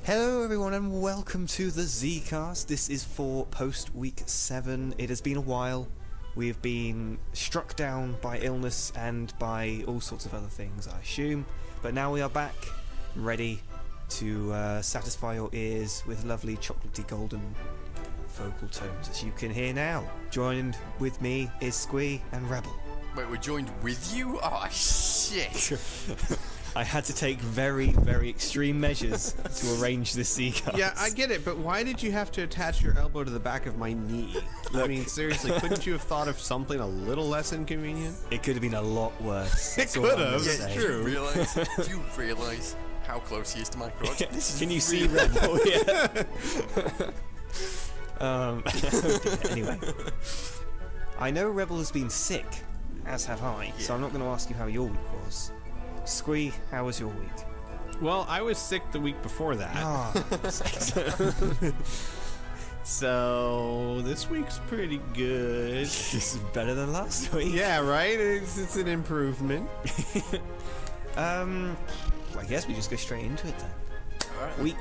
Hello everyone and welcome to the Zcast. This is for post-week 7. It has been a while. We have been struck down by illness and by all sorts of other things, I assume. But now we are back, ready to satisfy your ears with lovely chocolatey golden vocal tones, as you can hear now. Joined with me is Squee and Rebel. Wait, we're joined with you? Oh, shit. I had to take very, very extreme measures to arrange this Zcast. Yeah, I get it, but why did you have to attach your elbow to the back of my knee? I mean, seriously, couldn't you have thought of something a little less inconvenient? It could have been a lot worse. It could have, Yeah, it's true. Do you realize how close he is to my crotch? This is Can you see Rebel? Yeah. Anyway. I know Rebel has been sick, as have I, so I'm not going to ask you how your week was. Squee, how was your week? Well, I was sick the week before that. So, this week's pretty good. This is better than last week. Yeah, right? It's an improvement. I guess we just go straight into it then. Alright.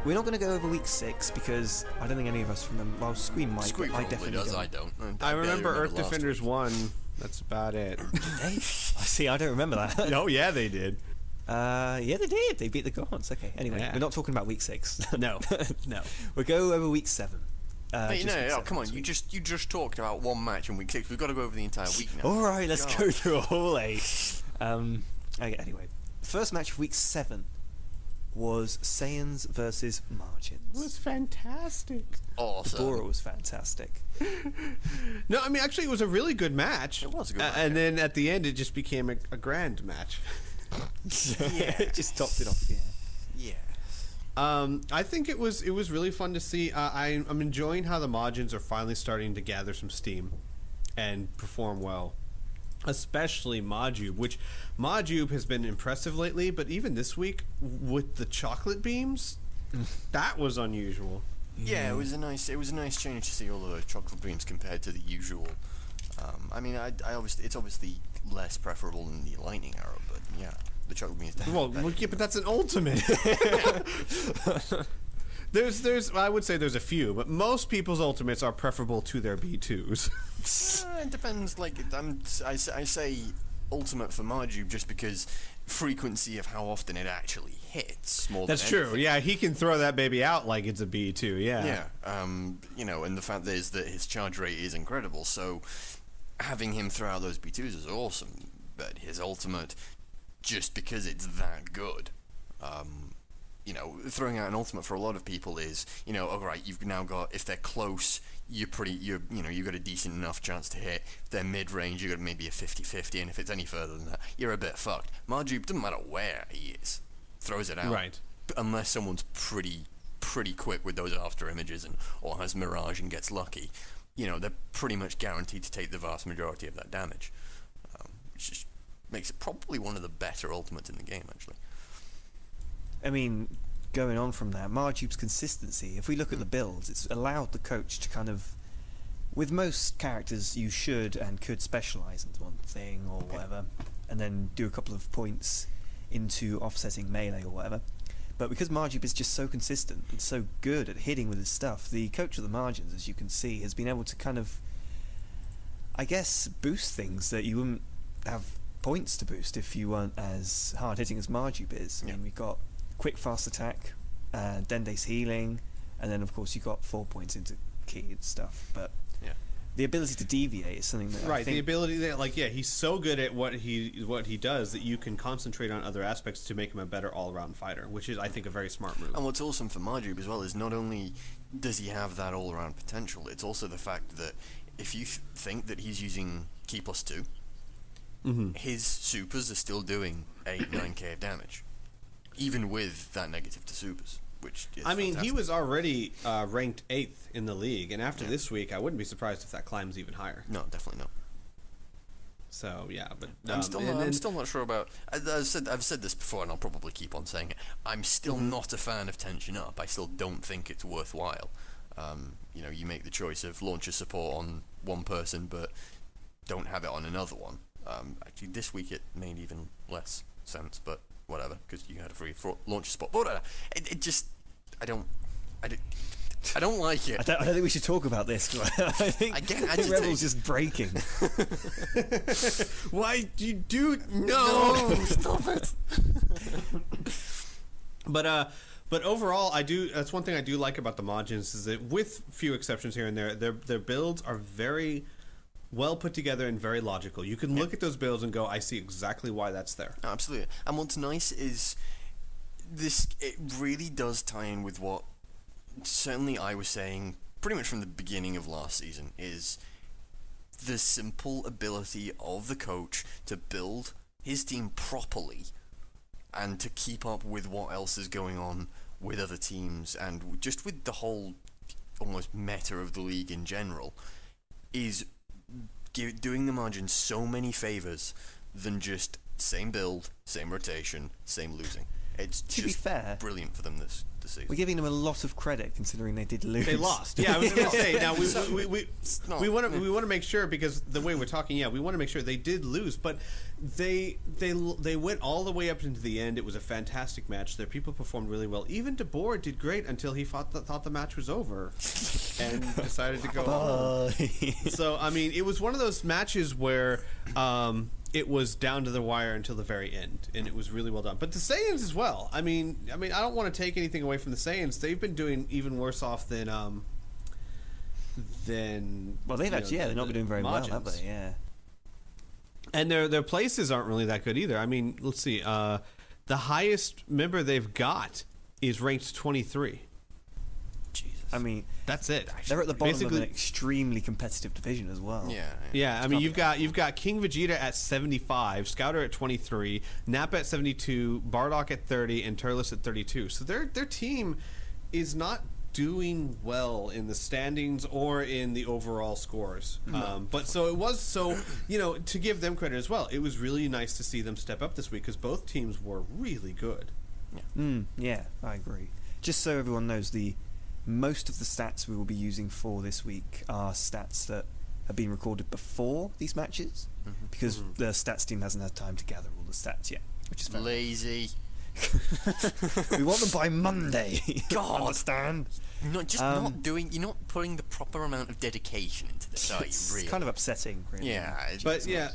We're not going to go over week 6 because I don't think any of us remember. Well, Squee might. Squeak I probably definitely does, don't. I don't. I barely remember Earth last Defenders week. 1. That's about it. Hey, see, I don't remember that. Oh, yeah, they did. Yeah, they did. They beat the gods. Okay. Anyway, Yeah. we're not talking about week 6. No. No. We'll go over week 7. Hey, just no, week 7 come on, this you week. just talked about one match in week 6. We've got to go over the entire week now. All right, let's God. go through a whole 8. Okay, anyway, first match of week 7 was Saiyans versus Margins. It was fantastic. Awesome. Bora was fantastic. No, I mean, actually, it was a really good match. It was a good match, And then at the end, it just became a grand match. It just topped it off. Yeah. Yeah. I think it was really fun to see. I'm enjoying how the Majins are finally starting to gather some steam and perform well. Especially Majub, which Majub has been impressive lately, but even this week with the chocolate beams, that was unusual. Yeah, it was a nice change to see all of those chocolate beams compared to the usual. I mean, I obviously it's obviously less preferable than the lightning arrow, but yeah, the chocolate beams. Well, yeah, but that's an ultimate. There's I would say there's a few, but most people's ultimates are preferable to their B2s. It depends. Like I say ultimate for Marjube just because frequency of how often it actually hits more. That's than true. anything. Yeah, he can throw that baby out like it's a B2. Yeah. Yeah. And the fact is that his charge rate is incredible. So having him throw out those B2s is awesome. But his ultimate, just because it's that good, throwing out an ultimate for a lot of people is, alright, you've now got, if they're close, you've got a decent enough chance to hit. If they're mid-range, you've got maybe a 50-50, and if it's any further than that, you're a bit fucked. Marjube, doesn't matter where he is, throws it out. Right. Unless someone's pretty quick with those after images or has Mirage and gets lucky, they're pretty much guaranteed to take the vast majority of that damage. Which just makes it probably one of the better ultimates in the game, actually. I mean, going on from that, Marjube's consistency, if we look at the builds, it's allowed the coach to kind of, with most characters, you should and could specialise into one thing or whatever, and then do a couple of points into offsetting melee or whatever. But because Marjube is just so consistent and so good at hitting with his stuff, the coach of the Margins, as you can see, has been able to kind of, I guess, boost things that you wouldn't have points to boost if you weren't as hard hitting as Marjube is. I mean, we've got quick fast attack, Dende's healing, and then of course you got 4 points into key and stuff. But the ability to deviate is something that I think, the ability that, he's so good at what he does that you can concentrate on other aspects to make him a better all-around fighter, which is, I think, a very smart move. And what's awesome for Marjube as well is not only does he have that all-around potential, it's also the fact that if you think that he's using key plus 2, his supers are still doing 8-9k of damage, even with that negative to supers, which is fantastic. he was already ranked 8th in the league, and after this week, I wouldn't be surprised if that climbs even higher. No, definitely not. So yeah, but I'm still not sure about. I've said this before, and I'll probably keep on saying it. I'm still not a fan of Tension Up. I still don't think it's worthwhile. You make the choice of launcher support on one person, but don't have it on another one. Actually, this week it made even less sense, but whatever, because you had a free launcher spot. But whatever. It just I don't like it. I don't think we should talk about this. I think I get Rebel's agitated. just breaking. Why do you do no? Stop it. But overall, I do. That's one thing I do like about the Majins is that, with few exceptions here and there, their builds are very well put together and very logical. You can look at those builds and go, "I see exactly why that's there." No, absolutely. And what's nice is this. It really does tie in with what certainly I was saying pretty much from the beginning of last season, is the simple ability of the coach to build his team properly and to keep up with what else is going on with other teams and just with the whole almost meta of the league in general, is doing the Margins so many favors than just same build, same rotation, same losing. It's To be just fair, brilliant for them this season. we're giving them a lot of credit considering they did lose. They lost. Yeah, I was going to say. Now not- we want to make sure, because the way we're talking, we want to make sure they did lose, but they went all the way up into the end. It was a fantastic match. Their people performed really well. Even DeBoer did great until he thought the match was over and decided to go home. So I mean, it was one of those matches where it was down to the wire until the very end, and it was really well done. But the Saiyans as well. I mean, I don't want to take anything away from the Saiyans. They've been doing even worse off than Well, they've actually, they've not been doing very well, have they? Yeah. And their places aren't really that good either. I mean, let's see. The highest member they've got is ranked 23. Jesus. I mean, That's it. they're at the bottom Basically- of an extremely competitive division as well. Yeah. Yeah, I mean, you've got King Vegeta at 75, Scouter at 23, Nap at 72, Bardock at 30, and Turles at 32. So their team is not doing well in the standings or in the overall scores. But so it was, to give them credit as well, it was really nice to see them step up this week because both teams were really good. Yeah, I agree. Just so everyone knows, most of the stats we will be using for this week are stats that have been recorded before these matches, because the stats team hasn't had time to gather all the stats yet, which is fair. Lazy. We want them by Monday. God. Understand? You're not putting the proper amount of dedication into this, are you, It's really? kind of upsetting, really. Yeah. But yeah,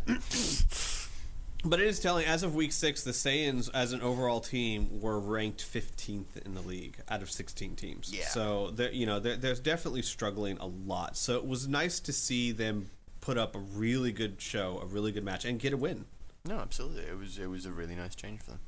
but it is telling. As of week 6, the Saiyans, as an overall team, were ranked 15th in the league out of 16 teams. Yeah. So they're definitely struggling a lot. So it was nice to see them put up a really good show, a really good match, and get a win. No, absolutely. It was a really nice change for them.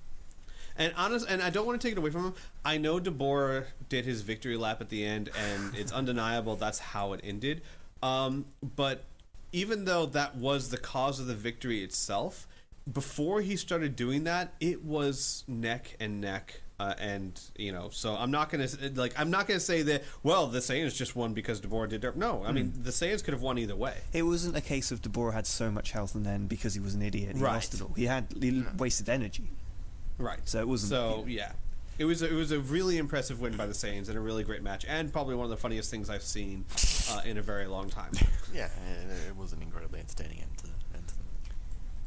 And I don't want to take it away from him. I know DeBoer did his victory lap at the end, and it's undeniable that's how it ended. But even though that was the cause of the victory itself, before he started doing that, it was neck and neck. So I'm not gonna say that. Well, the Saiyans just won because DeBoer did dirt. No, I mean the Saiyans could have won either way. It wasn't a case of DeBoer had so much health and then because he was an idiot, he Right. lost it all. He wasted energy. Right. So it wasn't. So yeah, it was a really impressive win by the Saiyans and a really great match, and probably one of the funniest things I've seen in a very long time. Yeah, it was an incredibly entertaining end to the match.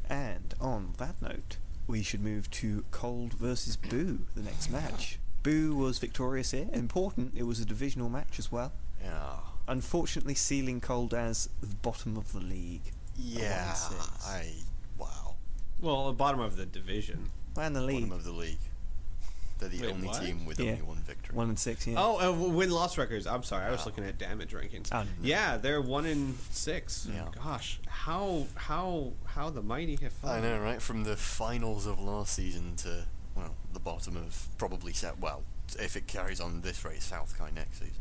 And on that note, we should move to Cold versus Boo, the next match. Boo was victorious here. Important, it was a divisional match as well. Yeah. Unfortunately, sealing Cold as the bottom of the league. Yeah. 1-6. Wow. Well, the bottom of the division. And the league. Bottom of the league. They're the Wait, only what? team with Yeah. only one victory. 1-6, yeah. Oh, win-loss records. I'm sorry, I was Wow. looking at damage rankings. Oh, no. Yeah, they're 1-6. Yeah. Gosh, how the mighty have I fallen. know, right? From the finals of last season to, well, the bottom of probably South. Well, if it carries on this rate, South Kai next season.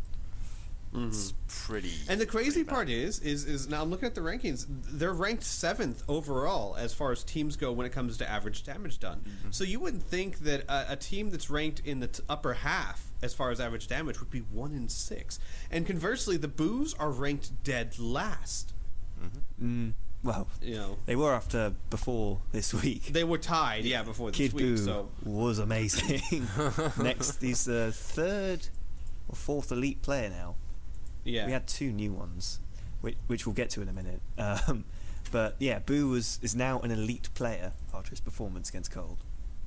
It's pretty. And the crazy pretty part bad. is now I'm looking at the rankings. They're ranked 7th overall as far as teams go when it comes to average damage done. So you wouldn't think that a team that's ranked in the upper half as far as average damage would be 1-6. And conversely, the Boos are ranked dead last. Well, You know, they were before this week. they were tied, before this Kid week. Boo So was amazing. Next, he's the third or fourth elite player now. yeah, We had 2 new ones, which we'll get to in a minute. But yeah, is now an elite player after his performance against Cold.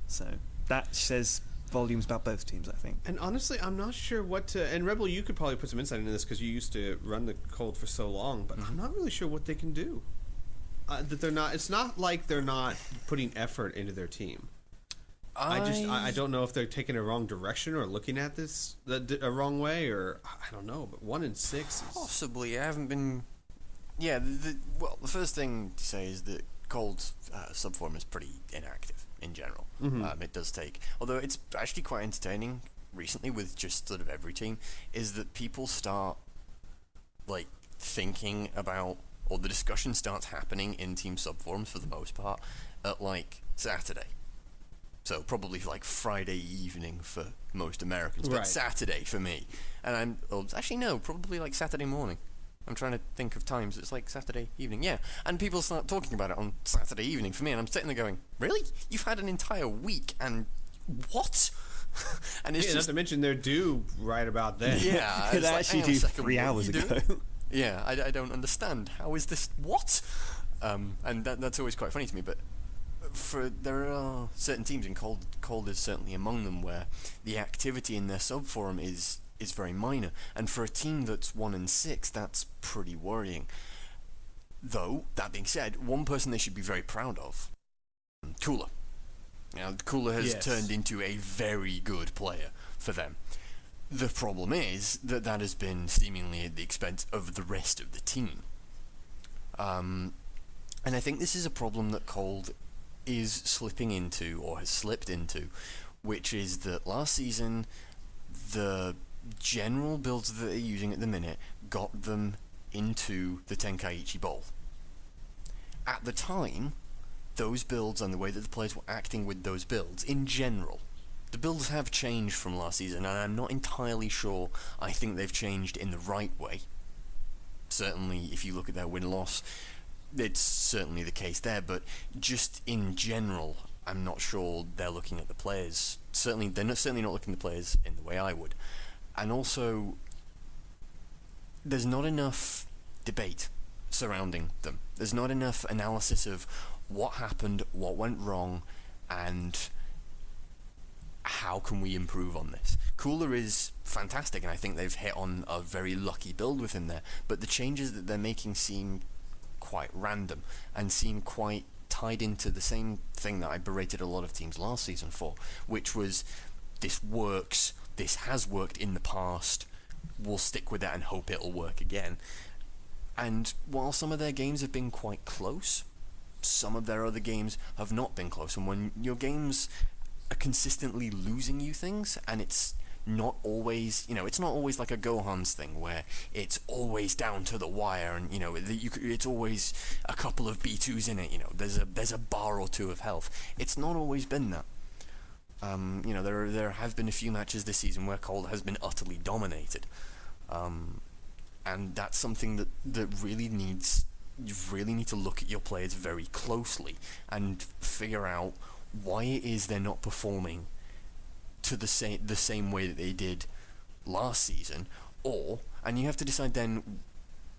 So that says volumes about both teams, I think. And honestly, I'm not sure what to. And Rebel, you could probably put some insight into this because you used to run the Cold for so long. But I'm not really sure what they can do. That they're not. It's not like they're not putting effort into their team. I don't know if they're taking a wrong direction or looking at this a wrong way, or I don't know. But 1-6 is Possibly. I haven't been. Yeah. Well, the first thing to say is that Cold's subform is pretty inactive in general. It does take, although it's actually quite entertaining recently with just sort of every team, is that people start like thinking about, or the discussion starts happening in team subforms for the most part at like Saturday. So probably like Friday evening for most Americans, but Right. Saturday for me. And actually no, probably like Saturday morning. I'm trying to think of times. It's like Saturday evening, yeah. And people start talking about it on Saturday evening for me, and I'm sitting there going, "Really? You've had an entire week, and what?" And it's not just to mention they're due right about then. yeah. Could it's like, actually hang on a do second, 3 what are hours you doing? ago. Yeah, I don't understand. How is this? What? And that's always quite funny to me. But there are certain teams, and Cold is certainly among them, where the activity in their subforum is very minor. And for a team that's 1-6, that's pretty worrying. Though that being said, one person they should be very proud of, Cooler. Now, Cooler has Yes. turned into a very good player for them. The problem is that has been seemingly at the expense of the rest of the team. And I think this is a problem that Cold is slipping into, or has slipped into, which is that last season, the general builds that they're using at the minute got them into the Tenkaichi Bowl. At the time, those builds and the way that the players were acting with those builds, in general, the builds have changed from last season, and I'm not entirely sure I think they've changed in the right way. Certainly, if you look at their win-loss, it's certainly the case there, but just in general, I'm not sure they're looking at the players. Certainly, they're certainly not looking at the players in the way I would. And also, there's not enough debate surrounding them. There's not enough analysis of what happened, what went wrong, and how can we improve on this. Cooler is fantastic, and I think they've hit on a very lucky build with him there, but the changes that they're making seem quite random and seem quite tied into the same thing that I berated a lot of teams last season for, which was, this works, this has worked in the past, we'll stick with that and hope it'll work again. And while some of their games have been quite close, some of their other games have not been close, and when your games are consistently losing you things, and it's not always, it's not always like a Gohan's thing where it's always down to the wire, and it's always a couple of B2s in it. There's a bar or two of health. It's not always been that. There have been a few matches this season where Cold has been utterly dominated, and that's something that really needs. You really need to look at your players very closely and figure out why it is they're not performing to the same way that they did last season, and you have to decide then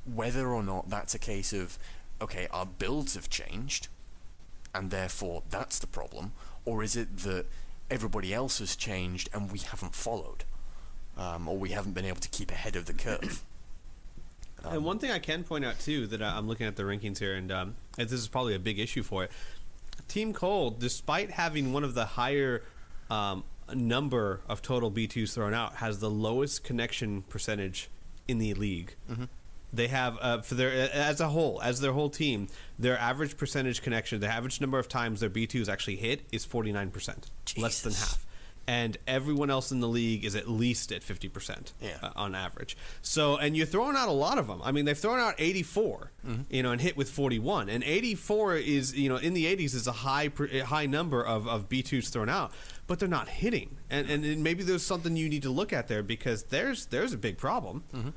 whether or not that's a case of, okay, our builds have changed and therefore that's the problem, or is it that everybody else has changed and we haven't followed, or we haven't been able to keep ahead of the curve. And one thing I can point out too, that I'm looking at the rankings here, and this is probably a big issue for it. Team Cold, despite having one of the higher number of total B2s thrown out, has the lowest connection percentage in the league. Mm-hmm. They have for their as their whole team, their average percentage connection, the average number of times their B2s actually hit is 49%, less than half. And everyone else in the league is at least at 50% on average. So, and you're throwing out a lot of them. I mean, they've thrown out 84, and hit with 41. And 84 is, in the 80s is a high number of B2s thrown out, but they're not hitting. And maybe there's something you need to look at there, because there's a big problem. Mm-hmm.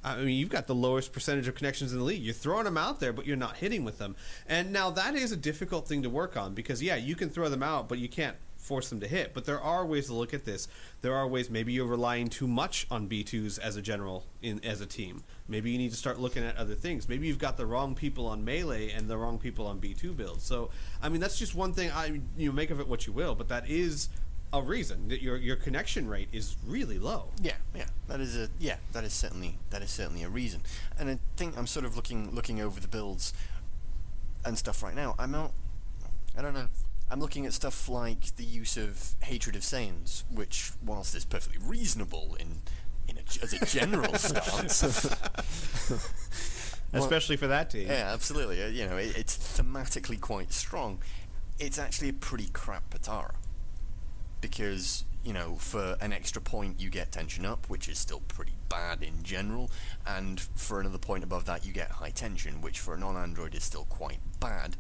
I mean, you've got the lowest percentage of connections in the league. You're throwing them out there, but you're not hitting with them. And now that is a difficult thing to work on, because, you can throw them out, but you can't force them to hit. But there are ways to look at this. There are ways, maybe you're relying too much on B2s as a general as a team. Maybe you need to start looking at other things. Maybe you've got the wrong people on melee and the wrong people on B2 builds. So, I mean, that's just one thing. Make of it what you will, but that is a reason that your connection rate is really low. Yeah, that is certainly a reason. And I think I'm sort of looking over the builds and stuff right now. I don't know. I'm looking at stuff like the use of Hatred of Saiyans, which, whilst is perfectly reasonable as a general stance, Especially for that team. yeah, absolutely. It's thematically quite strong. It's actually a pretty crap Patara. Because, for an extra point you get tension up, which is still pretty bad in general, and for another point above that you get high tension, which for a non-android is still quite bad,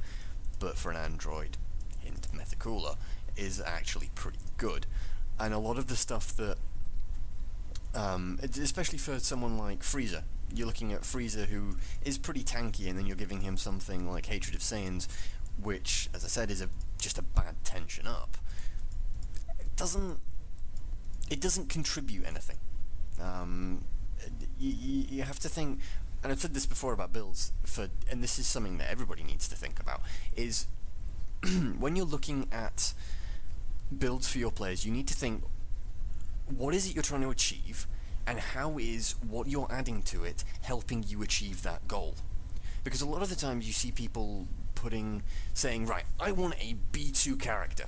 but for an android, hint Methacooler, is actually pretty good. And a lot of the stuff that, especially for someone like Frieza, you're looking at Frieza who is pretty tanky, and then you're giving him something like Hatred of Saiyans, which, as I said, is just a bad tension up. It doesn't contribute anything. You have to think, and I've said this before about builds, and this is something that everybody needs to think about, is when you're looking at builds for your players, you need to think, what is it you're trying to achieve, and how is what you're adding to it helping you achieve that goal? Because a lot of the times you see people saying, right, I want a B2 character.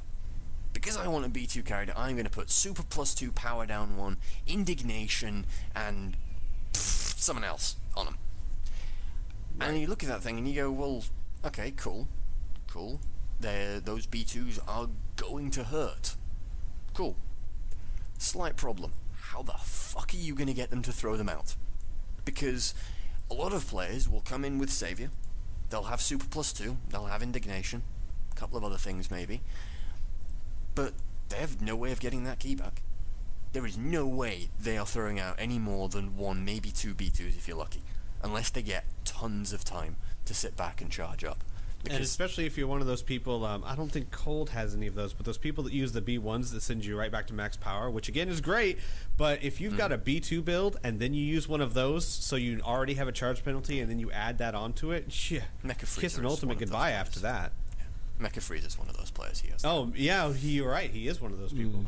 Because I want a B2 character, I'm going to put Super +2, Power Down 1, Indignation, and someone else on them. Right. And you look at that thing and you go, well, okay, cool. Those B2s are going to hurt. Cool. Slight problem. How the fuck are you going to get them to throw them out? Because a lot of players will come in with Savior. They'll have Super +2, they'll have Indignation, a couple of other things maybe. But they have no way of getting that key back. There is no way they are throwing out any more than 1, maybe 2 B2s if you're lucky, unless they get tons of time to sit back and charge up. And especially if you're one of those people, I don't think Cold has any of those, but those people that use the B1s that send you right back to max power, which again is great, but if you've got a B2 build and then you use one of those, so you already have a charge penalty, and then you add that onto it, shit, kiss an ultimate goodbye after that. Mecha Frieza's one of those players. He has. Oh, yeah, you're right. He is one of those people.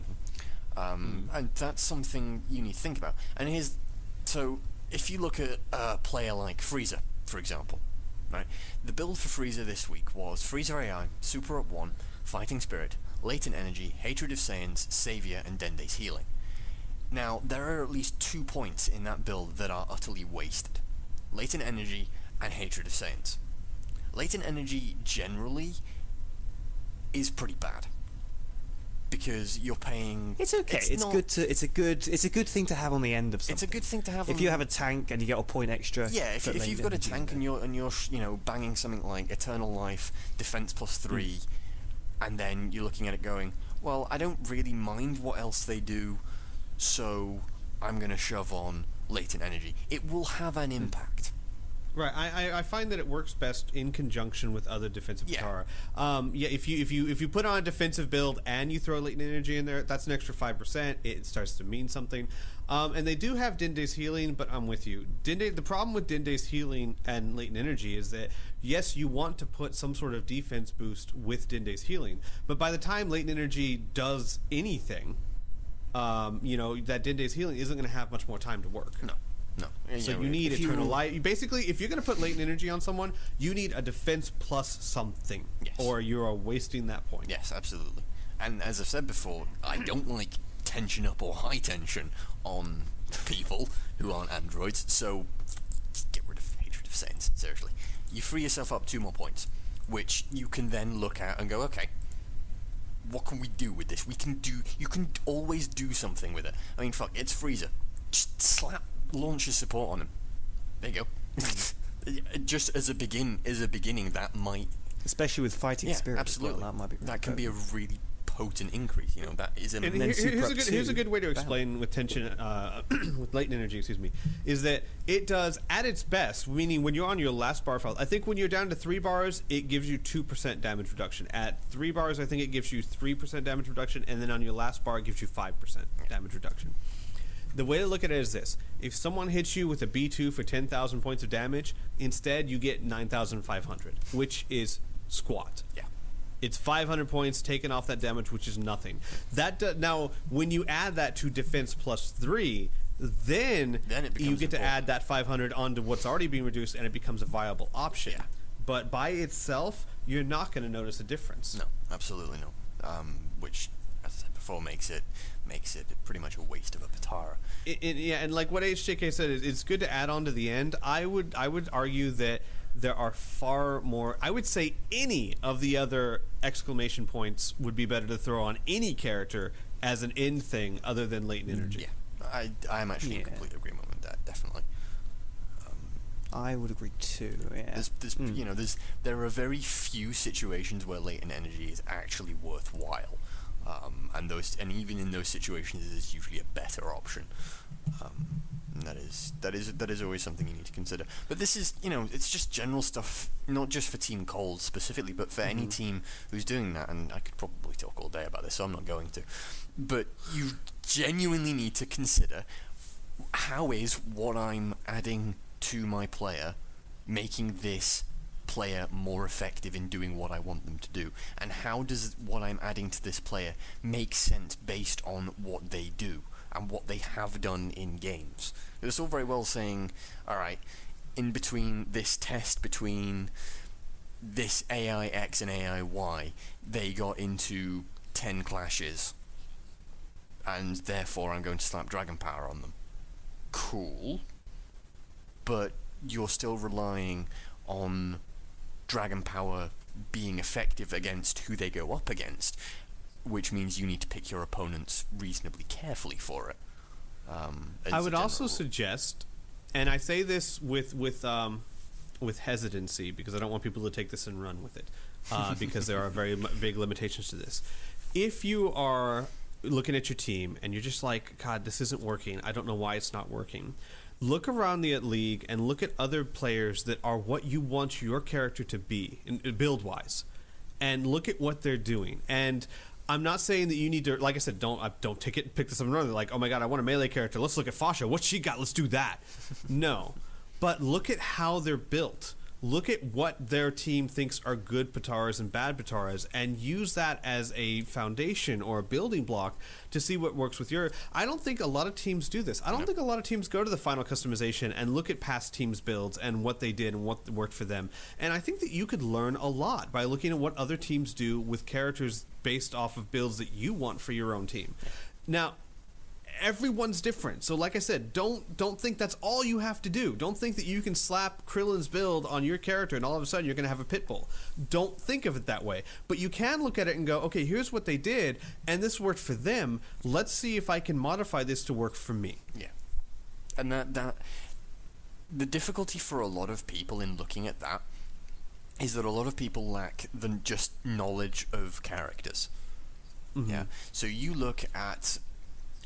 And that's something you need to think about. And so if you look at a player like Frieza, for example, right? The build for Frieza this week was Frieza AI, Super Up 1, Fighting Spirit, Latent Energy, Hatred of Saiyans, Savior, and Dende's Healing. Now, there are at least 2 points in that build that are utterly wasted. Latent Energy and Hatred of Saiyans. Latent Energy generally is pretty bad because you're paying. It's okay. It's a good thing to have on the end of something. It's a good thing to have. If you have a tank and you get a point extra. Yeah, if you've got a tank and you're banging something like Eternal Life, Defense +3, and then you're looking at it going, well, I don't really mind what else they do, so I'm gonna shove on Latent Energy. It will have an impact. Right, I find that it works best in conjunction with other defensive Patara. If you put on a defensive build and you throw latent energy in there, that's an extra 5%. It starts to mean something. And they do have Dende's Healing, but I'm with you. The problem with Dende's Healing and latent energy is that yes, you want to put some sort of defense boost with Dende's Healing, but by the time latent energy does anything, that Dende's Healing isn't going to have much more time to work. No. So you need Eternal Light. Basically, if you're going to put latent energy on someone, you need a defense plus something, or you are wasting that point. Yes, absolutely. And as I've said before, I don't like tension up or high tension on people who aren't androids, so get rid of Hatred of Saiyans, seriously. You free yourself up 2 more points, which you can then look at and go, okay, what can we do with this? You can always do something with it. I mean, fuck, it's Frieza. Just slap launcher support on him. There you go. Just as a beginning, that might, especially with Fighting Spirit, absolutely, that might be that can be a really potent increase. That is and here's a good way to explain with tension, with latent energy. Excuse me, is that it does at its best. Meaning, when you're on your last bar file, I think when you're down to 3 bars, it gives you 2% damage reduction. At 3 bars, I think it gives you 3% damage reduction, and then on your last bar, it gives you 5% damage reduction. The way to look at it is this. If someone hits you with a B2 for 10,000 points of damage, instead you get 9,500, which is squat. Yeah. It's 500 points taken off that damage, which is nothing. Now, when you add that to defense +3, then it becomes you get to important. add that 500 onto what's already being reduced, and it becomes a viable option. Yeah. But by itself, you're not going to notice a difference. No, absolutely no. Which, as I said before, makes it pretty much a waste of a Patara. Yeah, and like what HJK said, it's good to add on to the end. I would argue that there are far more. I would say any of the other exclamation points would be better to throw on any character as an end thing other than latent energy. Yeah, I'm actually in complete agreement with that. Definitely. I would agree too. Yeah. There are very few situations where latent energy is actually worthwhile, and even in those situations, it is usually a better option. And that is always something you need to consider. But this is, it's just general stuff, not just for Team Cold specifically, but for any team who's doing that. And I could probably talk all day about this, so I'm not going to. But you genuinely need to consider, how is what I'm adding to my player making this player more effective in doing what I want them to do, and how does what I'm adding to this player make sense based on what they do and what they have done in games. It's all very well saying, alright, in between this test between this AI X and AI Y, they got into 10 clashes, and therefore I'm going to slap Dragon Power on them. Cool. But you're still relying on Dragon Power being effective against who they go up against, which means you need to pick your opponents reasonably carefully for it. I would also suggest, and I say this with hesitancy because I don't want people to take this and run with it, because there are very big limitations to this. If you are looking at your team and you're just like, God, this isn't working, I don't know why it's not working, look around the league and look at other players that are what you want your character to be, build-wise, and look at what they're doing. And I'm not saying that you need to, like I said, don't pick this up and run. They're like, oh my God, I want a melee character. Let's look at Fasha. What's she got? Let's do that. No. But look at how they're built. Look at what their team thinks are good Pataras and bad Pataras, and use that as a foundation or a building block to see what works with your... I don't think a lot of teams do this. I don't think a lot of teams go to the final customization and look at past teams' builds and what they did and what worked for them. And I think that you could learn a lot by looking at what other teams do with characters based off of builds that you want for your own team. Now, everyone's different, so like I said, don't think that's all you have to do. Don't think that you can slap Krillin's build on your character and all of a sudden you're going to have a Pitbull. Don't think of it that way. But you can look at it and go, okay, here's what they did, and this worked for them. Let's see if I can modify this to work for me. Yeah. And that the difficulty for a lot of people in looking at that is that a lot of people lack the just knowledge of characters. Mm-hmm. Yeah. So you look at...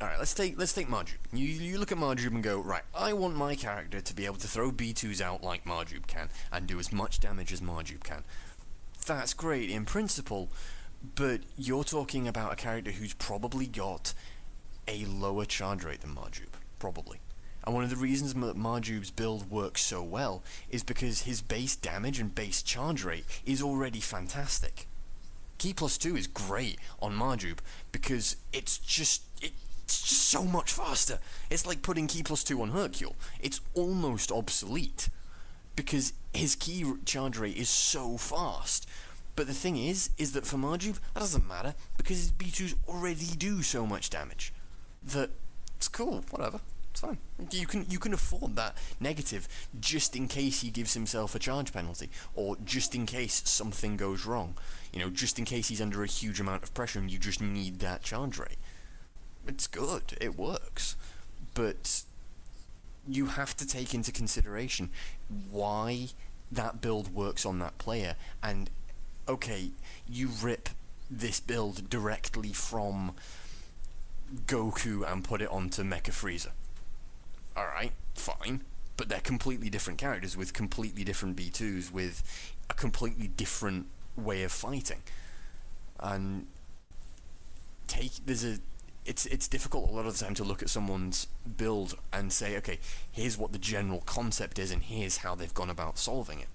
Alright, let's take Marjube. You look at Marjube and go, right, I want my character to be able to throw B2s out like Marjube can, and do as much damage as Marjube can. That's great in principle, but you're talking about a character who's probably got a lower charge rate than Marjube. Probably. And one of the reasons that Marjube's build works so well is because his base damage and base charge rate is already fantastic. Key plus 2 is great on Marjube because it's just so much faster. It's like putting Key plus 2 on Hercule. It's almost obsolete because his key charge rate is so fast. But the thing is that for Marjube, that doesn't matter because his B2s already do so much damage that it's cool, whatever. It's fine. You can afford that negative just in case he gives himself a charge penalty, or just in case something goes wrong. Just in case he's under a huge amount of pressure and you just need that charge rate. It's good, it works, but you have to take into consideration why that build works on that player. And okay, you rip this build directly from Goku and put it onto Mecha Frieza. Alright, fine, but they're completely different characters with completely different B2s with a completely different way of fighting. And it's difficult a lot of the time to look at someone's build and say, okay, here's what the general concept is and here's how they've gone about solving it.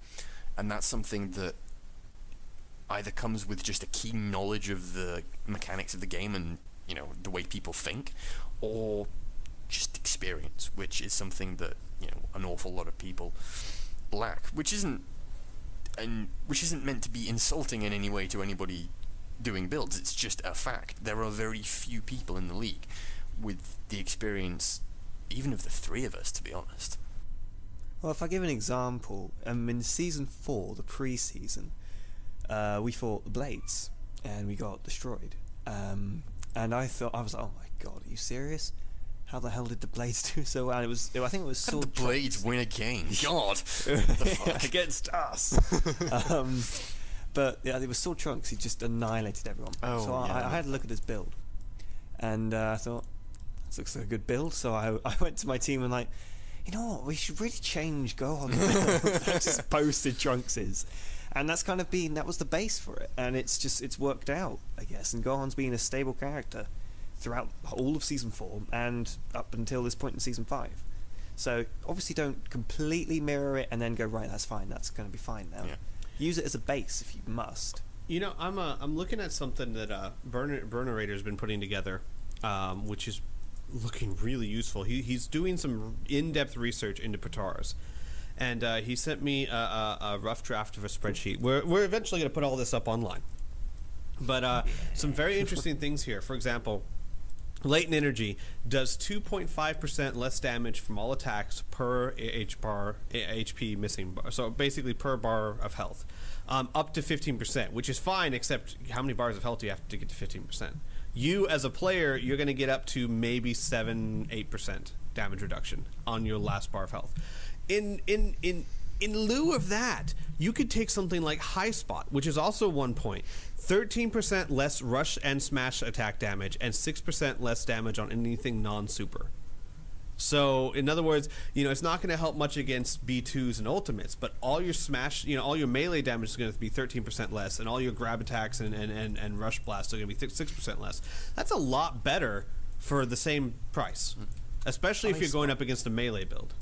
And that's something that either comes with just a keen knowledge of the mechanics of the game and, you know, the way people think, or just experience, which is something that, you know, an awful lot of people lack, which isn't meant to be insulting in any way to anybody doing builds. It's just a fact. There are very few people in the league with the experience, even of the three of us, to be honest. Well, if I give an example, in Season 4, the pre-season, we fought the Blades, and we got destroyed. And I was like, oh my god, are you serious? How the hell did the Blades do so well? I think it was How Sword did the Blades Trunks. win a game? God! The fuck? Against us. But yeah, it was Sword Trunks. He just annihilated everyone. Oh, so yeah. I had a look at his build, and I thought, this looks like a good build. So I went to my team and like, you know what, we should really change Gohan's build. I just posted Trunks's, and that's kind of that was the base for it, and it's worked out, I guess. And Gohan's been a stable character throughout all of Season 4 and up until this point in Season 5. So obviously don't completely mirror it and then go, right, that's fine, that's going to be fine now. Yeah. Use it as a base if you must. You know, I'm looking at something that Burner Raider's been putting together, which is looking really useful. He's doing some in-depth research into Patars, and he sent me a rough draft of a spreadsheet. We're eventually going to put all this up online, but some very interesting things here. For example, Latent Energy does 2.5% less damage from all attacks per HP missing bar. So basically per bar of health, up to 15%, which is fine, except how many bars of health do you have to get to 15%? You, as a player, you're going to get up to maybe 7-8% damage reduction on your last bar of health. In lieu of that, you could take something like High Spot, which is also 1 point. 13% less rush and smash attack damage, and 6% less damage on anything non-super. So, in other words, you know, it's not going to help much against B2s and ultimates, but all your smash, you know, all your melee damage is going to be 13% less, and all your grab attacks and rush blasts are going to be 6% less. That's a lot better for the same price, especially if you're going up against a melee build.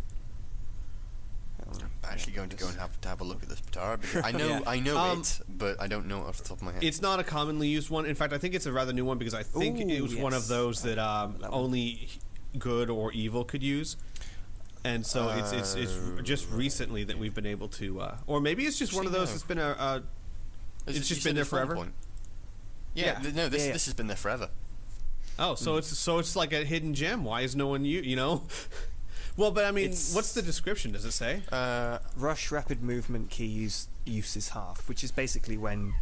I'm actually going to go and have a look at this Patara, because I know Yeah. I know it, but I don't know it off the top of my head. It's not a commonly used one. In fact, I think it's a rather new one because I think Ooh, it was one of yes. those that That one. only good or evil could use. And so it's just recently that we've been able to, or maybe it's just one of those that's been Is it's it- just you been said there it's 1 forever? point? Yeah, Yeah. no, this Yeah. this has been there forever. Oh, so it's like a hidden gem. Why is no one you know? Well, but I mean, It's- what's the description? Does it say? Rush rapid movement key use is half, which is basically when,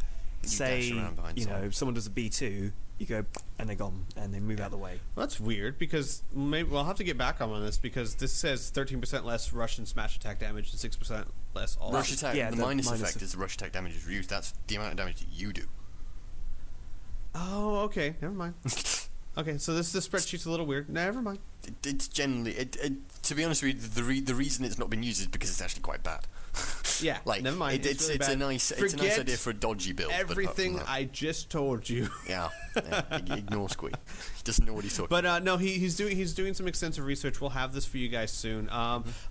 say, dash around behind you know, someone. someone does a B2, you go, and they're gone, and they move out of the way. Well, that's weird because maybe I'll have to get back on this because this says 13% less rush and smash attack damage and 6% less all. Rush attack. yeah, the the minus minus effect eff- is the rush attack damage is reduced. That's the amount of damage that you do. Oh, okay. Never mind. Okay, so this spreadsheet's a little weird. Never mind. It's generally, to be honest with you, the reason it's not been used is because it's actually quite bad. Yeah, like never mind. It's really a bad. nice Forget idea for a dodgy build. but apart from everything that- I just told you. yeah, ignore Squee. He doesn't know what he's talking. But no, he's doing some extensive research. We'll have this for you guys soon.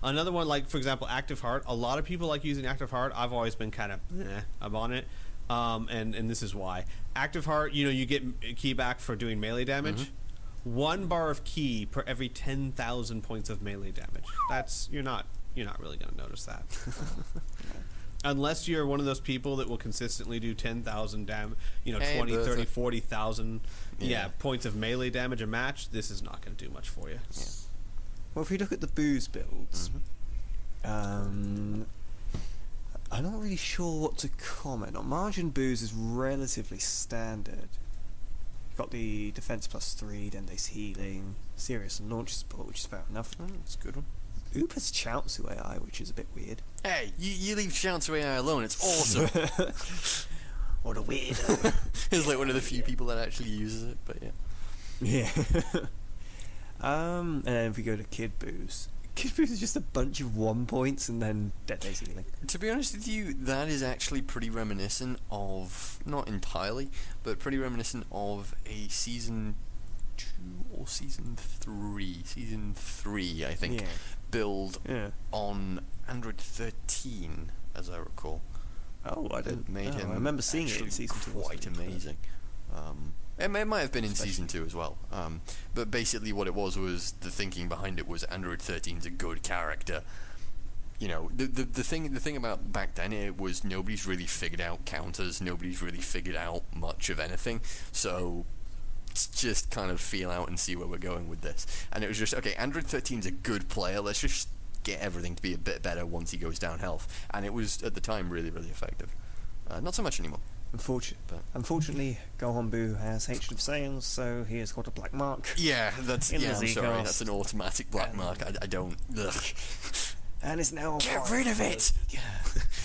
Another one, like for example, Active Heart. A lot of people like using Active Heart. I've always been kind of, I'm on it. And this is why. Active Heart, you know, you get key back for doing melee damage. 1 bar of key per every 10,000 points of melee damage. You're not really going to notice that. Unless you're one of those people that will consistently do 10,000 Hey, 20, Bertha. 30, 40,000 Yeah. points of melee damage a match, this is not going to do much for you. Yeah. Well, if you look at the booze builds, I'm not really sure what to comment on. Margin booze is relatively standard. You've got the defense +3, Dende's healing, serious and launch support, which is fair enough. That's a good one. Oop has Chaozu AI, which is a bit weird. Hey, you leave Chaozu AI alone. It's awesome. What a weirdo. He's like one of the few people that actually uses it. But yeah. Yeah. And then if we go to Kid Booze is just a bunch of 1 points and then Dende's healing. To be honest with you, that is actually pretty reminiscent of, not entirely, but pretty reminiscent of a season 2 or season 3, I think, Yeah. build Yeah. on Android 13, as I recall. Oh, I that didn't. made him. I remember seeing it in actually season 2. Quite amazing. It might have been in season 2 as well. But basically, what it was the thinking behind it was Android 13's a good character. You know, the thing about back then, it was nobody's really figured out counters. Nobody's really figured out much of anything. So let's just kind of feel out and see where we're going with this. And it was just, okay, Android 13's a good player. Let's just get everything to be a bit better once he goes down health. And it was, at the time, really, really effective. Not so much anymore. Unfortunately, Gohan Buu has hatred of Saiyans, so he has got a black mark. Yeah, that's In the I'm sorry. Z-cast. That's an automatic black mark. I don't. Ugh. And it's now... Get rid of it!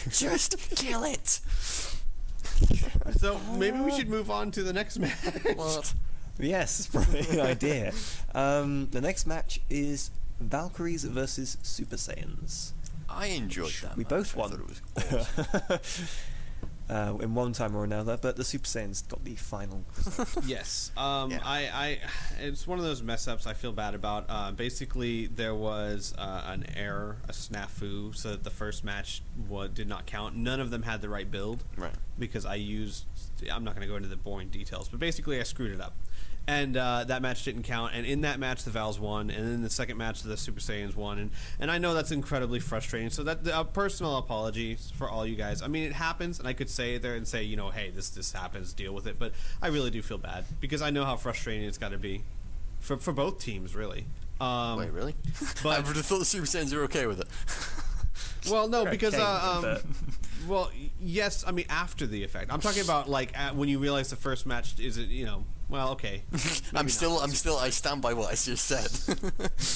Just kill it! So maybe we should move on to the next match. What? Yes, it's probably an idea. The next match is Valkyries versus Super Saiyans. I enjoyed that. We match. both I won. thought it was awesome. In one time or another, but the Super Saiyans got the final. Yes. Yeah. It's one of those mess ups I feel bad about. Basically, there was an error, a snafu, so that the first match did not count. None of them had the right build. Right. Because I'm not going to go into the boring details, but basically I screwed it up. And that match didn't count. And in that match, the Vals won. And in the second match, the Super Saiyans won. And I know that's incredibly frustrating. So that a personal apology for all you guys. I mean, it happens, and I could say it there and say, you know, hey, this happens, deal with it. But I really do feel bad because I know how frustrating it's got to be for both teams, really. Wait, really? but- I would have thought the Super Saiyans were okay with it. Well, no, They're because okay, well, yes, I mean after the effect. I'm talking about like when you realize the first match isn't, you know. Well, okay. I stand by what I just said.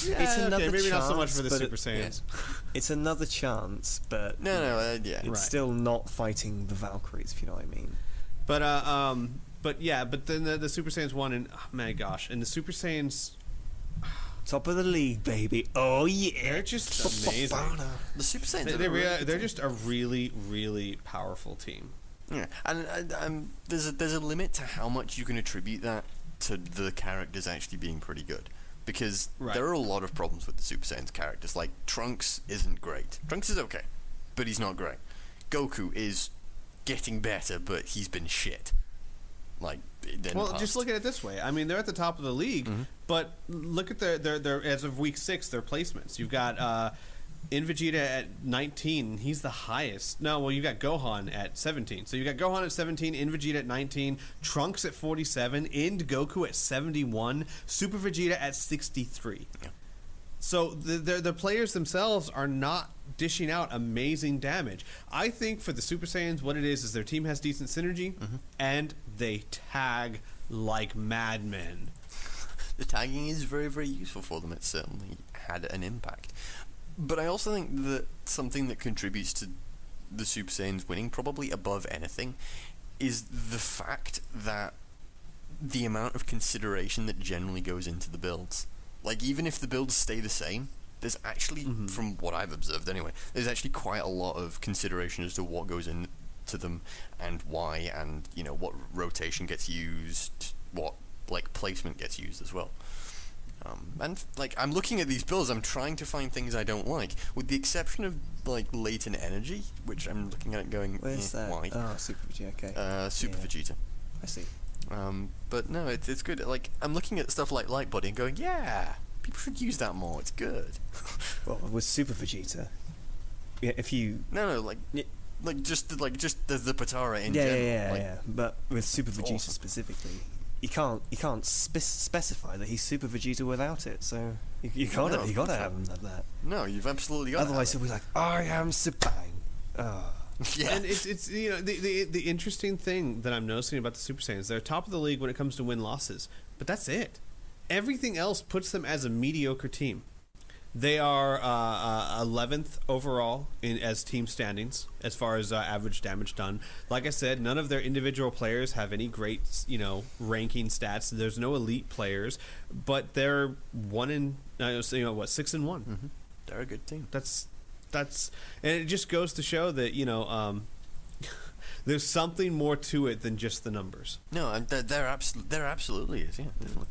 Yeah, It's another okay, maybe not so much chance, for the but Super Saiyans. It's another chance, but yeah. it's Right. still not fighting the Valkyries, if you know what I mean. But then the Super Saiyans won, and oh my gosh, and the Super Saiyans, Top of the league, baby. Oh yeah. they're just amazing. The Super Saiyans. They're just a really, really powerful team. Yeah, and there's a limit to how much you can attribute that to the characters actually being pretty good, because Right. there are a lot of problems with the Super Saiyans characters. Like Trunks isn't great. Trunks is okay, but he's not great. Goku is getting better, but he's been shit. Like, Well, just look at it this way. I mean, they're at the top of the league, but look at their as of week 6, their placements. You've got Vegeta at 19. He's the highest. No, well, you've got Gohan at 17. So you've got Gohan at 17, Vegeta at 19, Trunks at 47, Goku at 71, Super Vegeta at 63. Yeah. So the players themselves are not dishing out amazing damage. I think for the Super Saiyans, what it is their team has decent synergy, and they tag like madmen. The tagging is very, very useful for them. It certainly had an impact. But I also think that something that contributes to the Super Saiyans winning, probably above anything, is the fact that the amount of consideration that generally goes into the builds. Like, even if the builds stay the same, there's actually, from what I've observed anyway, there's actually quite a lot of consideration as to what goes into them and why, and, you know, what rotation gets used, what, like, placement gets used as well. And, like, I'm looking at these builds, I'm trying to find things I don't like, with the exception of, like, latent energy, which I'm looking at it going, Where's that? why? Oh, Super Vegeta. Okay. Super Yeah. Vegeta. I see. But no, it's good. Like, I'm looking at stuff like Light Body and going, yeah, people should use that more. It's good. Well, with Super Vegeta, yeah, if you No, like, Yeah. just the Patara in yeah, general. yeah, like, yeah. But with Super Vegeta awesome. specifically, you can't specify that he's Super Vegeta without it. So you gotta No, you gotta that's have him like that. No, you've absolutely got. Otherwise, he'll be like, I am Sepang. Oh. yeah. And it's you know the interesting thing that I'm noticing about the Super Saiyans, they're top of the league when it comes to win losses, but that's it. Everything else puts them as a mediocre team. They are 11th overall as team standings as far as average damage done. Like I said, none of their individual players have any great, you know, ranking stats. There's no elite players, but they're 6-1. They're a good team. That's and it just goes to show that, you know, there's something more to it than just the numbers. No, and there absolutely is. Yeah, definitely.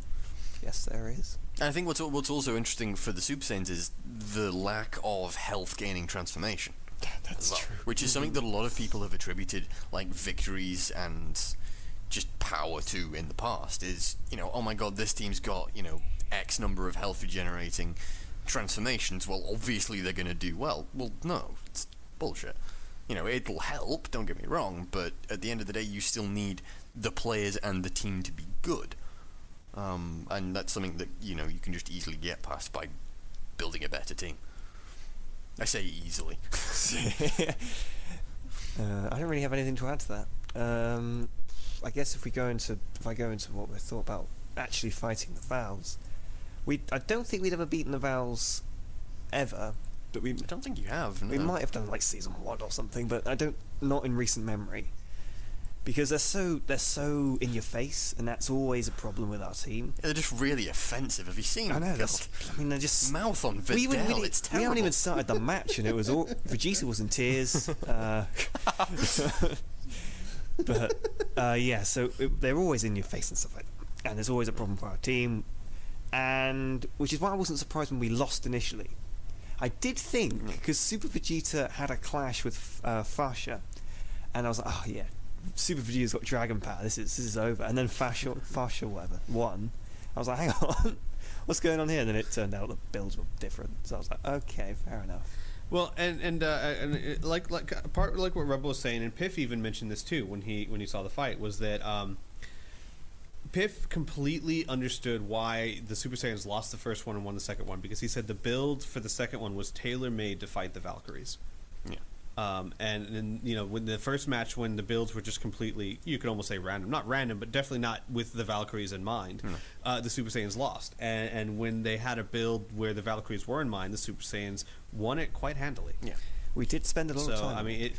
Yes, there is. And I think what's also interesting for the Super Saiyans is the lack of health gaining transformation. That's as well, true. which is something that a lot of people have attributed like victories and just power to in the past. Is, you know, oh my god, this team's got, you know, X number of health regenerating transformations. Well, obviously they're going to do well. Well, no, it's bullshit. You know, it'll help, don't get me wrong, but at the end of the day, you still need the players and the team to be good. And that's something that, you know, you can just easily get past by building a better team. I say easily. I don't really have anything to add to that. I guess if I go into what we thought about actually fighting the Vals, I don't think we'd ever beaten the Vals ever, but I don't think you have. No. we might have done like season 1 or something, but not in recent memory, because they're so in your face, and that's always a problem with our team. They're just really offensive. Have you seen? I know. God. They're just Mouth on Vidal. It's terrible. We haven't even started the match, and it was all Vegeta was in tears. Yeah, so they're always in your face and stuff like that, and there's always a problem for our team, and which is why I wasn't surprised when we lost initially. I did think, because Super Vegeta had a clash with Fasha, and I was like, oh yeah, Super Vegeta's got Dragon Power, this is over. And then Fasha whatever won. I was like, hang on, what's going on here? And then it turned out the builds were different, so I was like, okay, fair enough. Well, and like what Rebel was saying, and Piff even mentioned this too when he saw the fight, was that Piff completely understood why the Super Saiyans lost the first one and won the second one, because he said the build for the second one was tailor-made to fight the Valkyries. Yeah. And then, you know, when the first match, when the builds were just completely, you could almost say random, not random, but definitely not with the Valkyries in mind, the Super Saiyans lost. And when they had a build where the Valkyries were in mind, the Super Saiyans won it quite handily. Yeah. We did spend a lot of time. I mean,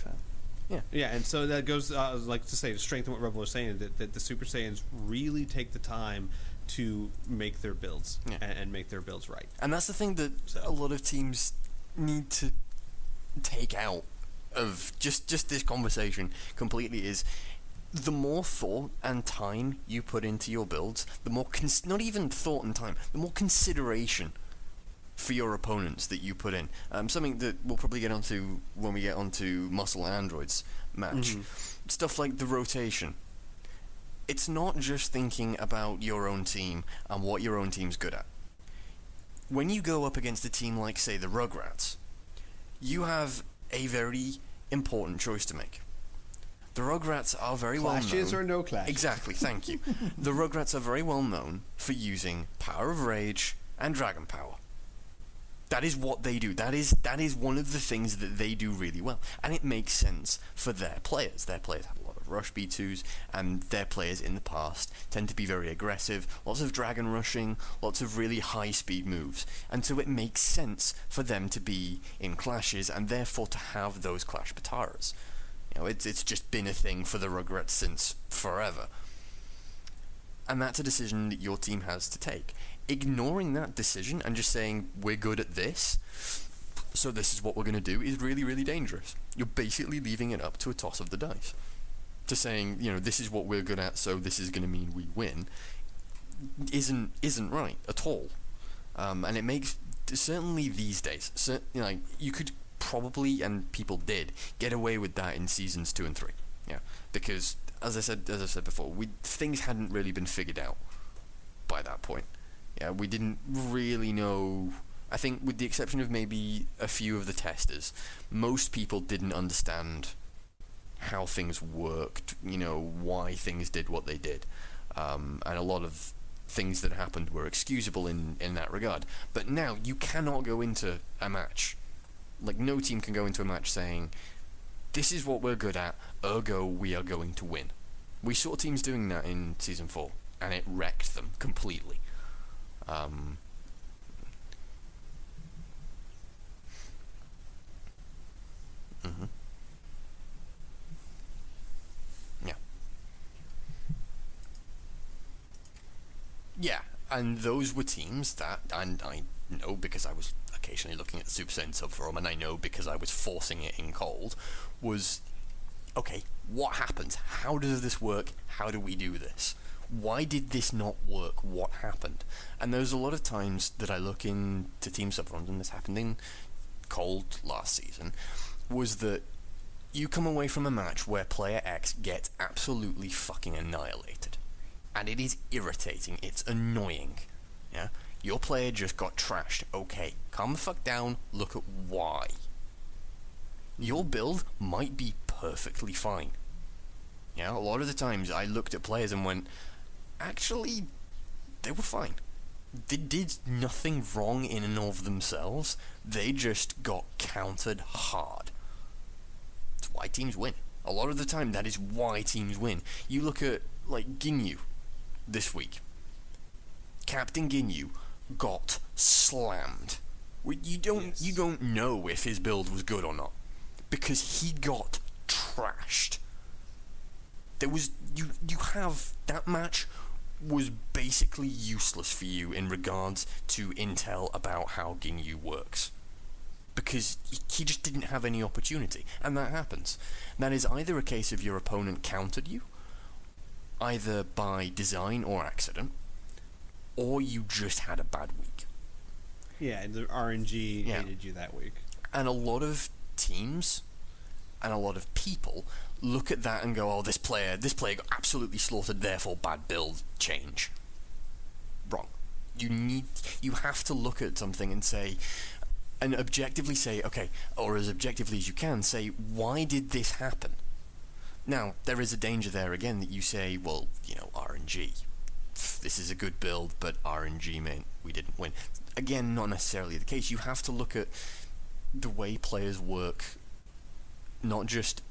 yeah, and so that goes, like to say, to strengthen what Rebel was saying, that the Super Saiyans really take the time to make their builds and make their builds right. And that's the thing that a lot of teams need to take out of just this conversation completely, is the more thought and time you put into your builds, the more not even thought and time, the more consideration for your opponents that you put in. Something that we'll probably get onto when we get onto Muscle Androids match. Stuff like the rotation. It's not just thinking about your own team and what your own team's good at. When you go up against a team like, say, the Rugrats, you have a very important choice to make. The Rugrats are very well known... Clashes or no clashes? Exactly, thank you. The Rugrats are very well known for using Power of Rage and Dragon Power. That is what they do. That is one of the things that they do really well. And it makes sense for their players. Their players have a lot of Rush B2s, and their players in the past tend to be very aggressive, lots of Dragon Rushing, lots of really high-speed moves. And so it makes sense for them to be in clashes, and therefore to have those Clash Pataras. You know, it's just been a thing for the Rugrats since forever. And that's a decision that your team has to take. Ignoring that decision and just saying, we're good at this, so this is what we're going to do, is really, really dangerous. You're basically leaving it up to a toss of the dice. To saying, you know, this is what we're good at, so this is going to mean we win, isn't right at all. And it makes, certainly these days, you know, you could probably, and people did, get away with that in seasons 2 and 3. Yeah, because as I said before, things hadn't really been figured out by that point. Yeah, we didn't really know. I think, with the exception of maybe a few of the testers, most people didn't understand how things worked. You know, why things did what they did, and a lot of things that happened were excusable in that regard. But now you cannot go into a match, like no team can go into a match saying, "This is what we're good at, ergo we are going to win." We saw teams doing that in Season 4, and it wrecked them completely. Yeah, and those were teams that, and I know because I was occasionally looking at the Super Saiyan subforum, and I know because I was forcing it in cold, was, okay, what happens? How does this work? How do we do this? Why did this not work? What happened? And there's a lot of times that I look into team subforums, and this happened in cold last season, was that you come away from a match where player X gets absolutely fucking annihilated. And it is irritating. It's annoying. Yeah? Your player just got trashed. Okay, calm the fuck down. Look at why. Your build might be perfectly fine. Yeah, a lot of the times I looked at players and went, actually, they were fine. They did nothing wrong in and of themselves. They just got countered hard. That's why teams win. A lot of the time, that is why teams win. You look at, like, Ginyu this week. Captain Ginyu got slammed. You don't know if his build was good or not, because he got trashed. There was you have that match was basically useless for you in regards to intel about how Ginyu works, because he just didn't have any opportunity, and that happens. That is either a case of your opponent countered you, either by design or accident, or you just had a bad week. Yeah, and the RNG hated you that week. And a lot of teams and a lot of people look at that and go, oh, this player got absolutely slaughtered, therefore bad build, change. Wrong. You have to look at something and say, and objectively say, okay, or as objectively as you can, say, why did this happen? Now, there is a danger there again that you say, well, RNG. This is a good build, but RNG meant we didn't win. Again, not necessarily the case. You have to look at the way players work, not just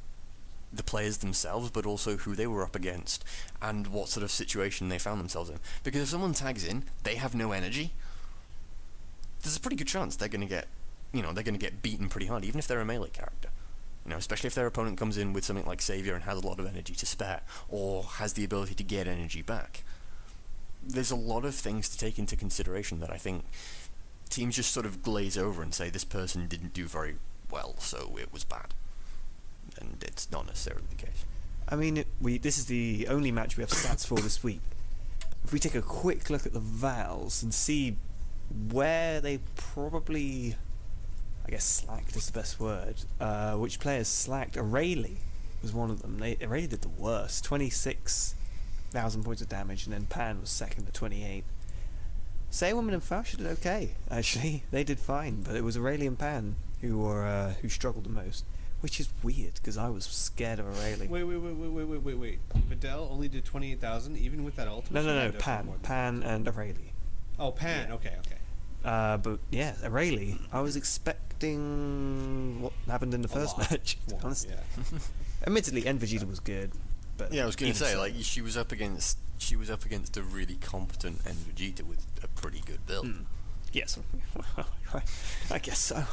the players themselves, but also who they were up against and what sort of situation they found themselves in. Because if someone tags in, they have no energy, there's a pretty good chance they're going to get beaten pretty hard, even if they're a melee character. Especially if their opponent comes in with something like Savior and has a lot of energy to spare, or has the ability to get energy back. There's a lot of things to take into consideration that I think teams just sort of glaze over and say this person didn't do very well, so it was bad. And it's not necessarily the case. I mean, this is the only match we have stats for this week. If we take a quick look at the Vals and see where they probably, I guess slacked is the best word, which players slacked, Aurelie was one of them. Aurelie did the worst, 26,000 points of damage, and then Pan was second at 28. Say Woman and Fausha did okay, actually. They did fine, but it was Aurelie and Pan who struggled the most. Which is weird, because I was scared of Aurelie. Wait. Videl only did 28,000, even with that ultimate? No, Pan and Aurelie. Oh, Pan, yeah. Okay. But yeah, Aurelie, I was expecting what happened in the first match, to be honest. Yeah. Admittedly, End Vegeta was good, but yeah, I was going to say, like, she was up against a really competent End Vegeta with a pretty good build. Yes, I guess so.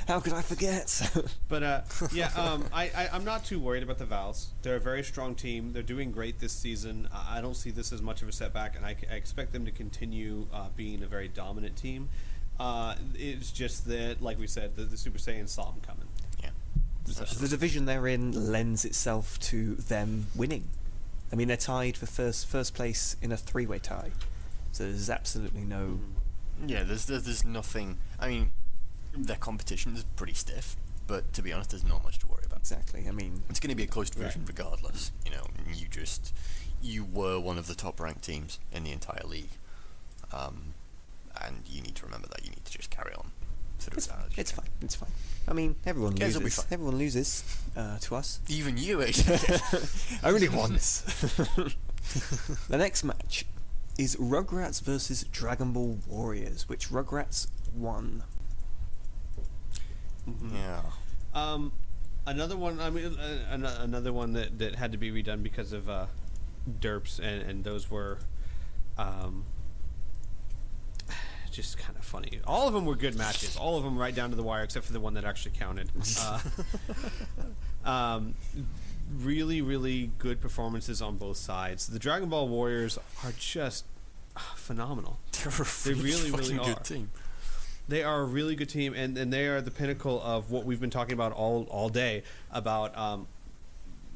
How could I forget? But I'm not too worried about the Vals. They're a very strong team. They're doing great this season. I don't see this as much of a setback, and I expect them to continue being a very dominant team. It's just that, like we said, the Super Saiyan saw them coming. Yeah. The division they're in lends itself to them winning. I mean, they're tied for first place in a three-way tie, so there's absolutely no. Yeah, there's nothing. I mean, their competition is pretty stiff, but to be honest, there's not much to worry about. Exactly. I mean, it's going to be a close division regardless. You were one of the top-ranked teams in the entire league, and you need to remember that. You need to just carry on. It's fine. It's fine. I mean, everyone loses. Everyone loses to us. Even you, AJ. Only once. The next match is Rugrats versus Dragon Ball Warriors, which Rugrats won. Yeah. Another one. I mean, another one that had to be redone because of derps, and those were just kind of funny. All of them were good matches. All of them right down to the wire, except for the one that actually counted. Really, really good performances on both sides. The Dragon Ball Warriors are just phenomenal. They really are. Good team. They are a really good team, and they are the pinnacle of what we've been talking about all day about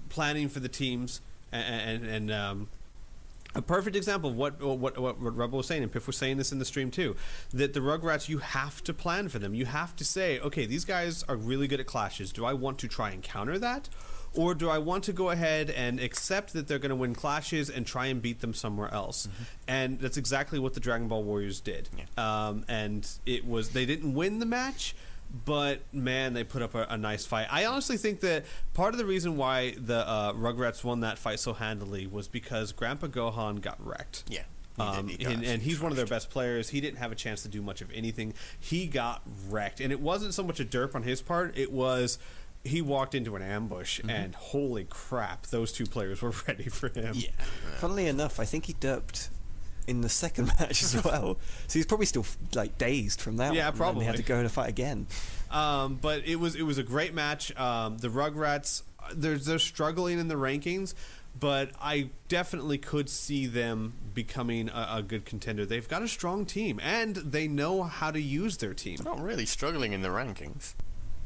planning for the teams and A perfect example of what Rebel was saying, and Piff was saying this in the stream too, that the Rugrats, you have to plan for them. You have to say, okay, these guys are really good at clashes. Do I want to try and counter that? Or do I want to go ahead and accept that they're going to win clashes and try and beat them somewhere else? And that's exactly what the Dragon Ball Warriors did. And they didn't win the match, but man, they put up a nice fight. I honestly think that part of the reason why the Rugrats won that fight so handily was because Grandpa Gohan got wrecked. Yeah. And he's one of their best players. He didn't have a chance to do much of anything. He got wrecked. And it wasn't so much a derp on his part. It was he walked into an ambush, and holy crap, those two players were ready for him. Yeah. Funnily enough, I think he derped in the second match as well. So he's probably still like dazed from that. Yeah, one, probably. And he had to go to fight again. But it was a great match. The Rugrats, they're struggling in the rankings, but I definitely could see them becoming a good contender. They've got a strong team, and they know how to use their team. Not really struggling in the rankings.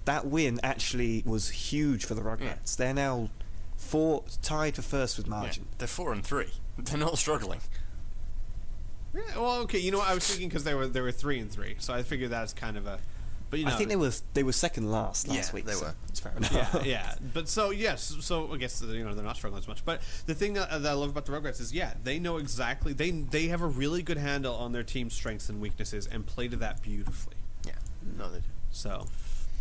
That win actually was huge for the Rugrats. They're now tied for first with margin. Yeah. They're 4-3. They're not struggling. Yeah, well, okay. You know what I was thinking, because they were 3-3, so I figured that's kind of a. But you know, I think they were second last last week. They so were. it's fair enough. yeah. But so yes, so I guess they're not struggling as much. But the thing that I love about the Rugrats is, they know exactly. They have a really good handle on their team's strengths and weaknesses and play to that beautifully. Yeah. No, they do. So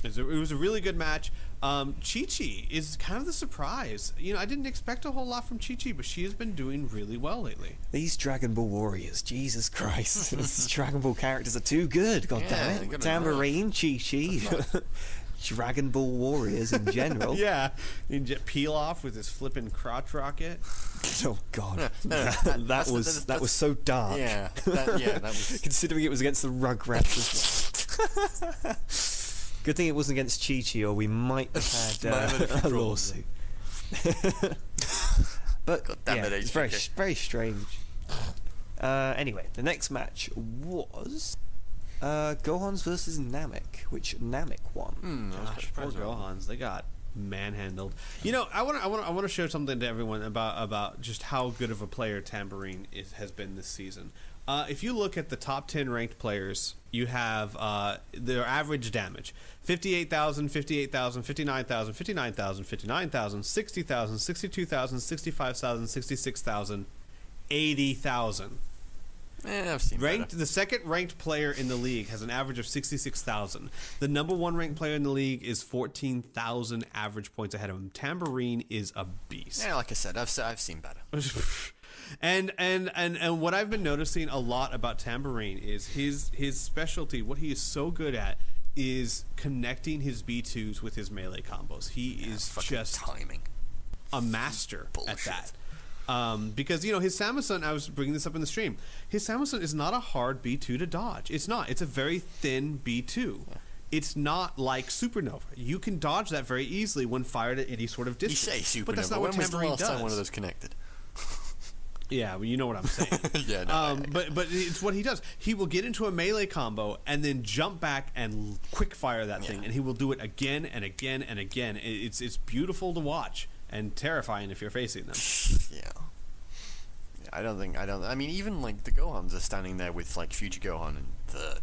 it was a really good match. Chi-Chi is kind of the surprise. You know, I didn't expect a whole lot from Chi-Chi, but she has been doing really well lately. These Dragon Ball Warriors, Jesus Christ. These Dragon Ball characters are too good, God damn it. Tambourine, Chi-Chi, Dragon Ball Warriors in general. Yeah. Peel off with his flipping crotch rocket. Oh, God. No, that was so dark. Yeah. That was... Considering it was against the Rugrats as well. Good thing it wasn't against Chi-Chi, or we might have had a lawsuit. But God damn it, it's very, very strange. Anyway, the next match was Gohans versus Namek, which Namek won. Gosh, poor Gohans, they got manhandled. You know, I want to show something to everyone about just how good of a player Tambourine has been this season. If you look at the top 10 ranked players, you have their average damage: 58,000, 58,000, 59,000, 59,000, 59,000, 60,000, 62,000, 65,000, 66,000, 80,000. I've seen Ranked, better. the second ranked player in the league has an average of 66,000. The number one ranked player in the league is 14,000 average points ahead of him. Tambourine is a beast. Yeah, like I said, I've seen better. And what I've been noticing a lot about Tambourine is his specialty. What he is so good at is connecting his B2s with his melee combos. He is just timing. a master Bullshit. at that. Because, you know, his Samusun, I was bringing this up in the stream, his Samusun is not a hard B2 to dodge. It's not. It's a very thin B2. Yeah. It's not like Supernova. You can dodge that very easily when fired at any sort of distance. You say Supernova. But that's not what Tambourine when was the last does. time one of those connected? Yeah, well, you know what I'm saying. Yeah, no. But it's what he does. He will get into a melee combo and then jump back and quick fire that thing, and he will do it again and again and again. It's beautiful to watch and terrifying if you're facing them. Yeah. I mean, even like the Gohans are standing there with like Future Gohan in third.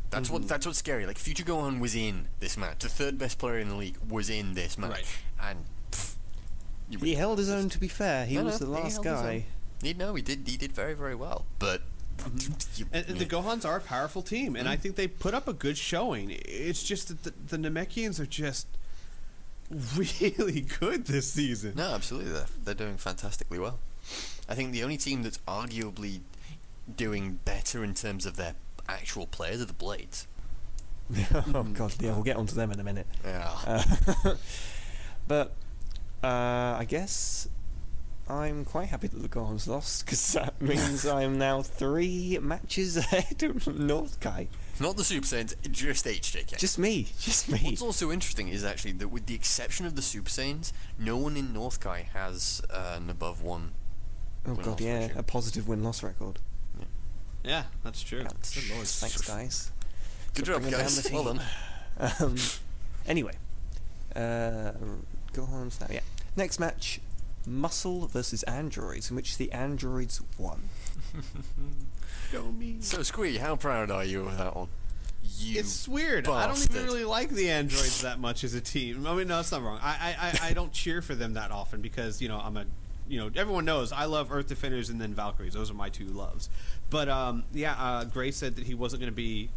That's what's scary. Like Future Gohan was in this match. The third best player in the league was in this match, and he held his own. To be fair, he was the last guy. He did very, very well. But and the Gohans are a powerful team, and I think they put up a good showing. It's just that the Namekians are just really good this season. No, absolutely, they're doing fantastically well. I think the only team that's arguably doing better in terms of their actual players are the Blades. Oh God, yeah, we'll get onto them in a minute. Yeah. But I guess I'm quite happy that the Gohans lost, because that means I'm now 3 matches ahead of Northkai. Not the Super Saiyans, just HJK. Just me. What's also interesting is actually that with the exception of the Super Saiyans, no one in Northkai has an above 1. Oh God, yeah, ratio. A positive win-loss record. Yeah, that's true. Good Lord. Thanks, guys. Good job, guys. Well done. Anyway, Gohan's now. Yeah. Next match, Muscle versus Androids, in which the androids won. Go me. So, Squee, how proud are you of that one? You It's weird. I don't bastard. even really like the androids that much as a team. I mean, no, it's not wrong. I don't cheer for them that often because everyone knows I love Earth Defenders and then Valkyries. Those are my two loves. But Gray said that he wasn't going to be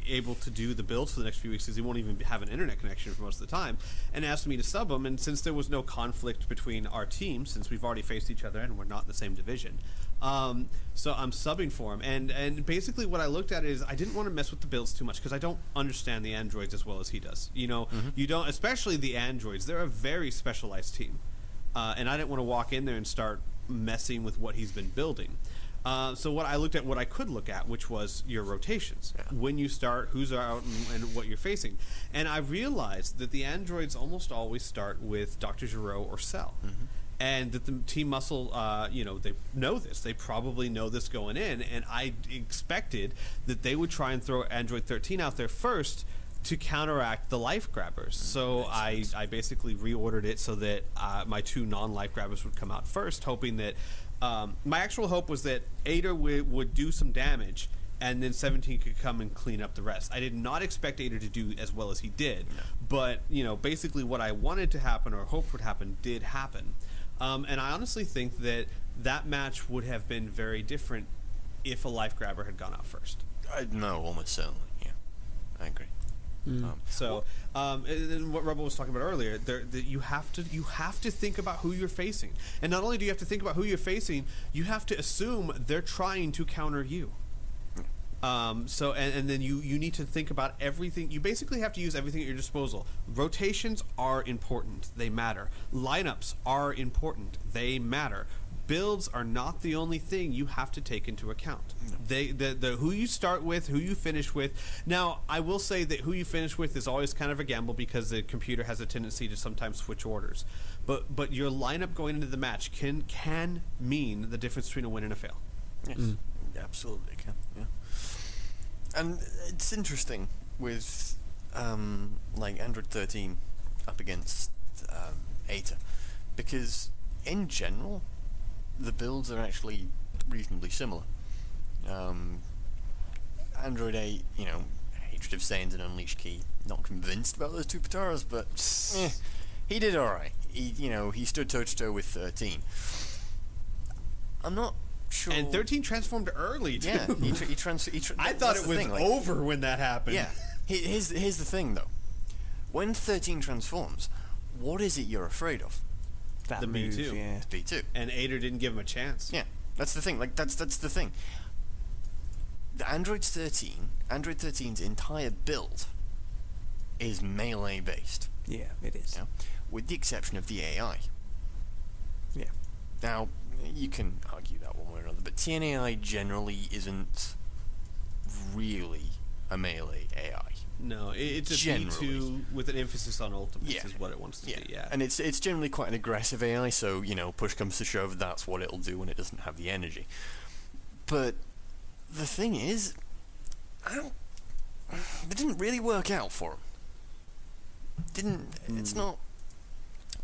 able to do the builds for the next few weeks because he won't even have an internet connection for most of the time, and asked me to sub him. And since there was no conflict between our teams, since we've already faced each other and we're not in the same division, so I'm subbing for him. And basically what I looked at is I didn't want to mess with the builds too much because I don't understand the androids as well as he does. You don't, especially the androids. They're a very specialized team, and I didn't want to walk in there and start messing with what he's been building. So what I could look at, which was your rotations. Yeah. When you start, who's out, and what you're facing. And I realized that the androids almost always start with Dr. Gero or Cell. Mm-hmm. And that the Team Muscle, they know this. They probably know this going in. And I expected that they would try and throw Android 13 out there first to counteract the life grabbers. So I basically reordered it so that my two non-life grabbers would come out first, hoping that my actual hope was that Ader would do some damage and then 17 could come and clean up the rest. I did not expect Ader to do as well as he did, but basically what I wanted to happen or hoped would happen did happen. And I honestly think that match would have been very different if a life grabber had gone out first. No, almost certainly. Yeah, I agree. And what Rebel was talking about earlier, you have to think about who you're facing, and not only do you have to think about who you're facing, you have to assume they're trying to counter you. And then you need to think about everything. You basically have to use everything at your disposal. Rotations are important; they matter. Lineups are important; they matter. Builds are not the only thing you have to take into account. The who you start with, who you finish with. Now, I will say that who you finish with is always kind of a gamble because the computer has a tendency to sometimes switch orders. But your lineup going into the match can mean the difference between a win and a fail. Yes, absolutely can. Yeah, and it's interesting with Android 13 up against Aether, because in general the builds are actually reasonably similar. Android 8, Hatred of Saiyans and Unleash Key, not convinced about those two Pataras, but he did alright. He stood toe to toe with 13. I'm not sure. And 13 transformed early too. Yeah, I thought it was over when that happened. Yeah. Here's the thing though. When 13 transforms, what is it you're afraid of? That The move, B2. yeah. It's B2. And Ader didn't give him a chance. Yeah, that's the thing. That's the thing. The Android 13's entire build is melee based. Yeah, it is. Yeah, with the exception of the AI. Yeah. Now, you can argue that one way or another, but TNAI generally isn't really a melee AI. No, it's a Generally. B2 with an emphasis on ultimates Yeah. is what it wants to be, yeah. And it's generally quite an aggressive AI, so, push comes to shove, that's what it'll do when it doesn't have the energy. But the thing is, it didn't really work out for him. It's not,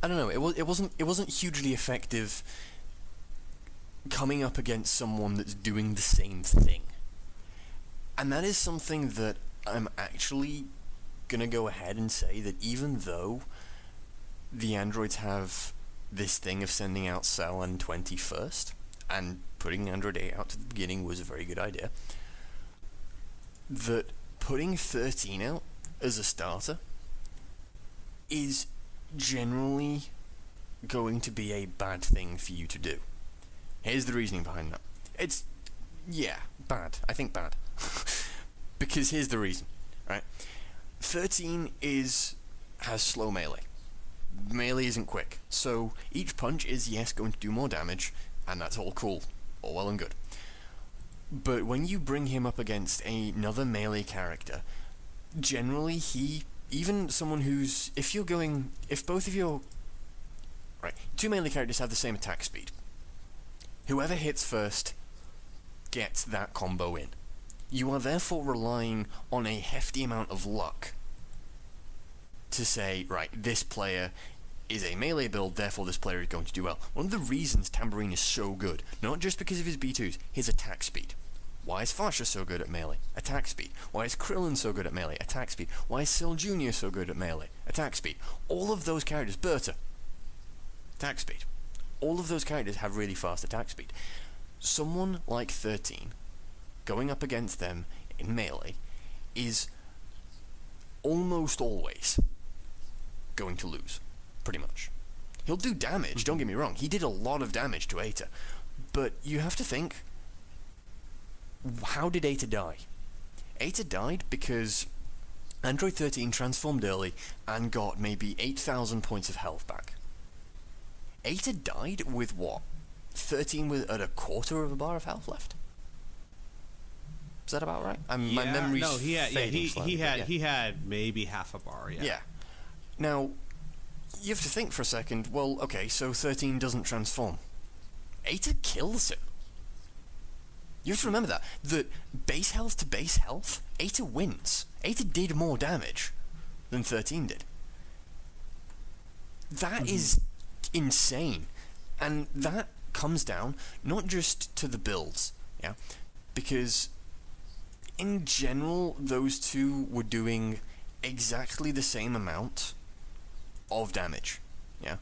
I don't know, it wasn't hugely effective coming up against someone that's doing the same thing. And that is something that I'm actually gonna go ahead and say that even though the androids have this thing of sending out Cell and 20 first, and putting Android 8 out to the beginning was a very good idea, that putting 13 out as a starter is generally going to be a bad thing for you to do. Here's the reasoning behind that. It's, bad. I think bad. Because here's the reason, right? 13 has slow melee. Melee isn't quick, so each punch is, yes, going to do more damage, and that's all cool, all well and good. But when you bring him up against another melee character, generally even someone who's, if both of your, right, two melee characters have the same attack speed, whoever hits first gets that combo in. You are therefore relying on a hefty amount of luck to say, right, this player is a melee build, therefore this player is going to do well. One of the reasons Tambourine is so good, not just because of his B2s, his attack speed. Why is Farsha so good at melee? Attack speed. Why is Krillin so good at melee? Attack speed. Why is Syl Jr. so good at melee? Attack speed. All of those characters, Berta, attack speed. All of those characters have really fast attack speed. Someone like 13, going up against them in melee, is almost always going to lose. Pretty much. He'll do damage, don't get me wrong. He did a lot of damage to Eta. But you have to think, how did Eta die? Eta died because Android 13 transformed early and got maybe 8,000 points of health back. Eta died with what? 13 with at a quarter of a bar of health left? Is that about right? My memory's fading slightly, he had maybe half a bar, Yeah. Now, you have to think for a second, well, okay, so 13 doesn't transform. Eta kills him. You have to remember that base health to base health, Eta wins. Eta did more damage than 13 did. That is insane. And that comes down not just to the builds, yeah? Because in general, those two were doing exactly the same amount of damage, yeah?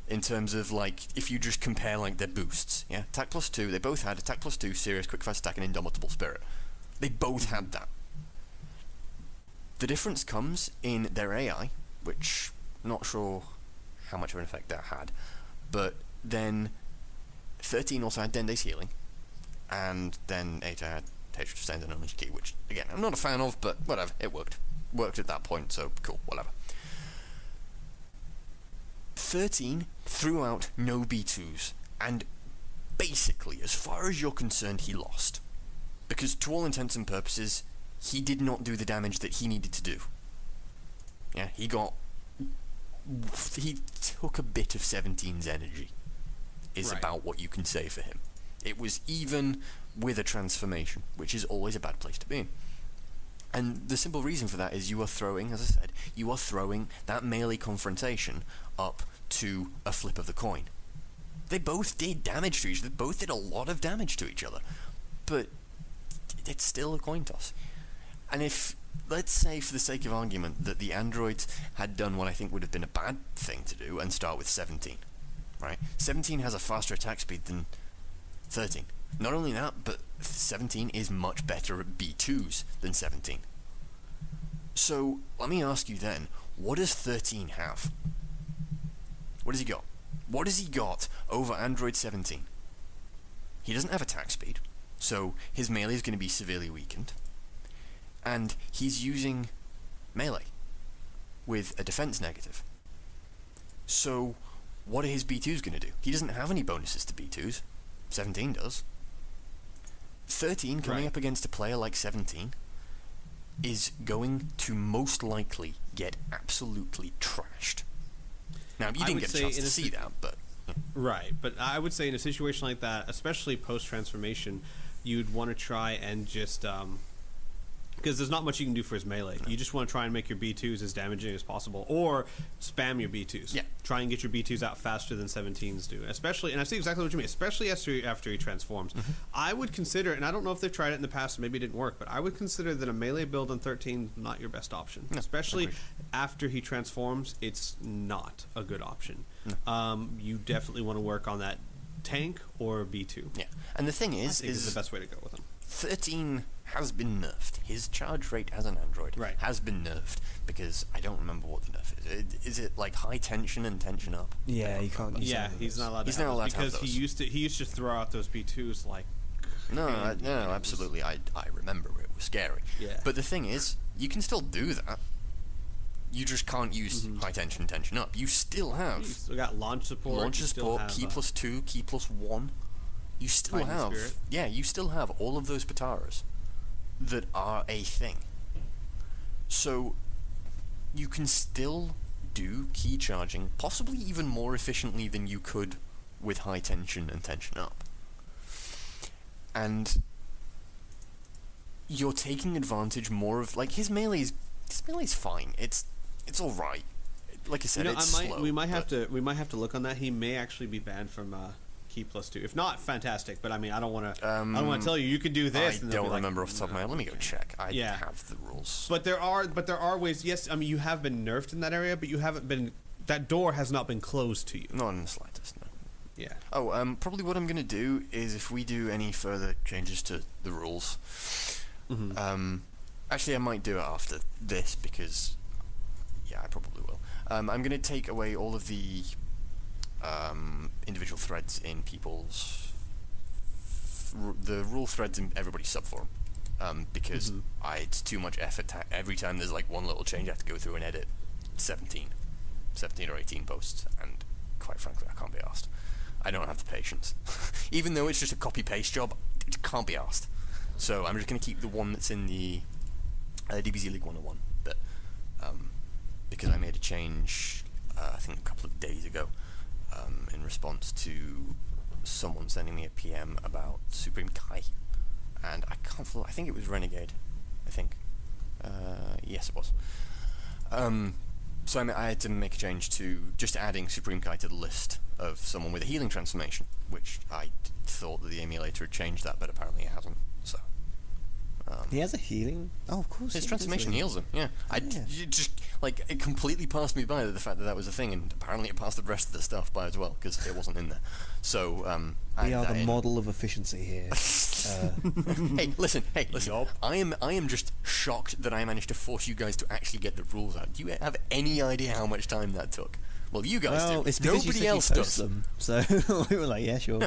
In terms of, like, if you just compare, like, their boosts, yeah? Attack plus 2, they both had attack plus 2, serious, quick fast attack, and indomitable spirit. They both had that. The difference comes in their AI, which, not sure how much of an effect that had, but then 13 also had Dende's healing, and then Eta had Hatred of Stains and Unleashed Ki, which, again, I'm not a fan of, but whatever, it worked. Worked at that point, so cool, whatever. 13 threw out no B2s, and basically, as far as you're concerned, he lost. Because to all intents and purposes, he did not do the damage that he needed to do. Yeah, he took a bit of 17's energy, is Right. about what you can say for him. It was even with a transformation, which is always a bad place to be in. And the simple reason for that is you are throwing, as I said, you are throwing that melee confrontation up to a flip of the coin. They both did damage to each other, they both did a lot of damage to each other, but it's still a coin toss. And if, let's say for the sake of argument, that the androids had done what I think would have been a bad thing to do and start with 17, right? 17 has a faster attack speed than 13. Not only that, but 17 is much better at B2s than 17. So, let me ask you then, what does 13 have? What has he got? What has he got over Android 17? He doesn't have attack speed, so his melee is going to be severely weakened. And he's using melee with a defense negative. So, what are his B2s going to do? He doesn't have any bonuses to B2s. 17 does. 13 coming up against a player like 17 is going to most likely get absolutely trashed. Now, you didn't get a chance to see that, but... Right, but I would say in a situation like that, especially post-transformation, you'd want to try and just... because there's not much you can do for his melee. You just want to try and make your B2s as damaging as possible, or spam your B2s. Yeah. Try and get your B2s out faster than 17s do. Especially, and I see exactly what you mean, especially after he transforms. I would consider, and I don't know if they've tried it in the past, maybe it didn't work, but I would consider that a melee build on 13 is not your best option. No, especially agreed. after he transforms, it's not a good option. You definitely want to work on that tank or B2. Yeah, and the thing I is think is the best way to go with him. 13 has been nerfed. His charge rate as an android has been nerfed, because I don't remember what the nerf is. Is it like high tension and tension up? Yeah, you can't use Yeah, any of he's those. not allowed He's to not have allowed those to have because those. he used to throw out those B2s like No, crazy, and it was- absolutely. I remember it was scary. Yeah. But the thing is, you can still do that. You just can't use high tension, tension up. You still You have still got launch support. launcher you still support, have, key plus 2, key plus 1. You still Fighting have... Spirit. Yeah, you still have all of those Pataras that are a thing. So, you can still do key charging, possibly even more efficiently than you could with high tension and tension up. And you're taking advantage more of, like, his melee's fine. It's alright. like I said, it's slow. We might have to look on that. He may actually be banned from Key Plus 2. If not, fantastic. But I mean, I don't want to tell you could do this. I and they'll don't be remember like, off the top of my head. Let me go check. I Yeah. have the rules. But there are ways. Yes, I mean you have been nerfed in that area, but you haven't been. That door has not been closed to you. Not in the slightest, no. Yeah. Oh, probably what I'm going to do is if we do any further changes to the rules, actually I might do it after this because, yeah, I probably will. I'm going to take away all of the individual threads in people's, the rule threads in everybody's subforum, because it's too much effort. Every time there's like one little change, I have to go through and edit 17 or 18 posts, and quite frankly, I can't be asked. I don't have the patience. Even though it's just a copy-paste job, it can't be asked. So I'm just going to keep the one that's in the DBZ League 101, but because I made a change, I think a couple of days ago, in response to someone sending me a PM about Supreme Kai, and I think it was Renegade, I think. Yes, it was. So I had to make a change to just adding Supreme Kai to the list of someone with a healing transformation, which I thought that the emulator had changed that, but apparently it hasn't. So He has a healing. Oh, of course. his he transformation does. heals him. Yeah, it just like it completely passed me by the fact that was a thing, and apparently it passed the rest of the stuff by as well because it wasn't in there. So We are the model of efficiency here. Hey, listen. Yup. I am just shocked that I managed to force you guys to actually get the rules out. Do you have any idea how much time that took? Well, you guys Well, do. it's because you Nobody said else you post does. them, so we were like, yeah, sure.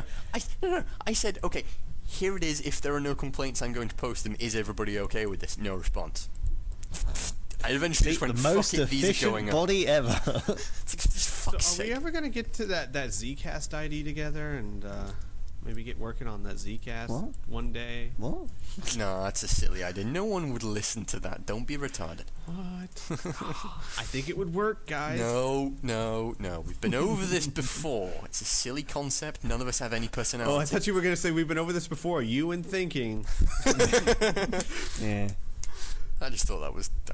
No. I said, okay, here it is. If there are no complaints, I'm going to post them. Is everybody okay with this? No response. I eventually just went, The fuck most it, these are going efficient up. body ever. It's like, for fuck's So are we sake. ever gonna get to that Zcast ID together and maybe get working on that Zcast What? one day? What? No, that's a silly idea. No one would listen to that. Don't be retarded. What? I think it would work, guys. No. We've been over this before. It's a silly concept. None of us have any personality. Oh, I thought you were gonna say we've been over this before. You and thinking. Yeah. I just thought that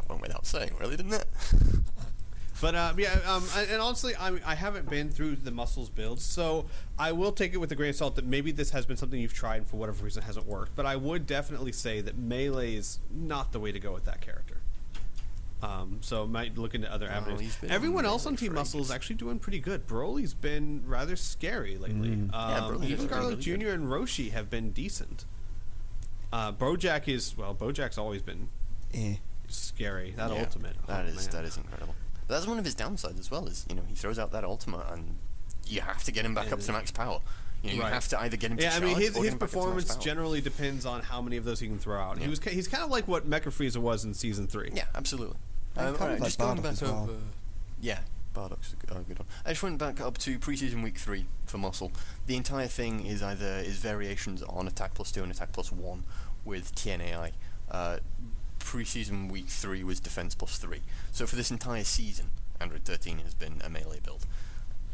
went without saying, really, didn't it? But and honestly, I haven't been through the muscles builds, so I will take it with a grain of salt that maybe this has been something you've tried and for whatever reason hasn't worked. But I would definitely say that melee is not the way to go with that character. So might look into other avenues. he's been Everyone on else on melee Team for Muscle is ages. actually doing pretty good. Broly's been rather scary lately. Broly's Even been Garlic really Jr. and Roshi have been decent. Bojack's always been Yeah. scary. That Yeah, ultimate. That oh, is man. incredible. But that's one of his downsides as well. Is he throws out that ultimate and you have to get him back up to max power. You Right. have to either get him to Yeah, I charge mean or his get him back up to max performance power. generally depends on how many of those he can throw out. Yeah. He's kind of like what Mecha Frieza was in season 3. Yeah, absolutely. And kind of alright, like just going Bardock back as well. over. Yeah, Bardock's a good one. I just went back up to preseason week 3 for Muscle. The entire thing is variations on attack plus 2 and attack plus 1 with TNAI. Preseason week 3 was defense plus 3. So for this entire season, Android 13 has been a melee build.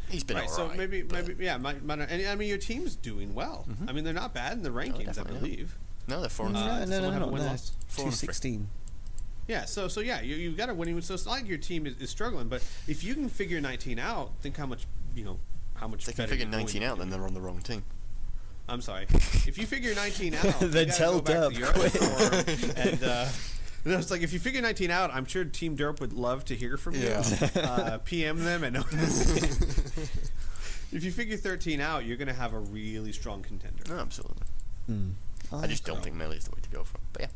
He's been Right, alright. so maybe but- yeah, and I mean your team's doing well. I mean they're not bad in the rankings, I definitely not. believe. No, they're 4 and 3. No, someone have a not win there. loss? 4 and 3. 216. Yeah, so yeah, you've got a winning. So it's not like your team is struggling, but if you can figure 19 out, think how much how much. If they can better figure you're going 19 to out, do. then they're on the wrong team. I'm sorry. If you figure 19 out, you Then gotta tell go back Derp, to your other forum and no, it's like if you figure 19 out, I'm sure Team Derp would love to hear from you. PM them and if you figure 13 out, you're going to have a really strong contender. No, absolutely. Oh, I just don't think melee is the way to go for it. But yeah.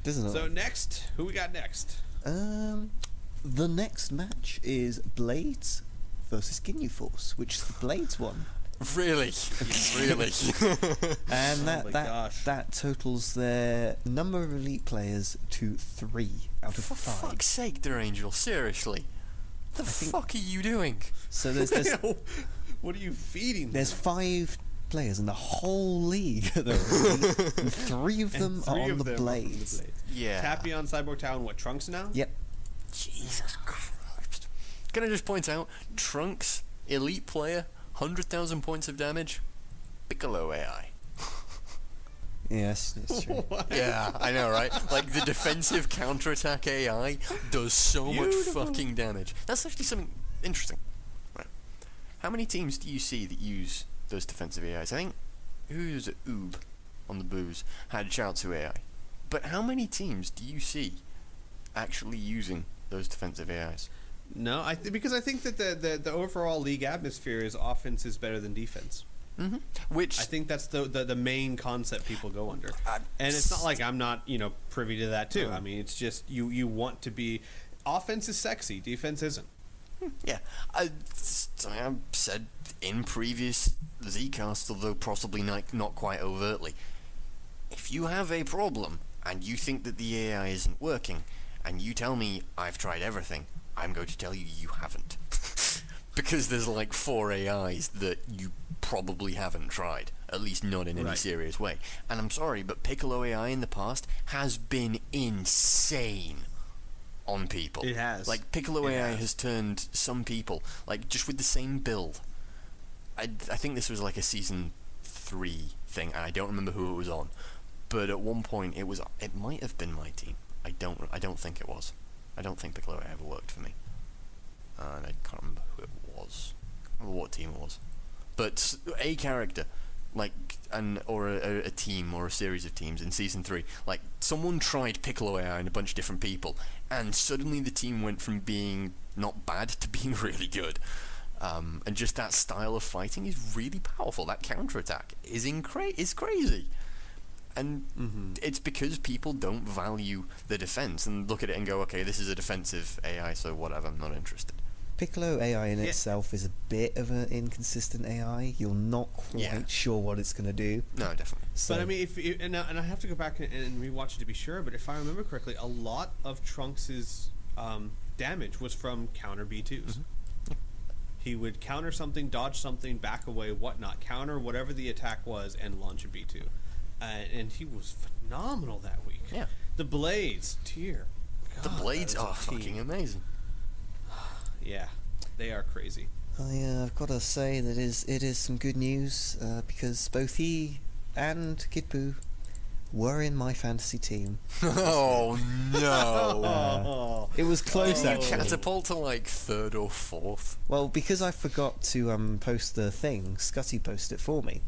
Doesn't So it? next, who we got next? The next match is Blades versus Ginyu Force, which is the Blades one. Really? Really? And Oh my gosh. that totals their number of elite players to 3 out of For 5. fuck's sake, Derangel, seriously. The fuck are you doing? So there's What are you feeding? there's them? 5 players in the whole league that are elite, and 3 of them And three are on of the them are from Blades. Yeah. Tapion, Cyborg Tau, and what, Trunks now? Yep. Jesus Christ. Can I just point out, Trunks, elite player, 100,000 points of damage, Piccolo AI. Yes, it's true. Yeah, I know, right? Like, the defensive counterattack AI does so much fucking damage. That's actually something interesting. Right. How many teams do you see that use those defensive AIs? I think, who's it? Oob on the booze had Chaozu AI. But how many teams do you see actually using those defensive AIs? No, because I think that the overall league atmosphere is offense is better than defense. Mm-hmm. Which I think that's the main concept people go under, and it's not like I'm not privy to that too. I mean, it's just you want to be. Offense is sexy, defense isn't. Yeah, something I've said in previous Zcasts, although possibly not quite overtly. If you have a problem and you think that the AI isn't working, and you tell me I've tried everything, I'm going to tell you you haven't. Because there's like 4 AIs that you probably haven't tried, at least not in any serious way. And I'm sorry, but Piccolo AI in the past has been insane on people. It has. Like, Piccolo AI has turned some people, like, just with the same build. I think this was like a Season 3 thing, and I don't remember who it was on. But at one point, it might have been my team. I don't think it was. I don't think Piccolo AI ever worked for me. And I can't remember who it was. I can't remember what team it was. But a character, like, or a team or a series of teams in Season 3, like, someone tried Piccolo AI and a bunch of different people, and suddenly the team went from being not bad to being really good. And just that style of fighting is really powerful. That counterattack is crazy. And it's because people don't value the defense and look at it and go, okay, this is a defensive AI, so whatever, I'm not interested. Piccolo AI in itself is a bit of an inconsistent AI. You're not quite sure what it's going to do. No, definitely. So, But I mean, and I have to go back and rewatch it to be sure. But if I remember correctly, a lot of Trunks's damage was from counter B2s. He would counter something, dodge something, back away, whatnot, counter whatever the attack was, and launch a B2. And he was phenomenal that week. Yeah. The Blades, dear The God, Blades that is a are fucking team. amazing. Yeah, they are crazy. I've got to say that it is some good news because both he and Kid Buu were in my fantasy team. Oh no! It was close Did you actually. catapult to like 3rd or 4th? Well, because I forgot to post the thing, Scotty posted it for me,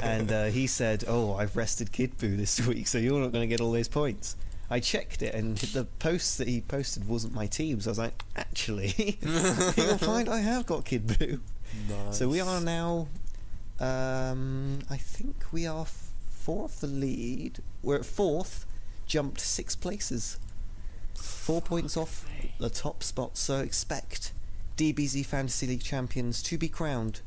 and he said, "Oh, I've rested Kid Buu this week, so you're not going to get all those points." I checked it, and the post that he posted wasn't my team, so I was like, "Actually, you'll find I have got Kid Buu." Nice. So we are now, I think we are 4th the lead. We're at 4th, jumped 6 places, 4 points off the top spot. So expect DBZ Fantasy League champions to be crowned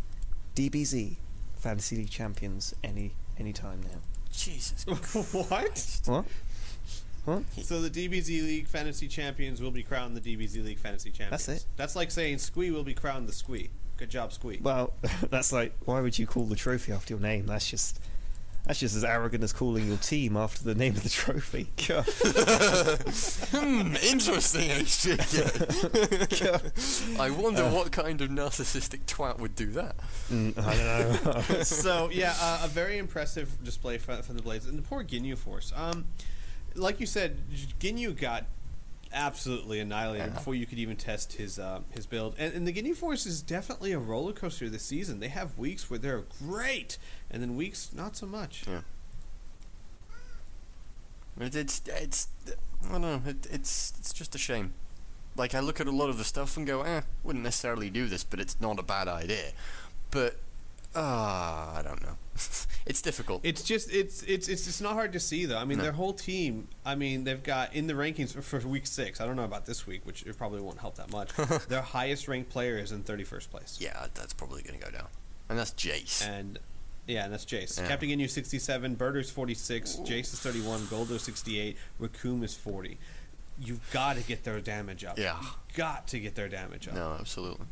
DBZ Fantasy League champions any time now. Jesus. What? What? What? So the DBZ League Fantasy Champions will be crowned the DBZ League Fantasy Champions. That's it. That's like saying Squee will be crowned the Squee. Good job, Squee. Well, that's like, why would you call the trophy after your name? That's just as arrogant as calling your team after the name of the trophy. God. Interesting, HJK. God. I wonder what kind of narcissistic twat would do that. I don't know. So yeah, a very impressive display from the Blades and the poor Ginyu Force. Like you said, Ginyu got absolutely annihilated before you could even test his build. And the Ginyu Force is definitely a roller coaster this season. They have weeks where they're great, and then weeks not so much. Yeah. It's I don't know. It's just a shame. Like, I look at a lot of the stuff and go, wouldn't necessarily do this, but it's not a bad idea. But I don't know. It's difficult. It's just it's not hard to see though. I mean, No. their whole team. I mean, they've got in the rankings for week 6. I don't know about this week, which it probably won't help that much. Their highest ranked player is in 31st place. Yeah, that's probably going to go down. And that's Jace. And that's Jace. Yeah. Captain Ginyu 67, Birder's 46, Jace is 31, Goldo 68, Raccoon is 40. You've got to get their damage up. Yeah. Got to get their damage up. No, absolutely.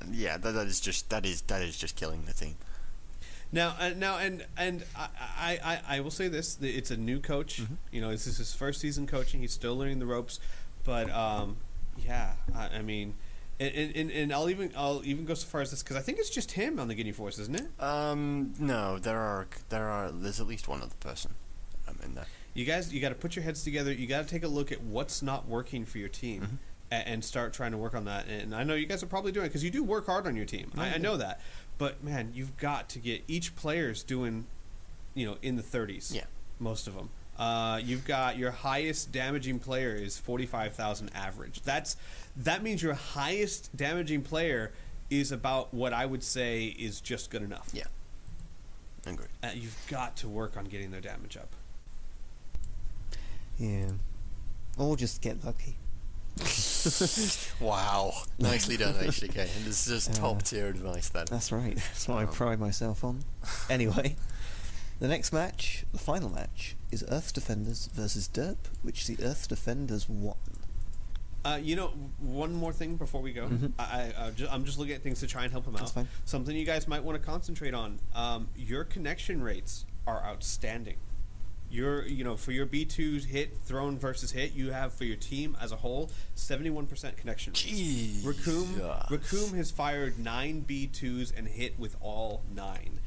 And yeah, that is just killing the team. Now, I will say this: it's a new coach. You know, this is his first season coaching. He's still learning the ropes, but I mean, And I'll even go so far as this, because I think it's just him on the Ginyu Force, isn't it? No, there's at least one other person in there. You guys, you got to put your heads together. You got to take a look at what's not working for your team, and start trying to work on that. And I know you guys are probably doing it, because you do work hard on your team. I know that, but man, you've got to get each player's doing, in the 30s. Yeah, most of them. You've got your highest damaging player is 45,000 average. That means your highest damaging player is about what I would say is just good enough. Yeah, I agree. You've got to work on getting their damage up. Yeah. Or just get lucky. Wow, nicely done, HDK. And this is just top tier advice then. That's right. That's what I pride myself on. Anyway, the next match, the final match, is Earth Defenders versus Derp, which the Earth Defenders won. One more thing before we go. I'm just looking at things to try and help them out. That's fine. Something you guys might want to concentrate on. Your connection rates are outstanding. For your B2's hit, thrown versus hit, you have for your team as a whole 71% connection rate. Jeez. Raccoon has fired 9 B2s and hit with all 9.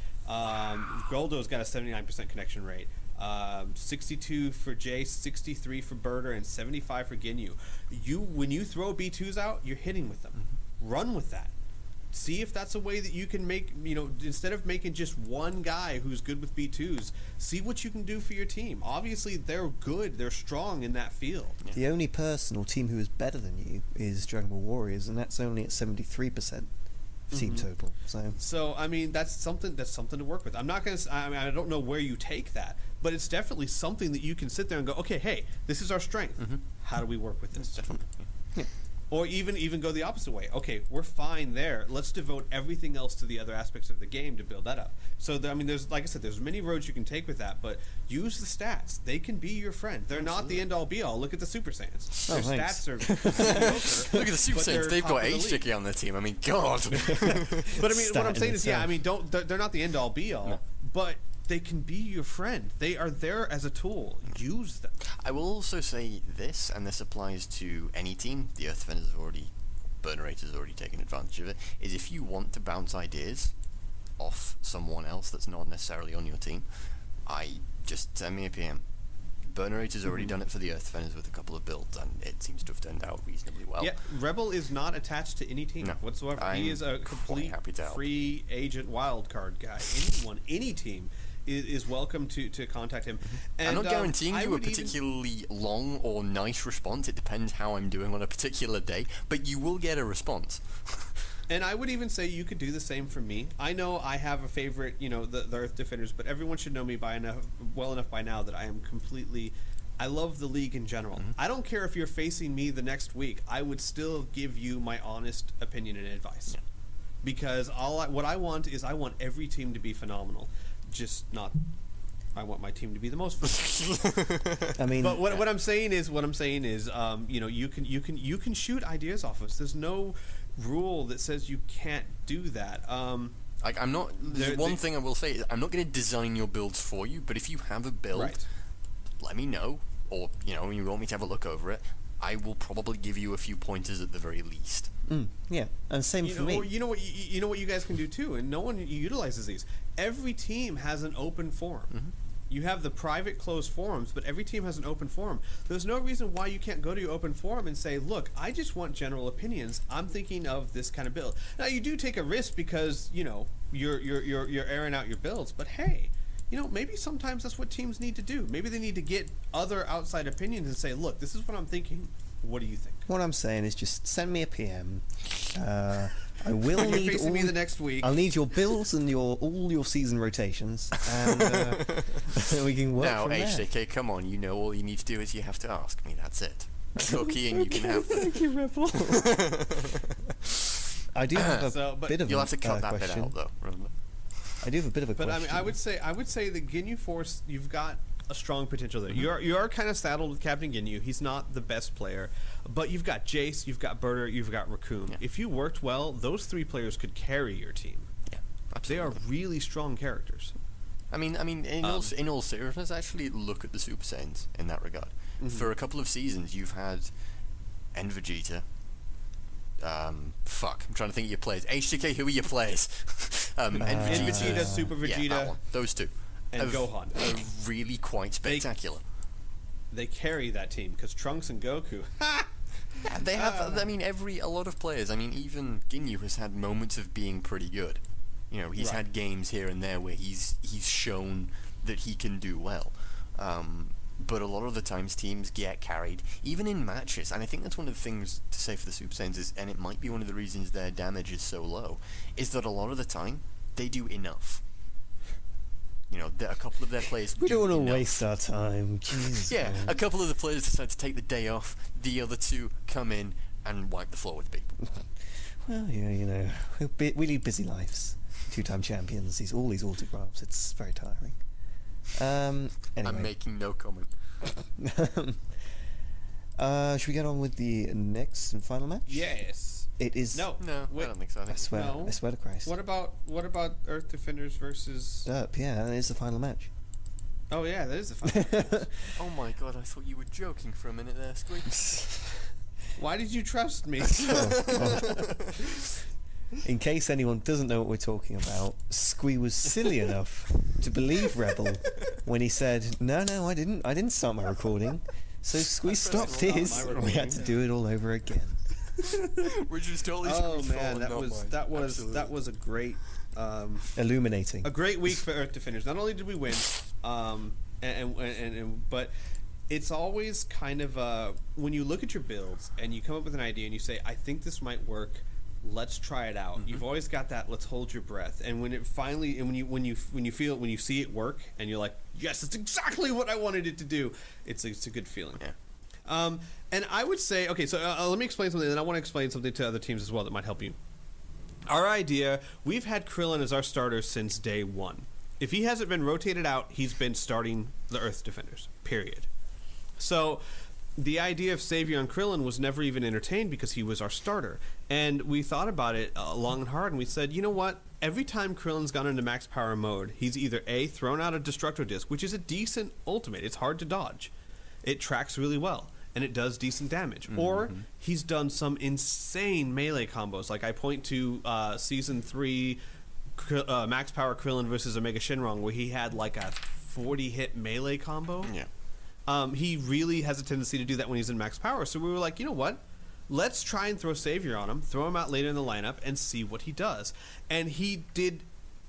Goldo's got a 79% connection rate. 62 for Jay, 63 for Birder, and 75 for Ginyu. When you throw B2s out, you're hitting with them. Run with that. See if that's a way that you can make, instead of making just one guy who's good with B2s, see what you can do for your team. Obviously, they're good. They're strong in that field. Yeah. The only person or team who is better than you is Dragon Ball Warriors, and that's only at 73% team total. So I mean, that's something to work with. I'm not going to. I don't know where you take that, but it's definitely something that you can sit there and go, okay, hey, this is our strength. How do we work with this? Definitely. yeah. Or even go the opposite way. Okay, we're fine there. Let's devote everything else to the other aspects of the game to build that up. So, there's, like I said, there's many roads you can take with that, but use the stats. They can be your friend. They're not the end-all, be-all. Look at the Super Saiyans. Their stats are mediocre. Look at the Super Saiyans. They've got H-Sticky on their team. I mean, God. But, I mean, what I'm saying is, they're not the end-all, be-all, No. but they can be your friend. They are there as a tool. Use them. I will also say this, and this applies to any team. The Earth Defenders Burnerator has already taken advantage of it, is if you want to bounce ideas off someone else that's not necessarily on your team, just send me a PM. Burnerator's already done it for the Earth Defenders with a couple of builds, and it seems to have turned out reasonably well. Yeah, Rebel is not attached to any team whatsoever. He is a complete free agent wildcard guy. Any team is welcome to contact him. And, I'm not guaranteeing you a particularly long or nice response. It depends how I'm doing on a particular day, but you will get a response. And I would even say you could do the same for me. I know I have a favorite, the Earth Defenders, but everyone should know me well enough by now that I am completely... I love the league in general. I don't care if you're facing me the next week. I would still give you my honest opinion and advice. Yeah. Because what I want is I want every team to be phenomenal. Just not... I want my team to be the most phenomenal. I mean... But what I'm saying is, you can shoot ideas off us. There's no rule that says you can't do that. I'm not. There's one thing I will say: I'm not going to design your builds for you. But if you have a build, let me know, or when you want me to have a look over it, I will probably give you a few pointers at the very least. Yeah, and same for me. Or you know what you guys can do too, and no one utilizes these. Every team has an open forum. You have the private closed forums, but every team has an open forum. There's no reason why you can't go to your open forum and say, look, I just want general opinions. I'm thinking of this kind of build. Now you do take a risk because, you're airing out your builds, but hey, maybe sometimes that's what teams need to do. Maybe they need to get other outside opinions and say, look, this is what I'm thinking. What do you think? What I'm saying is just send me a PM. I will need facing me the next week. I'll need your builds and all your season rotations, and we can work now, from there. HJK, come on, all you need to do is you have to ask me. That's it. Cookie, and you can have them. Thank you, Rebel. I do have a bit of You'll have to cut that question. bit out, though. Remember? I do have a bit of a question. But I mean, I would say the Ginyu Force, you've got a strong potential there. You are kind of saddled with Captain Ginyu. He's not the best player, but you've got Jace, you've got Birder, you've got Raccoon. Yeah. If you worked well, those 3 players could carry your team. Yeah, absolutely. They are really strong characters. I mean, in all seriousness, actually look at the Super Saiyans in that regard. For a couple of seasons, you've had End Vegeta, Fuck, I'm trying to think of your players. HTK, who are your players? And Vegeta, Super Yeah, Vegeta, that one. Those two. and Are Gohan. really quite spectacular. They carry that team because Trunks and Goku. Yeah, they have. I mean, a lot of players. I mean, even Ginyu has had moments of being pretty good. You know, he's Right. had games here and there where he's shown that he can do well. But a lot of the times teams get carried, even in matches. And I think that's one of the things to say for the Super Saiyans is, and it might be one of the reasons their damage is so low, is that a lot of the time they do enough. You know, a couple of their players. We do don't want to enough. waste our time. Jesus, Yeah, man. a couple of the players decide to take the day off. The other two come in and wipe the floor with people. Well, yeah, you know, we lead busy lives. 2-time champions. All these autographs. It's very tiring. Anyway. I'm making no comment. Should we get on with the next and final match? Yes. It is. No. No, Wait. I don't think so. I I think swear. No. I swear to Christ. What about Earth Defenders versus? Yeah, that is the final match. Oh yeah, that is the final. Oh my god, I thought you were joking for a minute there, Squeak. Why did you trust me? Oh, God. In case anyone doesn't know what we're talking about, Squee was silly enough to believe Rebel when he said, "No, I didn't start my recording." So Squee stopped stop his. my We had to do it all over again. Which is totally Oh Squeak's man, fault, that not was mine. that was Absolutely. that was a great Illuminating. week for Earth Defenders. Not only did we win, but it's always kind of when you look at your builds and you come up with an idea and you say, I think this might work. Let's try it out. You've always got that. Let's hold your breath. And when it finally, and when you see it work, and you're like, yes, it's exactly what I wanted it to do. It's a good feeling. Yeah. And I would say, okay, so let me explain something, and then I want to explain something to other teams as well that might help you. Our idea, we've had Krillin as our starter since day one. If he hasn't been rotated out, he's been starting the Earth Defenders, period. So the idea of Savior on Krillin was never even entertained because he was our starter. And we thought about it long and hard, and we said, you know what? Every time Krillin's gone into max power mode, he's either A, thrown out a Destructo Disc, which is a decent ultimate. It's hard to dodge. It tracks really well, and it does decent damage. Or he's done some insane melee combos. Like I point to Season 3 Max Power Krillin versus Omega Shenron, where he had like a 40-hit melee combo. Yeah. He really has a tendency to do that when he's in max power. So we were like, you know what? Let's try and throw Savior on him, throw him out later in the lineup, and see what he does. And he did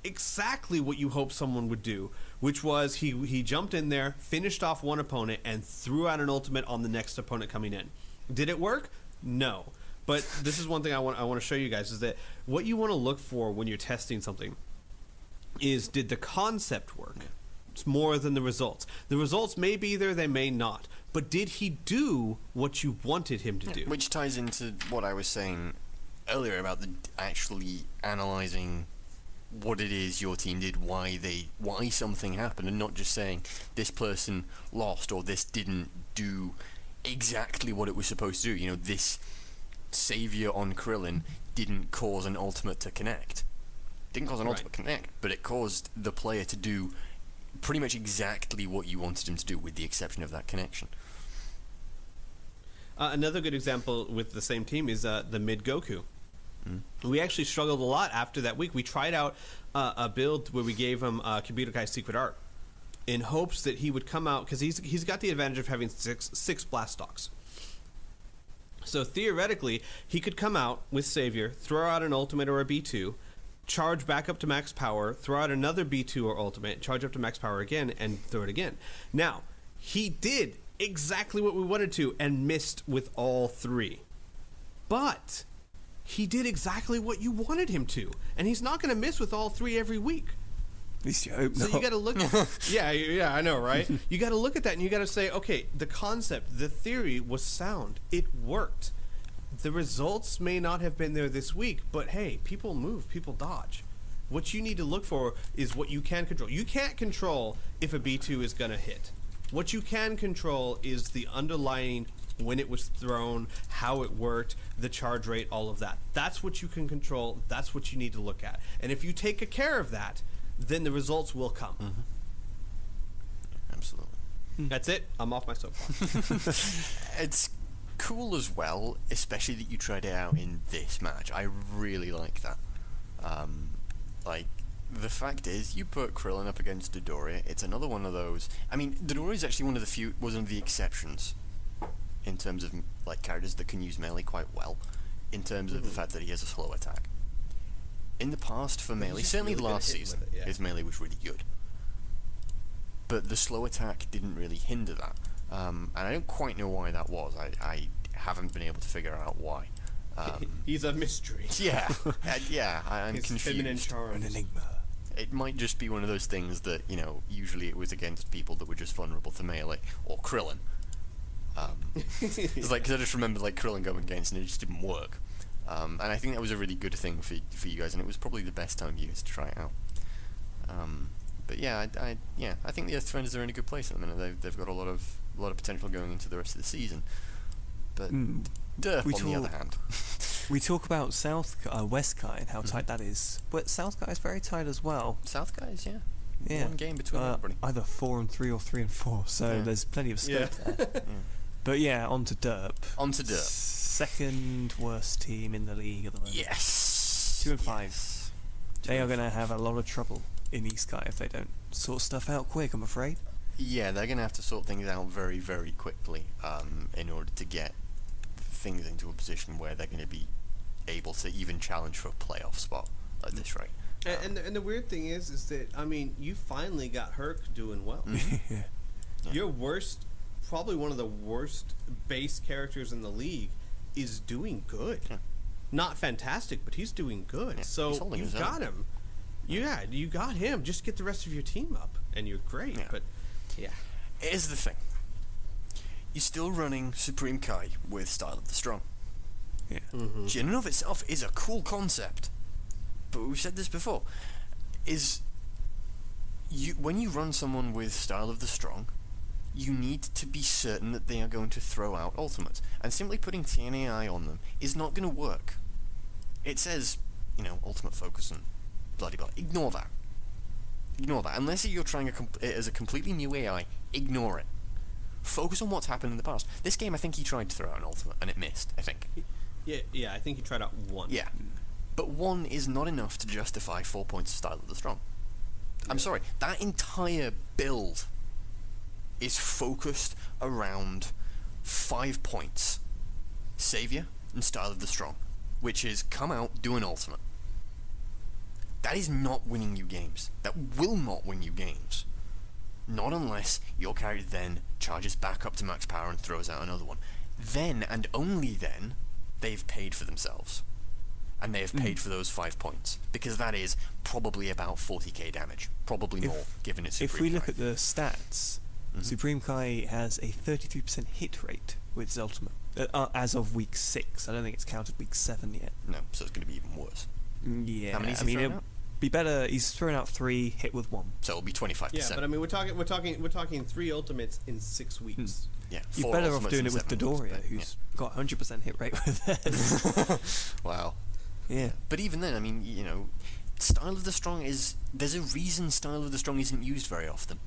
exactly what you hope someone would do, which was he jumped in there, finished off one opponent, and threw out an ultimate on the next opponent coming in. Did it work? No. But this is one thing I want to show you guys, is that what you want to look for when you're testing something is, did the concept work? It's more than the results. The results may be there, they may not. But did he do what you wanted him to do? Which ties into what I was saying earlier about actually analysing what it is your team did, why something happened, and not just saying this person lost or this didn't do exactly what it was supposed to do. You know, this Savior on Krillin didn't cause an ultimate to connect. Didn't cause an ultimate connect, but it caused the player to do pretty much exactly what you wanted him to do, with the exception of that connection. Another good example with the same team is the mid Goku. We actually struggled a lot after that week. We tried out a build where we gave him Kabuto-Kai's Secret Art in hopes that he would come out, because he's got the advantage of having six blast stocks. So theoretically, he could come out with Savior, throw out an ultimate or a B2, charge back up to max power, throw out another B2 or ultimate, charge up to max power again, and throw it again. Now, he did exactly what we wanted to and missed with all three. But he did exactly what you wanted him to, and he's not going to miss with all three every week. At least you hope So not. you got to look. Yeah, I know, right? You got to look at that and you got to say, okay, the concept, the theory was sound. It worked. The results may not have been there this week, but hey, people move, people dodge. What you need to look for is what you can control. You can't control if a B2 is going to hit. What you can control is the underlying, when it was thrown, how it worked, the charge rate, all of that. That's what you can control. That's what you need to look at. And if you take care of that, then the results will come. Absolutely. That's it. I'm off my soapbox. It's cool as well, especially that you tried it out in this match. I really like that. Like, the fact is, you put Krillin up against Dodoria, it's another one of those... I mean, Dodoria is actually one of the exceptions in terms of, like, characters that can use melee quite well, in terms of the fact that he has a slow attack. In the past, for melee, certainly really good at last hitting season, with it, yeah. his melee was really good. But the slow attack didn't really hinder that. And I don't quite know why that was. I haven't been able to figure out why. He's a mystery. Yeah, I'm His confused. feminine charms. An enigma. It might just be one of those things that, you know, usually it was against people that were just vulnerable to melee, or Krillin. It's like, 'cause I just remember, like, Krillin going against and it just didn't work. And I think that was a really good thing for you guys, and it was probably the best time for you guys to try it out. But yeah, I think the Earth Defenders are in a good place at the minute. They've got a lot of potential going into the rest of the season. But Derp, on the other hand, We talk about West Kai and how tight that is, but South Kai is very tight as well. South guys, Yeah, one game between everybody. either 4-3 or 3-4. So Yeah. there's plenty of scope Yeah. there. But yeah, on to Derp. Second worst team in the league at the moment. Yes. 2-5. Yes. They are going to have a lot of trouble in East Sky if they don't sort stuff out quick, I'm afraid. Yeah, they're going to have to sort things out very, very quickly in order to get things into a position where they're going to be able to even challenge for a playoff spot at this rate. And the weird thing is that, I mean, you finally got Herc doing well. Yeah. Your worst, probably one of the worst base characters in the league, is doing good. Yeah. Not fantastic, but he's doing good. Yeah, he's So holding you've his own. got him. Yeah, you got him. Just get the rest of your team up, and you're great. Yeah. But yeah, Here's the thing. You're still running Supreme Kai with Style of the Strong. Yeah. Which in and of itself is a cool concept. But we've said this before. When you run someone with Style of the Strong, you need to be certain that they are going to throw out ultimates. And simply putting TNAI on them is not going to work. It says, ultimate focus and bloody blah. Ignore that. Ignore that. Unless you're trying it as a completely new AI, ignore it. Focus on what's happened in the past. This game, I think he tried to throw out an ultimate, and it missed, I think. yeah. I think he tried out one. Yeah. But one is not enough to justify 4 points of Style of the Strong. I'm sorry, that entire build is focused around 5 points. Savior and Style of the Strong, which is come out, do an ultimate. That is not winning you games. That will not win you games. Not unless your character then charges back up to max power and throws out another one. Then, and only then, they've paid for themselves. And they have paid for those 5 points. Because that is probably about 40k damage. Probably more, given its Supreme If we look Kai. at the stats, Supreme Kai has a 33% hit rate with his ultimate. As of week 6. I don't think it's counted week 7 yet. No, so it's going to be even worse. Yeah, How many is I he mean, throwing it'll out? be better. He's thrown out 3, hit with 1. So it'll be 25%. Yeah, but I mean, we're talking 3 ultimates in 6 weeks. Yeah, You're 4 better off ultimates doing in it with 7 weeks, Dodoria, but, who's got 100% hit rate with this. Wow. Yeah. But even then, I mean, Style of the Strong is... There's a reason Style of the Strong isn't used very often.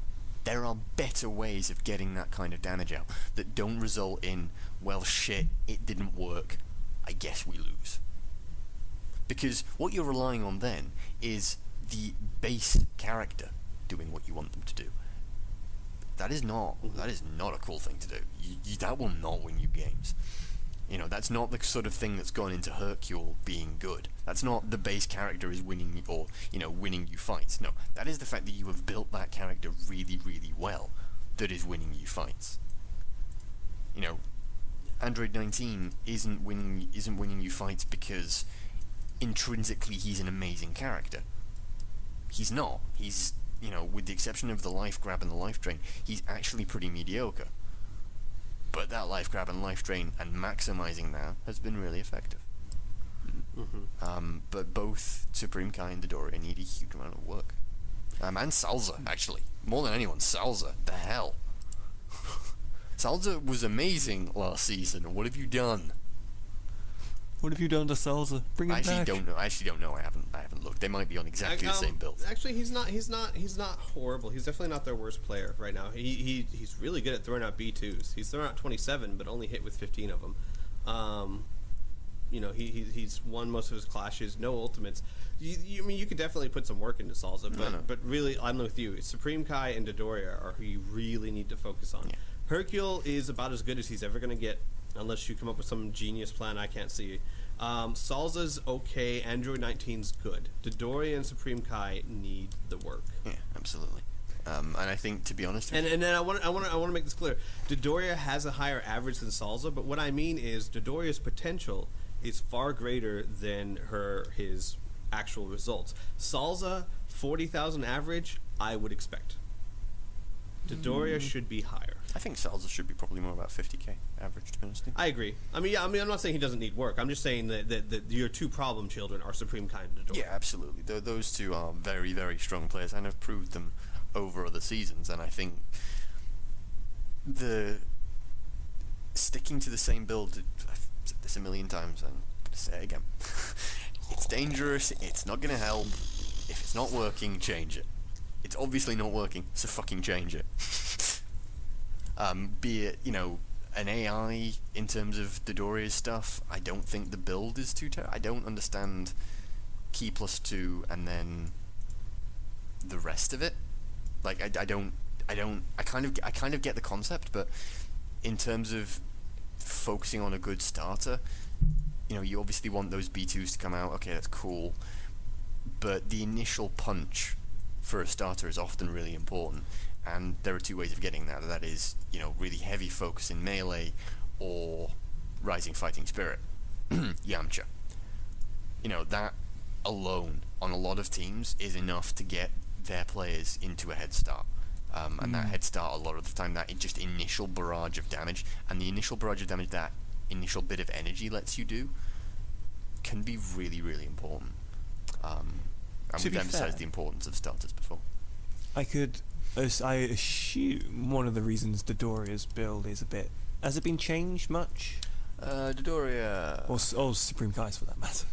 There are better ways of getting that kind of damage out that don't result in, well, shit, it didn't work, I guess we lose. Because what you're relying on then is the base character doing what you want them to do. That is not a cool thing to do. That will not win you games. That's not the sort of thing that's gone into Hercule being good. That's not the base character is winning or, winning you fights. No, that is the fact that you have built that character really, really well that is winning you fights. Android 19 isn't winning you fights because intrinsically he's an amazing character. He's not. He's, with the exception of the life grab and the life drain, he's actually pretty mediocre. But that life grab and life drain and maximizing that has been really effective. But both Supreme Kai and Dodoria need a huge amount of work. And Salza, actually. More than anyone, Salza. The hell. Salza was amazing last season. What have you done? What have you done to Salza? Bring him I actually back. don't know. I actually don't know. I haven't looked. They might be on exactly the same build. Actually, he's not horrible. He's definitely not their worst player right now. He's really good at throwing out B2s. He's thrown out 27, but only hit with 15 of them. He's won most of his clashes. No ultimates. I mean, you could definitely put some work into Salza, but really, I'm with you. Supreme Kai and Dodoria are who you really need to focus on. Yeah. Hercule is about as good as he's ever going to get, unless you come up with some genius plan I can't see. Salza's okay. Android 19's good. Dodoria and Supreme Kai need the work. Yeah, absolutely. And I think, to be honest, And then I want to make this clear. Dodoria has a higher average than Salza, but what I mean is Dodoria's potential is far greater than his actual results. Salza 40,000 average, I would expect. Dodoria should be higher. I think Salza should be probably more about 50k average, to be honest. I agree. I mean, I'm not saying he doesn't need work. I'm just saying that your two problem children are Supreme Kai and Dodoria. Yeah, absolutely. Those two are very, very strong players, and have proved them over other seasons. And I think the sticking to the same build, I've said this a million times, and I'm going to say it again. It's dangerous. It's not going to help. If it's not working, change it. It's obviously not working, so fucking change it. Be it, an AI in terms of Dodoria's stuff, I don't think the build is too I don't understand key +2 and then the rest of it. Like, I kind of get the concept, but in terms of focusing on a good starter, you obviously want those B2s to come out. Okay, that's cool. But the initial punch for a starter is often really important. And there are two ways of getting that. That is, really heavy focus in melee or rising fighting spirit. Yamcha. That alone on a lot of teams is enough to get their players into a head start. And that head start, a lot of the time, that just initial barrage of damage, and the initial barrage of damage that initial bit of energy lets you do, can be really, really important. And we've emphasized the importance of starters before. I assume one of the reasons Dodoria's build is a bit... Has it been changed much? Dodoria... Or Supreme Kai's for that matter.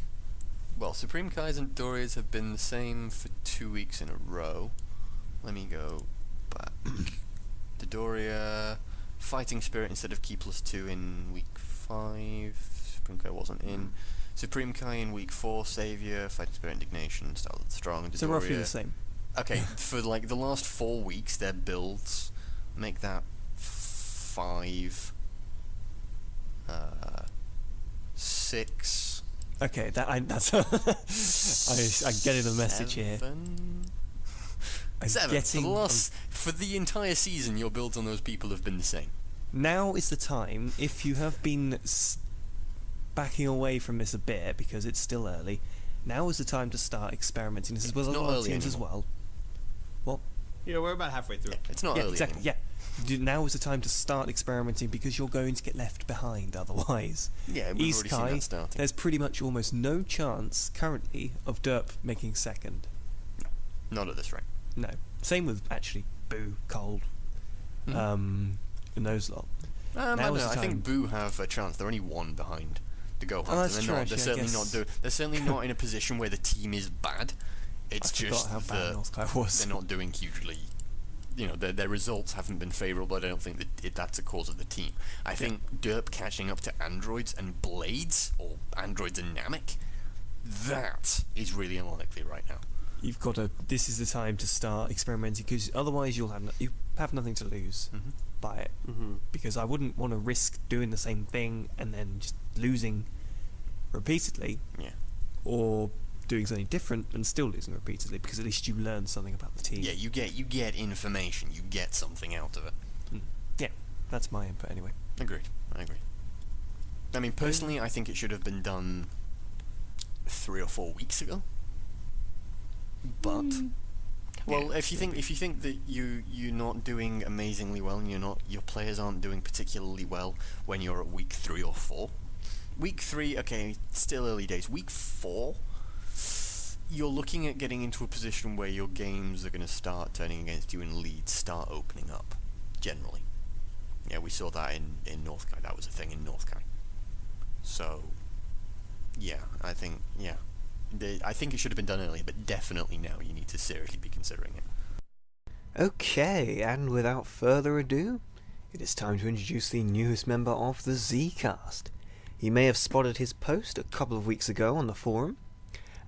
Well, Supreme Kai's and Dodoria's have been the same for 2 weeks in a row. Let me go back. Dodoria... Fighting Spirit instead of Key +2 in week 5. Supreme Kai wasn't in. Supreme Kai in week 4. Savior, Fighting Spirit, Indignation, Style of the Strong, Dodoria. So roughly the same. Okay, for the last 4 weeks, their builds make that 5, 6. Okay, that's I'm getting the message here. 7. For the entire season, your builds on those people have been the same. Now is the time, if you have been backing away from this a bit because it's still early. Now is the time to start experimenting. This is with a lot of teams as well. Well, we're about halfway through. It's not early exactly. anymore. Yeah, now is the time to start experimenting because you're going to get left behind otherwise. Yeah, we've already seen that starting. There's pretty much almost no chance currently of Derp making second. Not at this rate. No. Same with actually Boo, Cold, and those lot. I think Boo have a chance. They're only 1 behind the Gohan. Oh, that's true. They're certainly not in a position where the team is bad. It's just how bad North Kai was. They're not doing hugely. Their results haven't been favourable. I don't think that's a cause of the team. I think Derp catching up to androids and blades, or androids and Namek, that is really unlikely right now. You've got to. This is the time to start experimenting because otherwise you have nothing to lose by it. Because I wouldn't want to risk doing the same thing and then just losing repeatedly. Yeah. Or doing something different and still losing repeatedly because at least you learn something about the team. Yeah, you get information. You get something out of it. Yeah, that's my input anyway. Agreed. I agree. I mean, personally, I think it should have been done 3 or 4 weeks ago. But if you think that you're not doing amazingly well and your players aren't doing particularly well when you're at week 3 or 4. Week 3, okay, still early days. Week 4, you're looking at getting into a position where your games are going to start turning against you and leads start opening up, generally. Yeah, we saw that in North Kai. That was a thing in North Kai. So, Yeah, I think it should have been done earlier, but definitely now you need to seriously be considering it. Okay, and without further ado, it is time to introduce the newest member of the Zcast. You may have spotted his post a couple of weeks ago on the forum,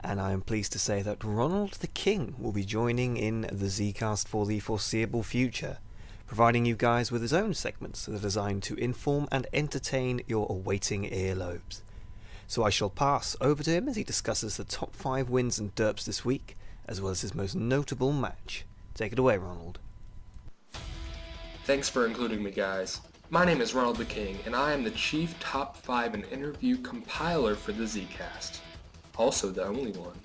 and I am pleased to say that Ronald the King will be joining in the Zcast for the foreseeable future, providing you guys with his own segments that are designed to inform and entertain your awaiting earlobes. So I shall pass over to him as he discusses the top 5 wins and derps this week, as well as his most notable match. Take it away, Ronald. Thanks for including me, guys. My name is Ronald the King, and I am the Chief Top 5 and Interview Compiler for the Zcast. Also the only one.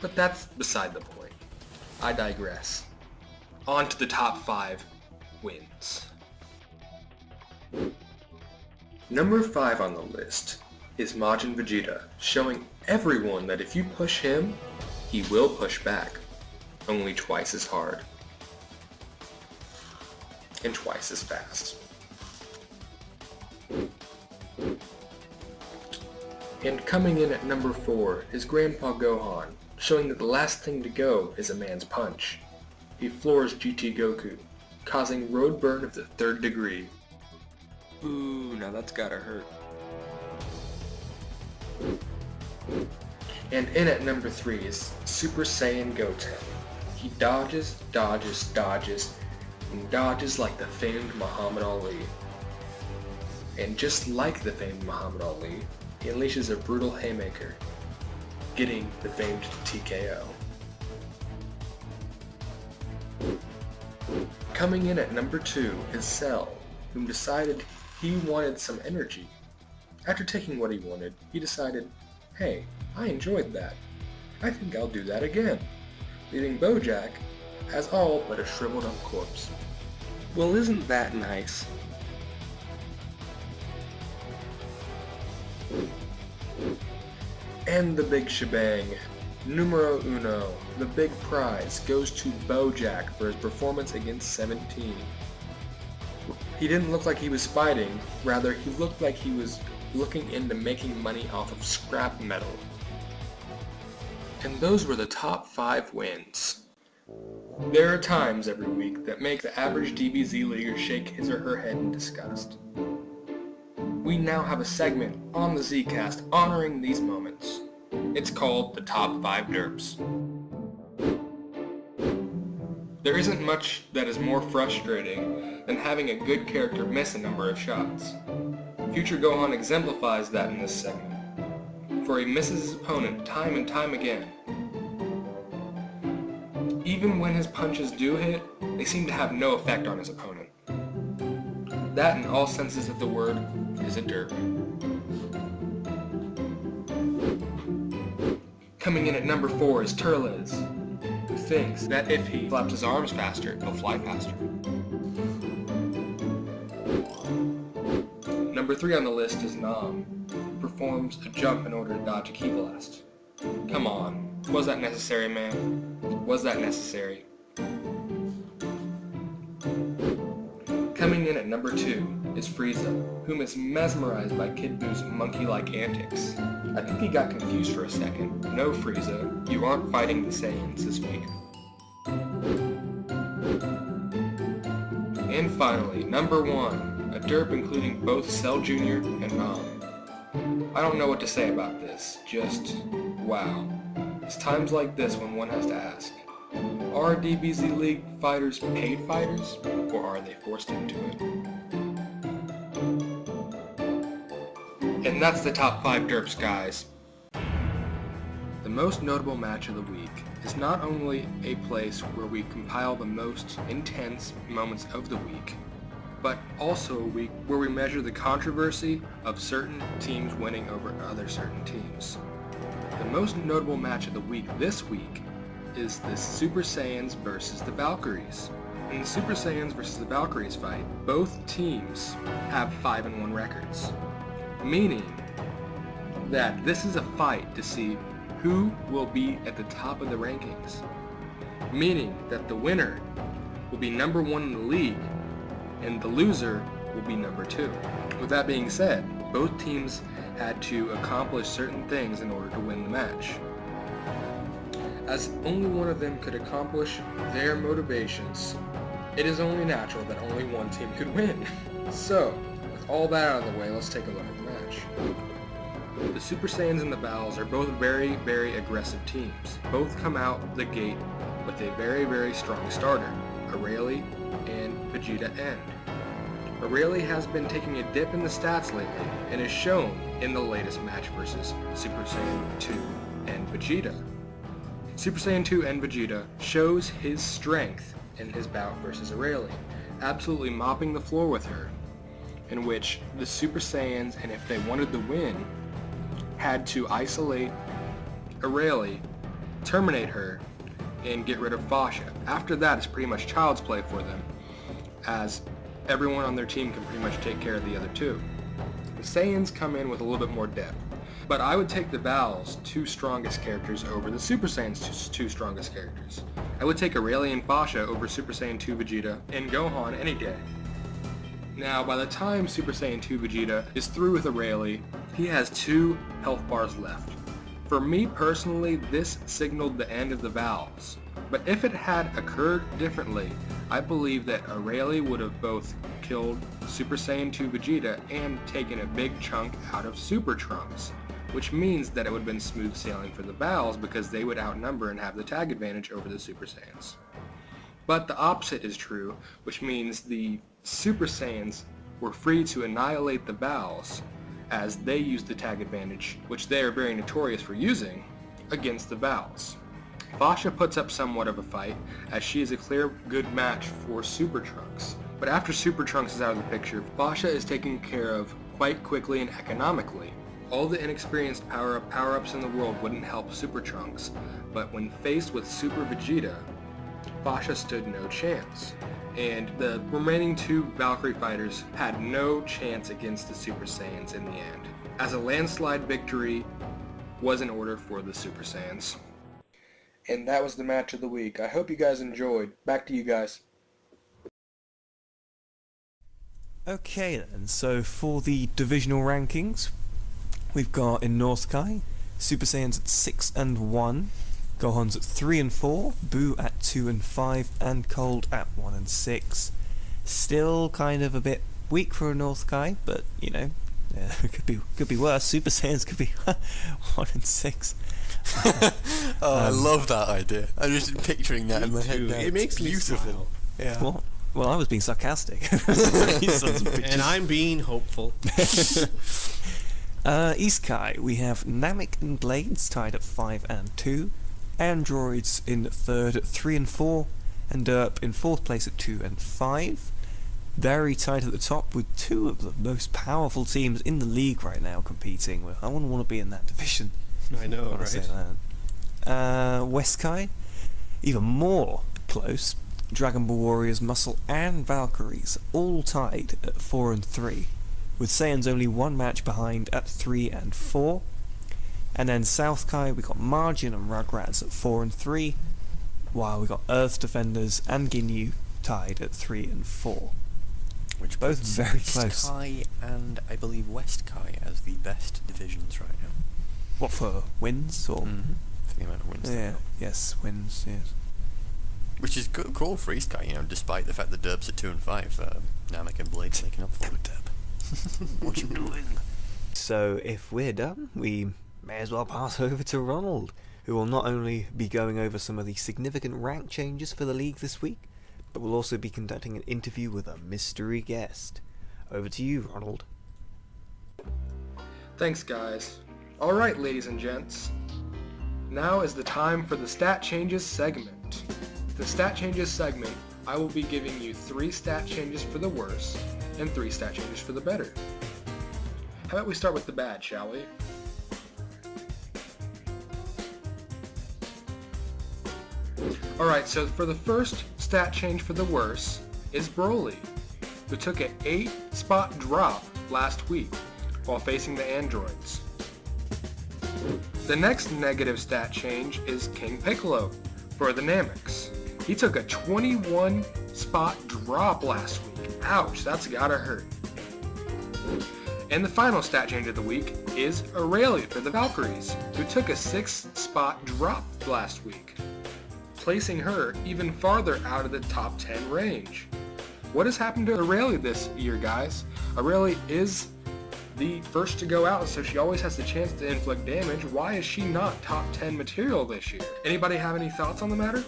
But that's beside the point. I digress. On to the top 5 wins. Number 5 on the list is Majin Vegeta, showing everyone that if you push him, he will push back. Only twice as hard. And twice as fast. And coming in at number 4 is Grandpa Gohan, showing that the last thing to go is a man's punch. He floors GT Goku, causing road burn of the 3rd degree. Ooh, now that's gotta hurt. And in at number 3 is Super Saiyan Goten. He dodges, and dodges like the famed Muhammad Ali. And just like the famed Muhammad Ali, he unleashes a brutal haymaker, getting the famed TKO. Coming in at number 2 is Cell, whom decided he wanted some energy. After taking what he wanted, he decided, hey, I enjoyed that. I think I'll do that again, leaving Bojack as all but a shriveled up corpse. Well, isn't that nice? And the big shebang, numero uno, the big prize, goes to Bojack for his performance against 17. He didn't look like he was fighting, rather he looked like he was looking into making money off of scrap metal. And those were the top 5 wins. There are times every week that make the average DBZ leaguer shake his or her head in disgust. We now have a segment on the Zcast honoring these moments. It's called the Top 5 Derps. There isn't much that is more frustrating than having a good character miss a number of shots. Future Gohan exemplifies that in this segment, for he misses his opponent time and time again. Even when his punches do hit, they seem to have no effect on his opponent. That, in all senses of the word, is a derp. Coming in at number 4 is Turles, who thinks that if he flaps his arms faster, he'll fly faster. Number 3 on the list is Nam, who performs a jump in order to dodge a Ki Blast. Come on, was that necessary, man? Was that necessary? Coming in at number 2 is Frieza, whom is mesmerized by Kid Buu's monkey-like antics. I think he got confused for a second. No, Frieza, you aren't fighting the Saiyans this week. And finally, number 1, a derp including both Cell Jr. and Nam. I don't know what to say about this, just wow. It's times like this when one has to ask, are DBZ League fighters paid fighters, or are they forced into it? And that's the top 5 derps, guys. The most notable match of the week is not only a place where we compile the most intense moments of the week, but also a week where we measure the controversy of certain teams winning over other certain teams. The most notable match of the week this week is the Super Saiyans versus the Valkyries. In the Super Saiyans versus the Valkyries fight, both teams have 5-1 records, meaning that this is a fight to see who will be at the top of the rankings, meaning that the winner will be number 1 in the league and the loser will be number 2. With that being said, Both teams had to accomplish certain things in order to win the match. As only one of them could accomplish their motivations, it is only natural that only one team could win. So, with all that out of the way, let's take a look at the match. The Super Saiyans and the Battles are both very, very aggressive teams. Both come out the gate with a very, very strong starter, Aurelie and Vegeta End. Aurelie has been taking a dip in the stats lately and is shown in the latest match versus Super Saiyan 2 and Vegeta. Super Saiyan 2 and Vegeta shows his strength in his bout versus Aurelie, absolutely mopping the floor with her, in which the Super Saiyans, and if they wanted the win, had to isolate Aurelie, terminate her, and get rid of Fasha. After that, it's pretty much child's play for them, as everyone on their team can pretty much take care of the other two. The Saiyans come in with a little bit more depth, but I would take the Battles' two strongest characters over the Super Saiyans' two strongest characters. I would take Aurelie and Fasha over Super Saiyan 2 Vegeta and Gohan any day. Now, by the time Super Saiyan 2 Vegeta is through with Aurelie, he has 2 health bars left. For me personally, this signaled the end of the Battles. But if it had occurred differently, I believe that Aurelie would have both killed Super Saiyan 2 Vegeta and taken a big chunk out of Super Trunks, which means that it would have been smooth sailing for the Battles because they would outnumber and have the tag advantage over the Super Saiyans. But the opposite is true, which means the Super Saiyans were free to annihilate the Battles as they used the tag advantage, which they are very notorious for using, against the Battles. Fasha puts up somewhat of a fight, as she is a clear good match for Super Trunks. But after Super Trunks is out of the picture, Fasha is taken care of quite quickly and economically. All the inexperienced power-ups in the world wouldn't help Super Trunks, but when faced with Super Vegeta, Fasha stood no chance. And the remaining 2 Valkyrie fighters had no chance against the Super Saiyans in the end, as a landslide victory was in order for the Super Saiyans. And that was the match of the week. I hope you guys enjoyed. Back to you guys. Okay then, so for the divisional rankings, we've got in North Kai, Super Saiyans at 6 and 1, Gohan's at 3 and 4, Boo at 2 and 5, and Cold at 1 and 6. Still kind of a bit weak for a North Kai, but you know, could be worse. Super Saiyans could be 1 and 6. I love that idea. I'm just picturing that in my head now. It makes me beautiful. smile. Yeah. What? Well, I was being sarcastic. You sons of bitches. And I'm being hopeful. East Kai, we have Namek and Blades tied at 5 and 2, Androids in 3rd at 3 and 4, and Derp in 4th place at 2 and 5. Very tight at the top with 2 of the most powerful teams in the league right now competing. I wouldn't want to be in that division. I know, I'll say right? that. West Kai, even more close. Dragon Ball Warriors, Muscle and Valkyries all tied at 4 and 3, with Saiyans only 1 match behind at 3 and 4. And then South Kai, we got Margin and Rugrats at 4 and 3, while we got Earth Defenders and Ginyu tied at 3 and 4. Which Both puts very East close. Kai and I believe West Kai as the best divisions right now. What, for wins or? Mm-hmm. For the amount of wins. Yeah, yes, wins, yes. Which is cool for East Kai, you know, despite the fact that Derb's at 2 and 5. Namek and Blades making up for it. Derp. What you doing? So, if we're done, we may as well pass over to Ronald, who will not only be going over some of the significant rank changes for the league this week, but will also be conducting an interview with a mystery guest. Over to you, Ronald. Thanks, guys. Alright, ladies and gents. Now is the time for the Stat Changes segment. The Stat Changes segment, I will be giving you 3 stat changes for the worse and 3 stat changes for the better. How about we start with the bad, shall we? Alright, so for the first stat change for the worse is Broly, who took an 8-spot drop last week while facing the androids. The next negative stat change is King Piccolo for the Nameks. He took a 21-spot drop last week. Ouch, that's gotta hurt. And the final stat change of the week is Aurelia for the Valkyries, who took a 6-spot drop last week, placing her even farther out of the top 10 range. What has happened to Aurelia this year, guys? Aurelia is the first to go out, so she always has the chance to inflict damage. Why is she not top 10 material this year? Anybody have any thoughts on the matter?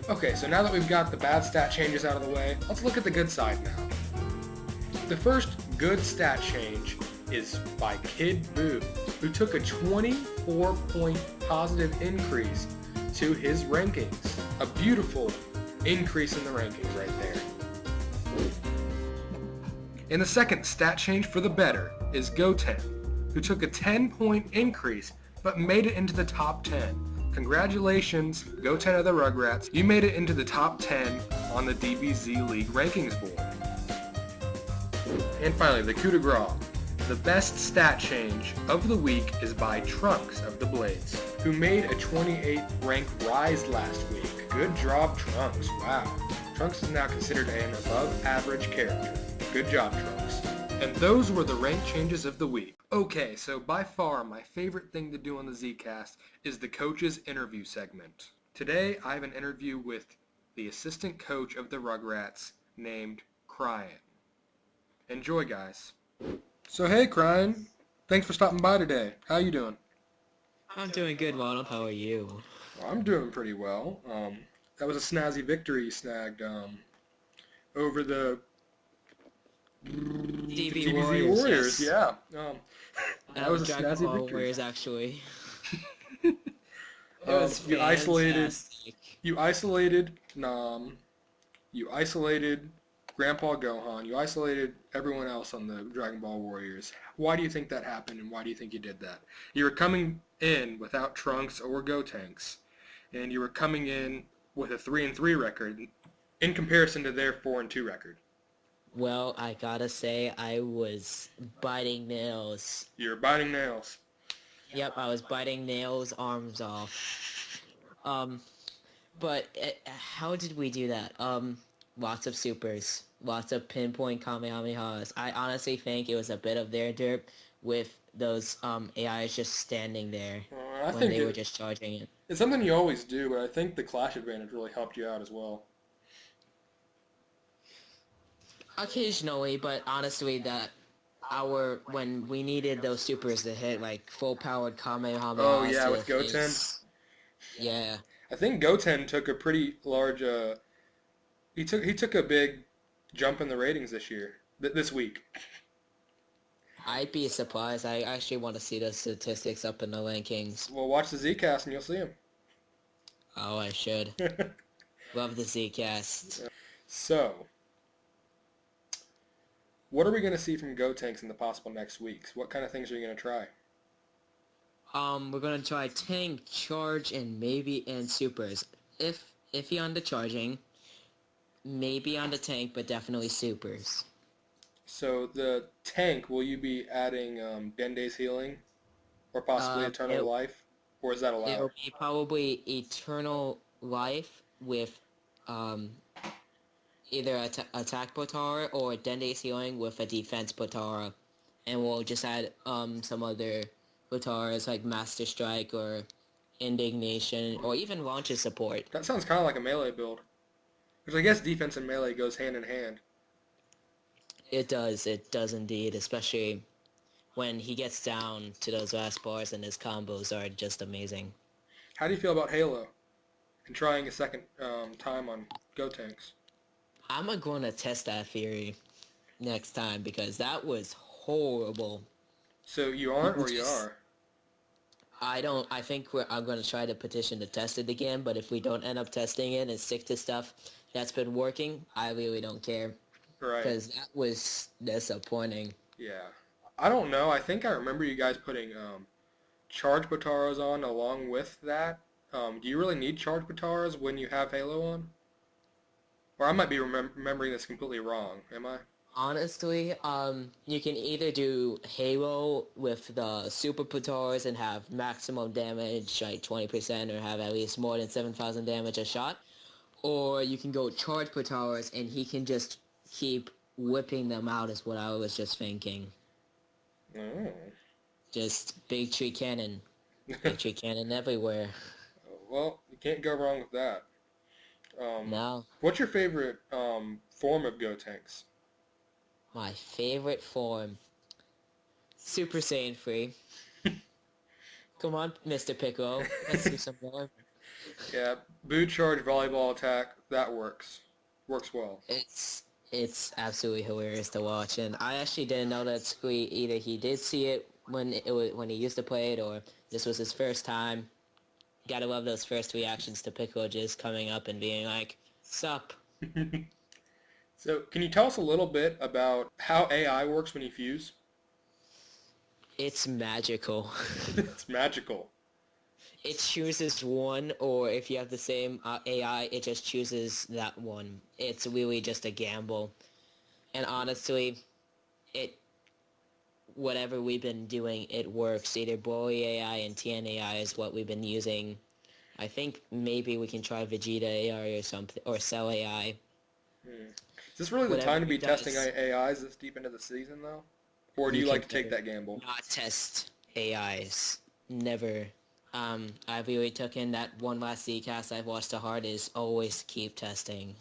Okay, so now that we've got the bad stat changes out of the way, let's look at the good side now. The first good stat change is by Kid Buu, who took a 24-point positive increase to his rankings. A beautiful increase in the rankings right there. And the second stat change for the better is Goten, who took a 10-point increase but made it into the top 10. Congratulations, Goten of the Rugrats. You made it into the top 10 on the DBZ League rankings board. And finally, the coup de grace. The best stat change of the week is by Trunks of the Blades, who made a 28 rank rise last week. Good job, Trunks. Wow. Trunks is now considered an above average character. Good job, Trunks. And those were the rank changes of the week. Okay, so by far my favorite thing to do on the Zcast is the coach's interview segment. Today I have an interview with the assistant coach of the Rugrats named Cryan. Enjoy, guys. So hey, Cryan. Thanks for stopping by today. How you doing? I'm doing good, Ronald. How are you? Well, I'm doing pretty well. That was a snazzy victory you snagged over the DB DBZ Warriors. yes. Yeah. That was a Dragon snazzy Ball victory. Warriors, actually. It was You isolated. fantastic. You isolated Nam. You isolated Grandpa Gohan. You isolated everyone else on the Dragon Ball Warriors. Why do you think that happened, and why do you think you did that? You were coming in without Trunks or Gotenks, and you were coming in with a 3-3 record in comparison to their 4-2 record. Well, I gotta say, I was biting nails. You were biting nails. Yep, I was biting nails, arms off. But how did we do that? Lots of supers, lots of pinpoint Kamehamehas. I honestly think it was a bit of their derp with those AIs just standing there I when think they were just charging it. it's something you always do, but I think the Clash advantage really helped you out as well. Occasionally, but honestly, when we needed those supers to hit like full powered Kamehameha. Oh yeah, with Goten. Yeah, I think Goten took a pretty large. He took a big jump in the ratings this year. This week. I'd be surprised. I actually want to see the statistics up in the rankings. Well, watch the Zcast and you'll see him. Oh, I should. Love the Zcast. So, what are we going to see from Gotenks in the possible next weeks? What kind of things are you going to try? We're gonna try tank, charge, and maybe supers. Iffy on the charging, maybe on the tank, but definitely supers. So the tank, will you be adding Dende's healing, or possibly Eternal Life, or is that allowed? It'll be probably Eternal Life with either attack Potara or Dende's healing with a defense Potara, and we'll just add some other Potaras like Master Strike or Indignation or even Launcher support. That sounds kind of like a melee build, because I guess defense and melee goes hand in hand. It does indeed, especially when he gets down to those last bars and his combos are just amazing. How do you feel about Halo and trying a second time on Gotenks? I'm going to test that theory next time because that was horrible. So you aren't, or you are? I think I'm going to try to petition to test it again, but if we don't end up testing it and stick to stuff that's been working, I really don't care. Right. Because that was disappointing. Yeah. I don't know. I think I remember you guys putting charge Potaros on along with that. Do you really need charge Potaros when you have Halo on? Or I might be remembering this completely wrong. Am I? Honestly, you can either do Halo with the Super Potaros and have maximum damage, like 20%, or have at least more than 7,000 damage a shot. Or you can go charge Potaros and he can just keep whipping them out is what I was just thinking. Oh. Just big tree cannon. Big tree cannon everywhere. Well, you can't go wrong with that. No. What's your favorite form of Gotenks? My favorite form. Super Saiyan 3. Come on, Mr. Piccolo. Let's do some more. Yeah, boot charge volleyball attack, that works. Works well. It's absolutely hilarious to watch, and I actually didn't know that Squee either. He did see it when he used to play it, or this was his first time. Gotta love those first reactions to Piccolo just coming up and being like, "Sup?" So, can you tell us a little bit about how AI works when you fuse? It's magical. It's magical. It chooses one, or if you have the same AI, it just chooses that one. It's really just a gamble. And honestly, whatever we've been doing, it works. Either Broly AI and TNAI is what we've been using. I think maybe we can try Vegeta AI or something, or Cell AI. Is this really the Whatever time to be he does. testing AIs this deep into the season, though? Or do We you like to can take that gamble? Not test AIs. Never. I really took in that one last Zcast I've watched to heart is always keep testing.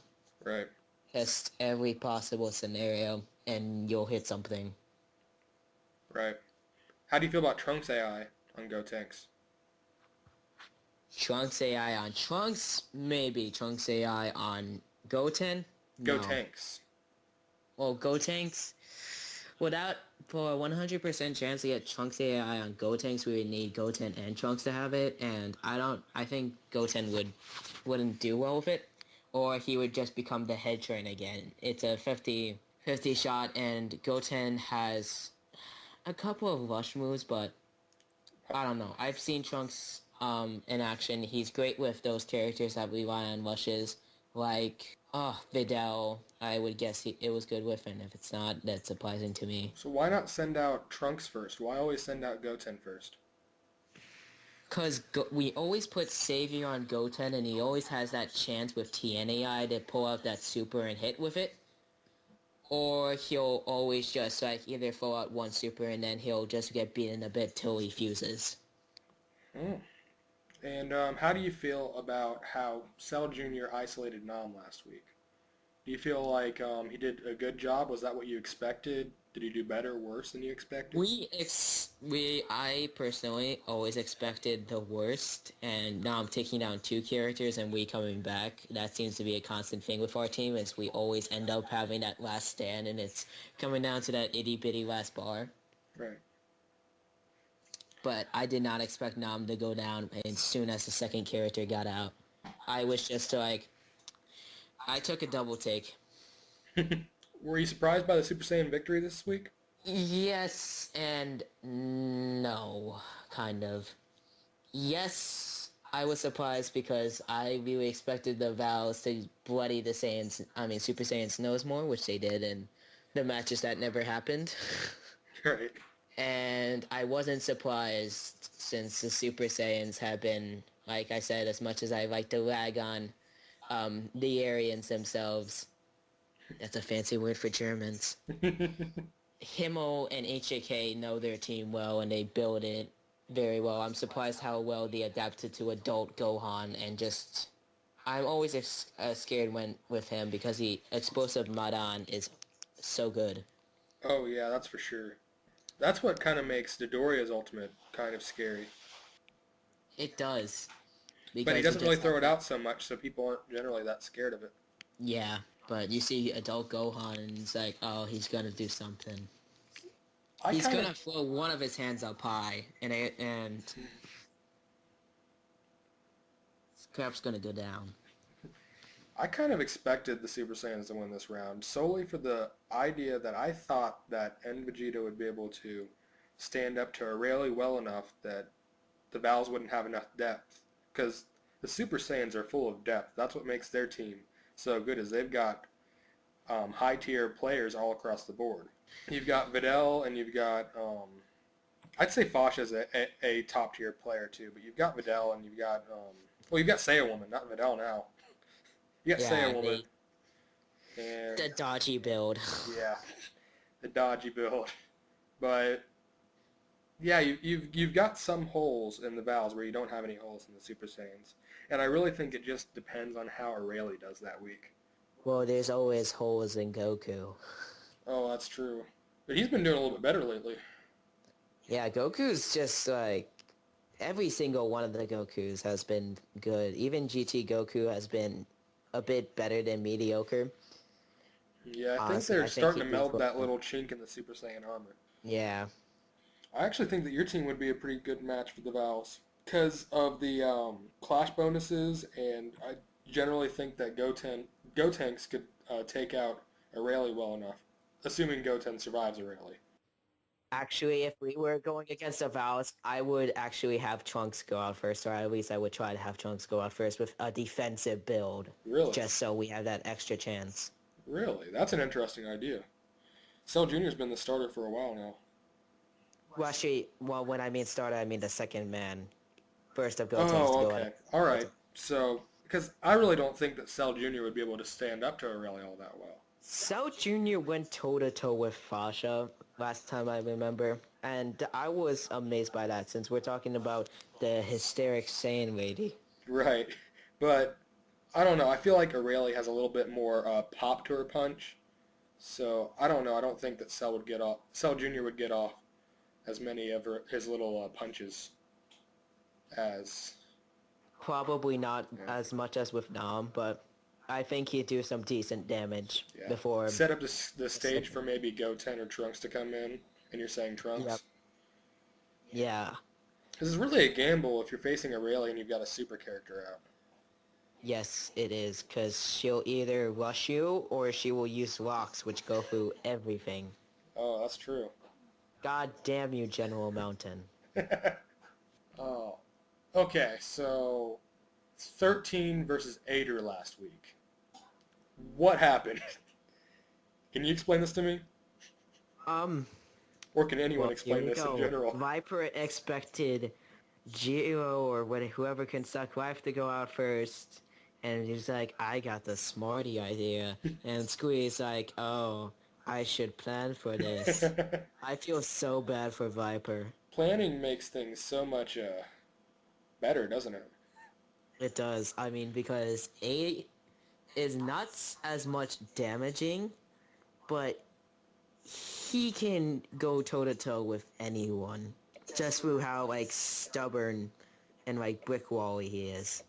Right. Test every possible scenario, and you'll hit something. Right. How do you feel about Trunks AI on Gotenks? Trunks AI on Trunks? Maybe. Trunks AI on Goten? No. Gotenks. Well, Gotenks? For a 100% chance to get Trunks AI on Gotenks, we would need Goten and Trunks to have it, and I think Goten wouldn't do well with it, or he would just become the head train again. It's a 50-50 shot, and Goten has a couple of rush moves, but I don't know. I've seen Trunks in action. He's great with those characters that rely on rushes, like Videl. I would guess it was good with, and if it's not, that's surprising to me. So why not send out Trunks first? Why always send out Goten first? Because we always put Savior on Goten, and he always has that chance with TNAI to pull out that super and hit with it. Or he'll always just either throw out one super and then he'll just get beaten a bit till he fuses. And how do you feel about how Cell Jr. isolated Nam last week? Do you feel like he did a good job? Was that what you expected? Did he do better or worse than you expected? I personally always expected the worst, and now I'm taking down two characters and we coming back. That seems to be a constant thing with our team, is we always end up having that last stand, and it's coming down to that itty-bitty last bar. Right. But I did not expect Nam to go down as soon as the second character got out. I was just I took a double take. Were you surprised by the Super Saiyan victory this week? Yes and no, kind of. Yes, I was surprised because I really expected the Vals to bloody the Super Saiyan's nose more, which they did in the matches that never happened. Right. And I wasn't surprised since the Super Saiyans have been, like I said, as much as I like to rag on the Aryans themselves. That's a fancy word for Germans. Himmel and HJK know their team well, and they build it very well. I'm surprised how well they adapted to adult Gohan, and just... I'm always scared with him because the explosive Madan is so good. Oh, yeah, that's for sure. That's what kind of makes Dodoria's ultimate kind of scary. It does. But he doesn't really throw it out so much, so people aren't generally that scared of it. Yeah, but you see adult Gohan, and it's like, oh, he's gonna do something. He's gonna throw one of his hands up high, and crap's gonna go down. I kind of expected the Super Saiyans to win this round, solely for the idea that I thought that N Vegeta would be able to stand up to Aurelie well enough that the Vals wouldn't have enough depth. Because the Super Saiyans are full of depth. That's what makes their team so good, is they've got high-tier players all across the board. You've got Videl, and you've got, I'd say Foch is a top-tier player too, but you've got Videl, and you've got, you've got Saiyan Woman, not Videl now. You got Saiyan Woman. And the dodgy build. yeah, the dodgy build. But Yeah, you've got some holes in the Vals where you don't have any holes in the Super Saiyans, and I really think it just depends on how Aurelie does that week. Well, there's always holes in Goku. Oh, that's true, but he's been doing a little bit better lately. Yeah, Goku's just like every single one of the Gokus has been good. Even GT Goku has been a bit better than mediocre. Yeah, I think Honestly, they're I think starting to he'd be meld that close. little chink in the Super Saiyan armor. Yeah. I actually think that your team would be a pretty good match for the Vals because of the clash bonuses, and I generally think that Gotenks could take out Aurelie well enough, assuming Goten survives Aurelie. Actually, if we were going against the Vals, I would actually have Trunks go out first, or at least I would try to have Trunks go out first with a defensive build, Really? just so we have that extra chance. Really? That's an interesting idea. Cell Jr.'s been the starter for a while now. Well, actually, well, when I mean starter, I mean the second man. First of Gotenks to Oh, go okay. out. All right. So, because I really don't think that Cell Jr. would be able to stand up to Aurelie all that well. Cell Jr. went toe-to-toe with Fasha last time I remember, and I was amazed by that since we're talking about the hysteric Saiyan lady. Right. But, I don't know. I feel like Aurelie has a little bit more pop to her punch. So, I don't know. I don't think that Cell Jr. would get off as many of his little punches as... Probably not Yeah. as much as with Nam, but I think he'd do some decent damage Yeah. before. Set up the stage for maybe Goten or Trunks to come in, and you're saying Trunks? Yep. Yeah. Because it's really a gamble if you're facing Aurelie and you've got a super character out. Yes, it is, because she'll either rush you or she will use rocks, which go through everything. Oh, that's true. God damn you, General Mountain. Oh. Okay, so 13 versus Ader last week. What happened? Can you explain this to me? Or can anyone Well, explain here we this in go. general? Viper expected Giro or whoever can suck life to go out first, and he's like, I got the smarty idea. And Squee's like, oh, I should plan for this. I feel so bad for Viper. Planning makes things so much better, doesn't it? It does. I mean, because A is not as much damaging, but he can go toe-to-toe with anyone. Just through how, like, stubborn and, like, brick wally he is.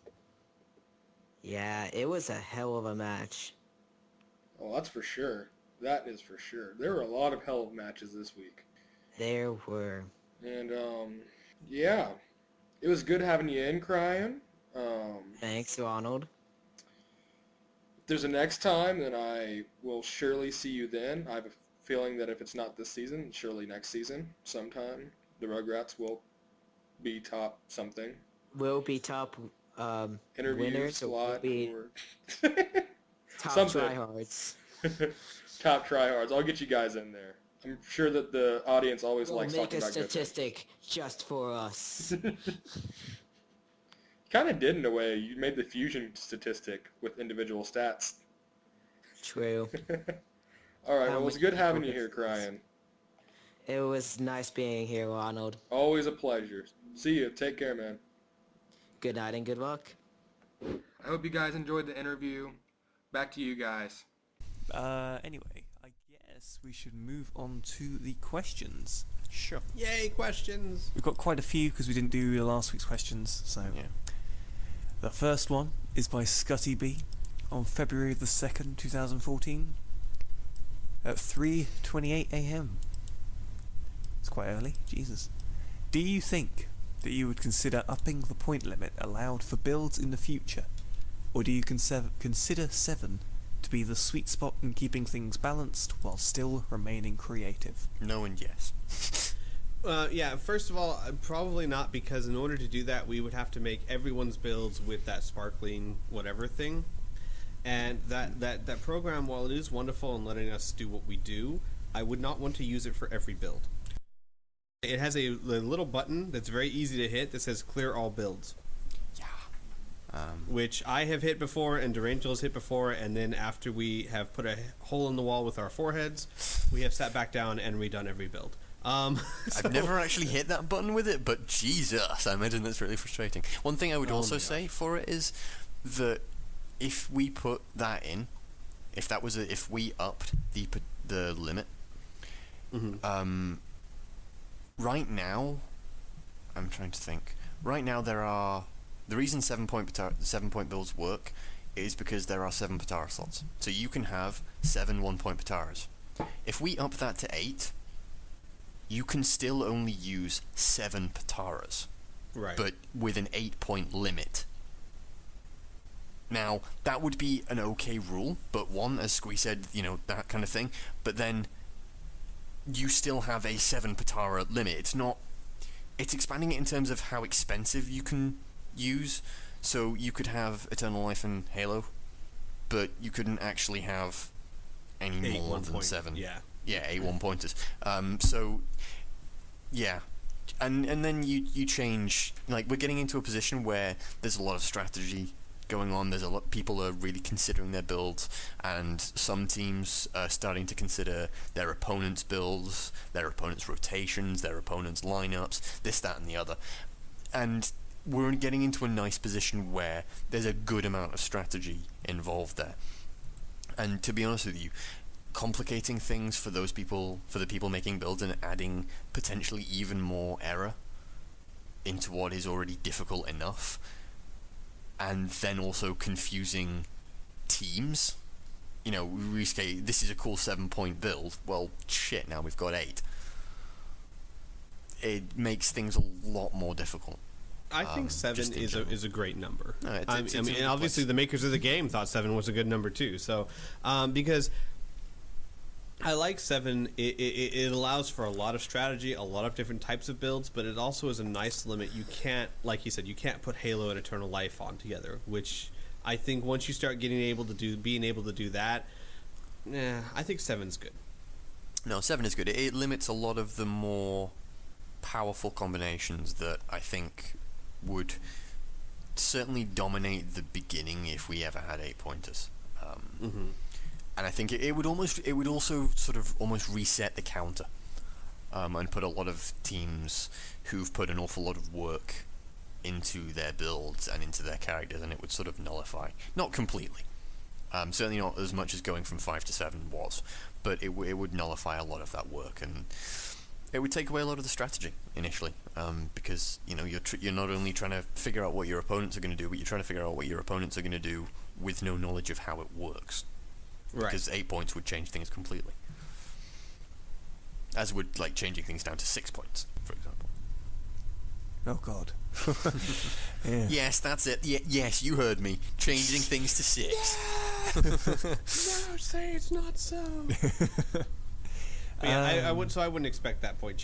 Yeah, it was a hell of a match. Oh, that's for sure. That is for sure. There were a lot of hell of matches this week. There were. And, yeah. It was good having you in, Cryan. Thanks, Ronald. If there's a next time, then I will surely see you then. I have a feeling that if it's not this season, surely next season, sometime, the Rugrats will be top something. We'll be top Interview winners, or we'll slot be or top something. tryhards. Top tryhards. I'll get you guys in there. I'm sure that the audience always We'll likes make talking a about good things. statistic just for us. You kind of did in a way. You made the fusion statistic with individual stats. True. All right. How Well, it was much good people having you get here, this? Cryan. It was nice being here, Ronald. Always a pleasure. See you. Take care, man. Good night and good luck. I hope you guys enjoyed the interview. Back to you guys. Anyway, I guess we should move on to the questions. Sure. Yay, questions! We've got quite a few because we didn't do last week's questions, so... Yeah. The first one is by Scotty B on February the 2nd, 2014 at 3:28 a.m. It's quite early, Jesus. Do you think that you would consider upping the point limit allowed for builds in the future, or do you consider 7 to be the sweet spot in keeping things balanced while still remaining creative? No and yes. Yeah, first of all, probably not, because in order to do that, we would have to make everyone's builds with that sparkling whatever thing. And that program, while it is wonderful in letting us do what we do, I would not want to use it for every build. It has a little button that's very easy to hit that says clear all builds, which I have hit before and Durangel has hit before, and then after we have put a hole in the wall with our foreheads, we have sat back down and redone every build. I've never actually hit that button with it, but Jesus, I imagine that's really frustrating. One thing I would also say for it is that if we put that in, if we upped the limit, right now, I'm trying to think. Right now, the reason 7-point builds work is because there are 7 Potara slots. So you can have 7 1-point Potaras. If we up that to 8, you can still only use 7 Potaras, Right. but with an 8-point limit. Now, that would be an okay rule, but one, as Squee said, that kind of thing, but then you still have a 7 Potara limit. It's expanding it in terms of how expensive you can use, so you could have Eternal Life and Halo, but you couldn't actually have any 8 more 1 than point. 7. Yeah. Yeah, 8 1-pointers. So, yeah. And then you change, like, we're getting into a position where there's a lot of strategy going on. There's a lot, people are really considering their builds, and some teams are starting to consider their opponents' builds, their opponents' rotations, their opponents' lineups, this, that, and the other. And we're getting into a nice position where there's a good amount of strategy involved there. And to be honest with you, complicating things for the people making builds and adding potentially even more error into what is already difficult enough, and then also confusing teams. We say this is a cool 7-point build. Well, shit, now we've got 8. It makes things a lot more difficult. I think 7 just in general. is a great number. No, it's I a mean, good obviously place. the makers of the game thought 7 was a good number too. So, because I like 7, it allows for a lot of strategy, a lot of different types of builds, but it also is a nice limit. You can't, like you said, you can't put Halo and Eternal Life on together, which I think once you start being able to do that, I think 7's good. No, 7 is good. It limits a lot of the more powerful combinations that I think would certainly dominate the beginning if we ever had 8-pointers. And I think it would also sort of almost reset the counter, and put a lot of teams who've put an awful lot of work into their builds and into their characters, and it would sort of nullify, not completely, certainly not as much as going from 5 to 7 was, but it would nullify a lot of that work, and it would take away a lot of the strategy initially, because you're not only trying to figure out what your opponents are going to do, but you're trying to figure out what your opponents are going to do with no knowledge of how it works. Right. Because 8 points would change things completely. As would, like, changing things down to 6 points, for example. Oh God. Yeah. Yes, that's it. Yes, you heard me. Changing things to 6. No, say it's not so. But yeah, I wouldn't expect that point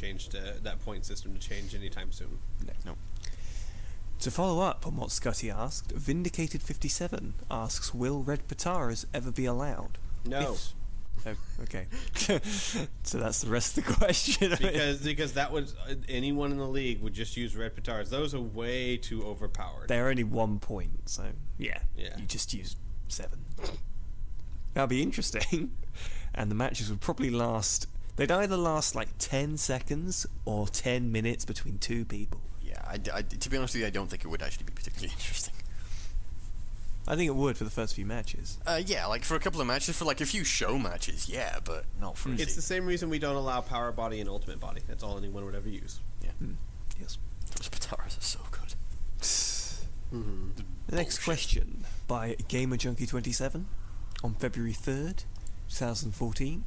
system to change anytime soon. No. To follow up on what Scotty asked, Vindicated 57 asks, will red Potaras ever be allowed? No. Oh, okay. So that's the rest of the question. because that was anyone in the league would just use red Potaras. Those are way too overpowered. They're only 1 point, so yeah. You just use 7. That'll be interesting. And the matches would probably last... They'd either last like 10 seconds or 10 minutes between 2 people. Yeah, to be honest with you, I don't think it would actually be particularly interesting. I think it would for the first few matches. Yeah, like for a couple of matches, for like a few show matches, yeah, but not for a It's the season. same reason we don't allow Power Body and Ultimate Body. That's all anyone would ever use. Yeah. Yes. Those Potaras are so good. The next question by GamerJunkie27 on February 3rd, 2014,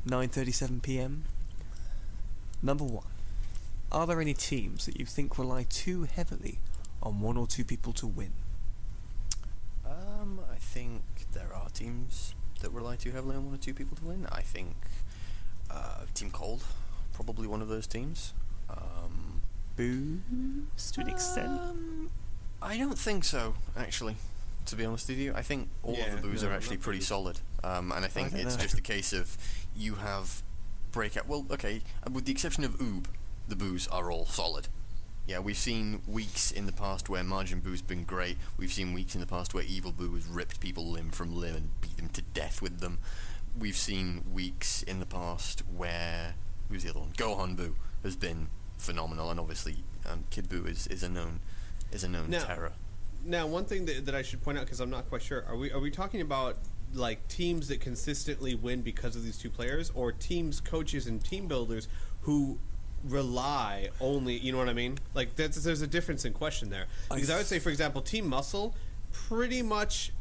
9:37 p.m. Number 1. Are there any teams that you think rely too heavily on 1 or 2 people to win? I think there are teams that rely too heavily on 1 or 2 people to win. I think Team Cold, probably one of those teams. Boost to an extent. I don't think so, actually. To be honest with you, I think all of the boos are actually pretty solid. And I think don't it's know. just a case of you have breakout. Well, okay, with the exception of Oob, the boos are all solid. Yeah, we've seen weeks in the past where Margin Boo's been great. We've seen weeks in the past where Evil Boo has ripped people limb from limb and beat them to death with them. We've seen weeks in the past where who's the other one? Gohan Buu has been phenomenal, and obviously Kid Buu is a known Now- terror. Now, one thing that I should point out, because I'm not quite sure, are we talking about like teams that consistently win because of these two players, or teams, coaches, and team builders who rely only? You know what I mean? Like there's a difference in question there. Because I would say, for example, Team Muscle, pretty much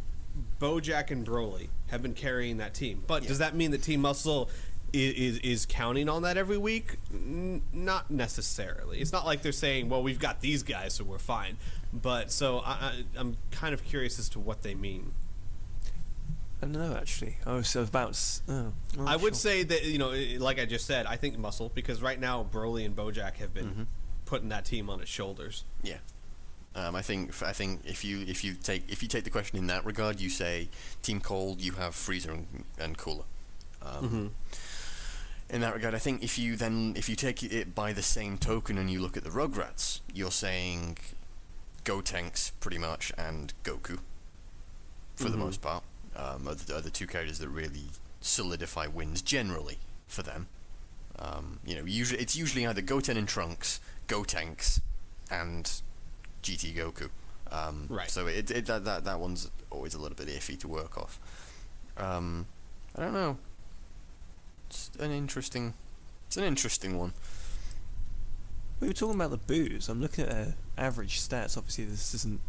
Bojack and Broly have been carrying that team. But does that mean that Team Muscle is counting on that every week? Not necessarily. It's not like they're saying, well, we've got these guys, so we're fine. But so I'm kind of curious as to what they mean. I don't know, actually. I was about... I would say that, like I just said, I think Muscle, because right now Broly and Bojack have been putting that team on its shoulders. Yeah. I think if you take the question in that regard, you say Team Cold, you have Frieza and Cooler. In that regard, I think if you take it by the same token and you look at the Rugrats, you're saying Gotenks pretty much and Goku for the most part are the two characters that really solidify wins generally for them. It's usually either Goten and Trunks, Gotenks, and GT Goku. Right. So that one's always a little bit iffy to work off. I don't know. It's an interesting one. We were talking about the boos. I'm looking at average stats. Obviously, this isn't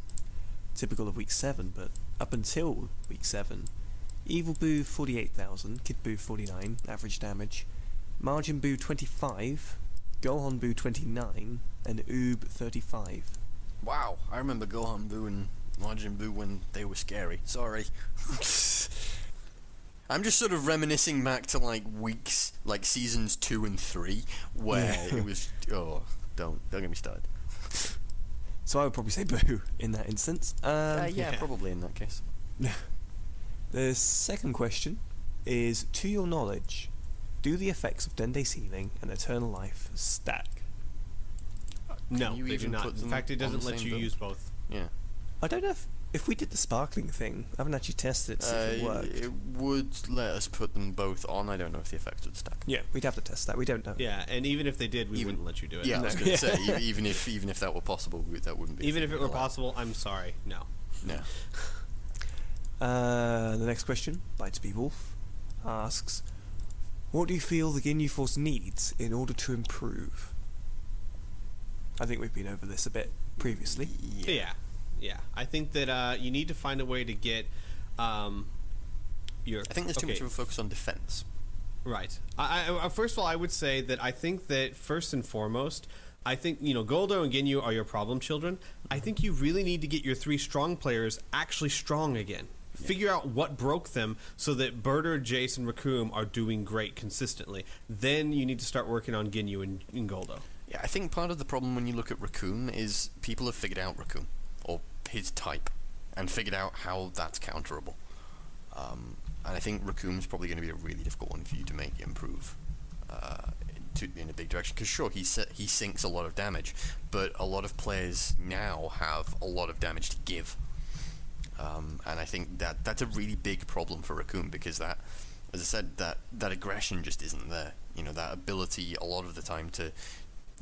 typical of week 7, but up until week 7, Evil Boo 48,000, Kid Boo 49, average damage, Margin Boo 25, Gohan Boo 29, and Oob 35. Wow, I remember Gohan Buu and Majin Buu when they were scary. Sorry. I'm just sort of reminiscing back to weeks, seasons 2 and 3, where it was. Oh, don't get me started. So I would probably say Boo in that instance. Yeah, probably in that case. The second question is, to your knowledge, do the effects of Dende Sealing and Eternal Life stack? No, you they do even not. put In them fact, it on the doesn't let same you build? use both. Yeah. I don't know if we did the sparkling thing. I haven't actually tested it to see if it worked. It would let us put them both on. I don't know if the effects would stack. Yeah, we'd have to test that. We don't know. Yeah, and even if they did, we wouldn't let you do it. Yeah, I was going to say, even if that were possible, that wouldn't be. Even if it were allowed. possible, I'm sorry, no. No. The next question, by To Be Wolf, asks, what do you feel the Ginyu Force needs in order to improve? I think we've been over this a bit previously. Yeah. I think that you need to find a way to get your... I think there's too much of a focus on defense. Right. I first of all, I would say that I think that first and foremost, I think, Goldo and Ginyu are your problem children. I think you really need to get your 3 strong players actually strong again. Figure out what broke them so that Birder, Jace, and Raccoon are doing great consistently. Then you need to start working on Ginyu and Goldo. Yeah, I think part of the problem when you look at Raccoon is people have figured out Raccoon, or his type, and figured out how that's counterable. And I think Raccoon's probably going to be a really difficult one for you to make improve in a big direction. Because sure, he sinks a lot of damage, but a lot of players now have a lot of damage to give. And I think that's a really big problem for Raccoon, because that, as I said, that aggression just isn't there. That ability a lot of the time to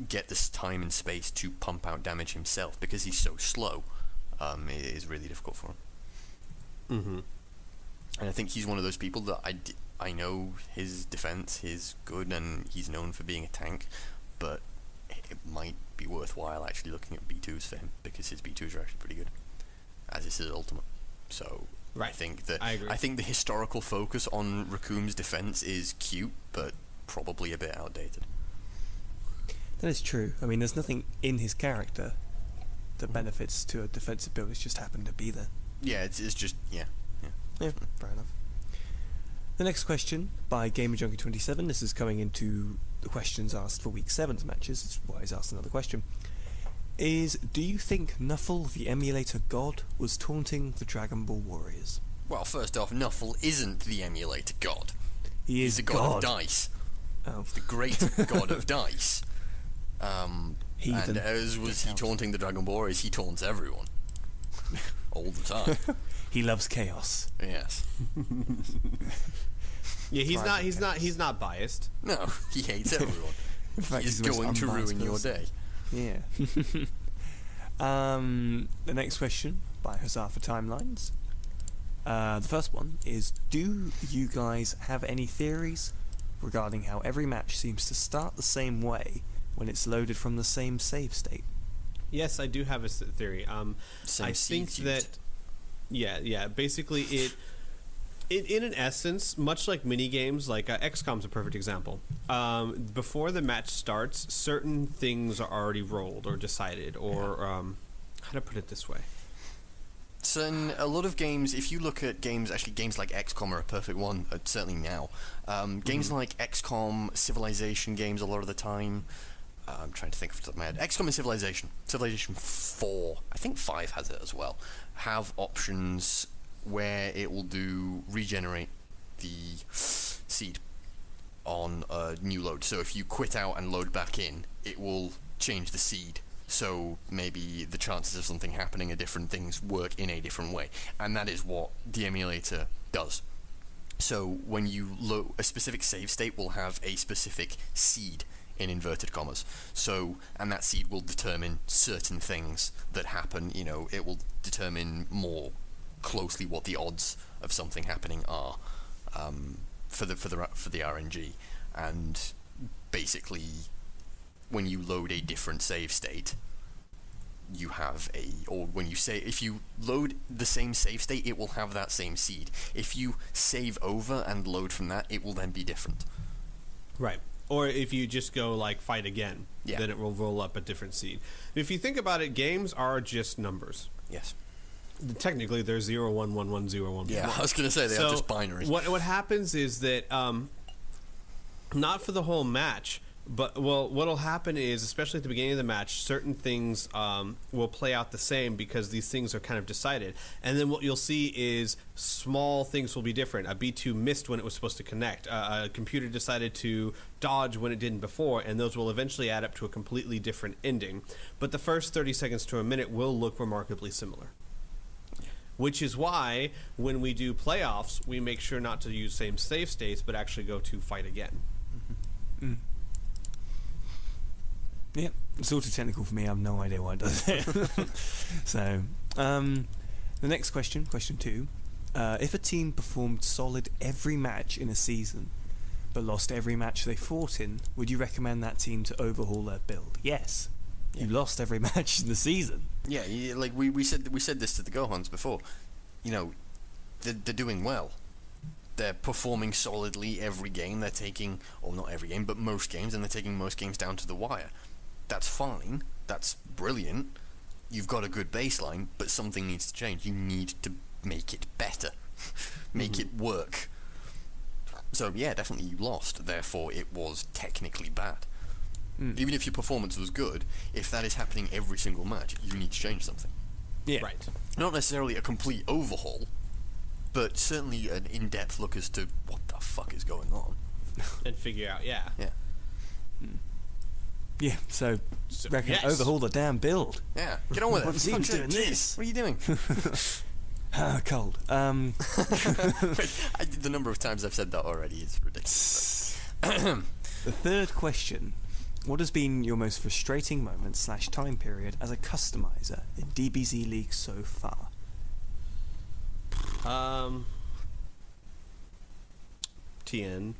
get this time and space to pump out damage himself, because he's so slow, is really difficult for him. Mm-hmm. And I think he's one of those people that I know his defense is good and he's known for being a tank, but it might be worthwhile actually looking at B2s for him, because his B2s are actually pretty good, as is his ultimate. So Right. I agree. I think the historical focus on Raccoon's defense is cute, but probably a bit outdated. That is true. I mean, there's nothing in his character that benefits to a defensive build. It's just happened to be there. Yeah, it's just yeah. Yeah, fair enough. The next question by GamerJunkie27. This is coming into the questions asked for Week 7's matches. It's why he's asked another question. Is, do you think Nuffle, the emulator god, was taunting the Dragon Ball Warriors? Well, first off, Nuffle isn't the emulator god. He is He's the god of dice. Oh. He's the great god of dice. Heathen. And as was he taunting the Dragon Ball Warriors, he taunts everyone. All the time. He loves chaos. Yes. Yeah, he's Private not case. biased. No, he hates everyone. In fact, He's the most going to unbiased ruin your person. day. Yeah. The next question by Huzzah for Timelines. The first one is: do you guys have any theories regarding how every match seems to start the same way when it's loaded from the same save state? Yes, I do have a theory. Same I think seeds that used. yeah. Basically, it in an essence, much like mini games, like XCOM's a perfect example. Before the match starts, certain things are already rolled or decided, or how to put it this way. So in a lot of games, if you look at games, actually games like XCOM are a perfect one, certainly now. Games like XCOM, Civilization games a lot of the time. I'm trying to think off the top of my head. XCOM and Civilization. Civilization 4, I think 5 has it as well, have options where it will regenerate the seed on a new load. So if you quit out and load back in, it will change the seed. So maybe the chances of something happening are different, things work in a different way. And that is what the emulator does. So when you load, a specific save state will have a specific seed in inverted commas. So, and that seed will determine certain things that happen. You know, it will determine more closely what the odds of something happening are for the RNG. And basically, when you load a different save state, you have if you load the same save state, it will have that same seed. If you save over and load from that, it will then be different. Right. Or if you just go like fight again, Yeah. then it will roll up a different seed. If you think about it, games are just numbers. Yes. Technically, they're 0, 1, 1, 1, 0, 1. Yeah, I was going to say they are just binaries. What happens is that not for the whole match, but what'll happen is, especially at the beginning of the match, certain things will play out the same because these things are kind of decided. And then what you'll see is small things will be different. A B2 missed when it was supposed to connect. A computer decided to dodge when it didn't before, and those will eventually add up to a completely different ending. But the first 30 seconds to a minute will look remarkably similar. Which is why, when we do playoffs, we make sure not to use same save states, but actually go to fight again. Mm. Yeah, it's all too technical for me. I have no idea why it does it. So, the next question 2. If a team performed solid every match in a season, but lost every match they fought in, would you recommend that team to overhaul their build? Yes. You lost every match in the season. Yeah, like we said this to the Gohans before. You know, they're doing well. They're performing solidly every game. They're taking, or not every game, but most games, and they're taking most games down to the wire. That's fine. That's brilliant. You've got a good baseline, but something needs to change. You need to make it better. Make it work. So yeah, definitely you lost. Therefore, it was technically bad. Even if your performance was good, if that is happening every single match, you need to change something. Yeah. Right. Not necessarily a complete overhaul, but certainly an in-depth look as to what the fuck is going on. And figure out, yeah. Yeah. Yeah, so reckon yes. overhaul the damn build. Yeah, get on with it. What team's Fuck's doing sake, this? What are you doing? Cold. The number of times I've said that already is ridiculous. The third question: what has been your most frustrating moment / time period as a customizer in DBZ League so far? TN.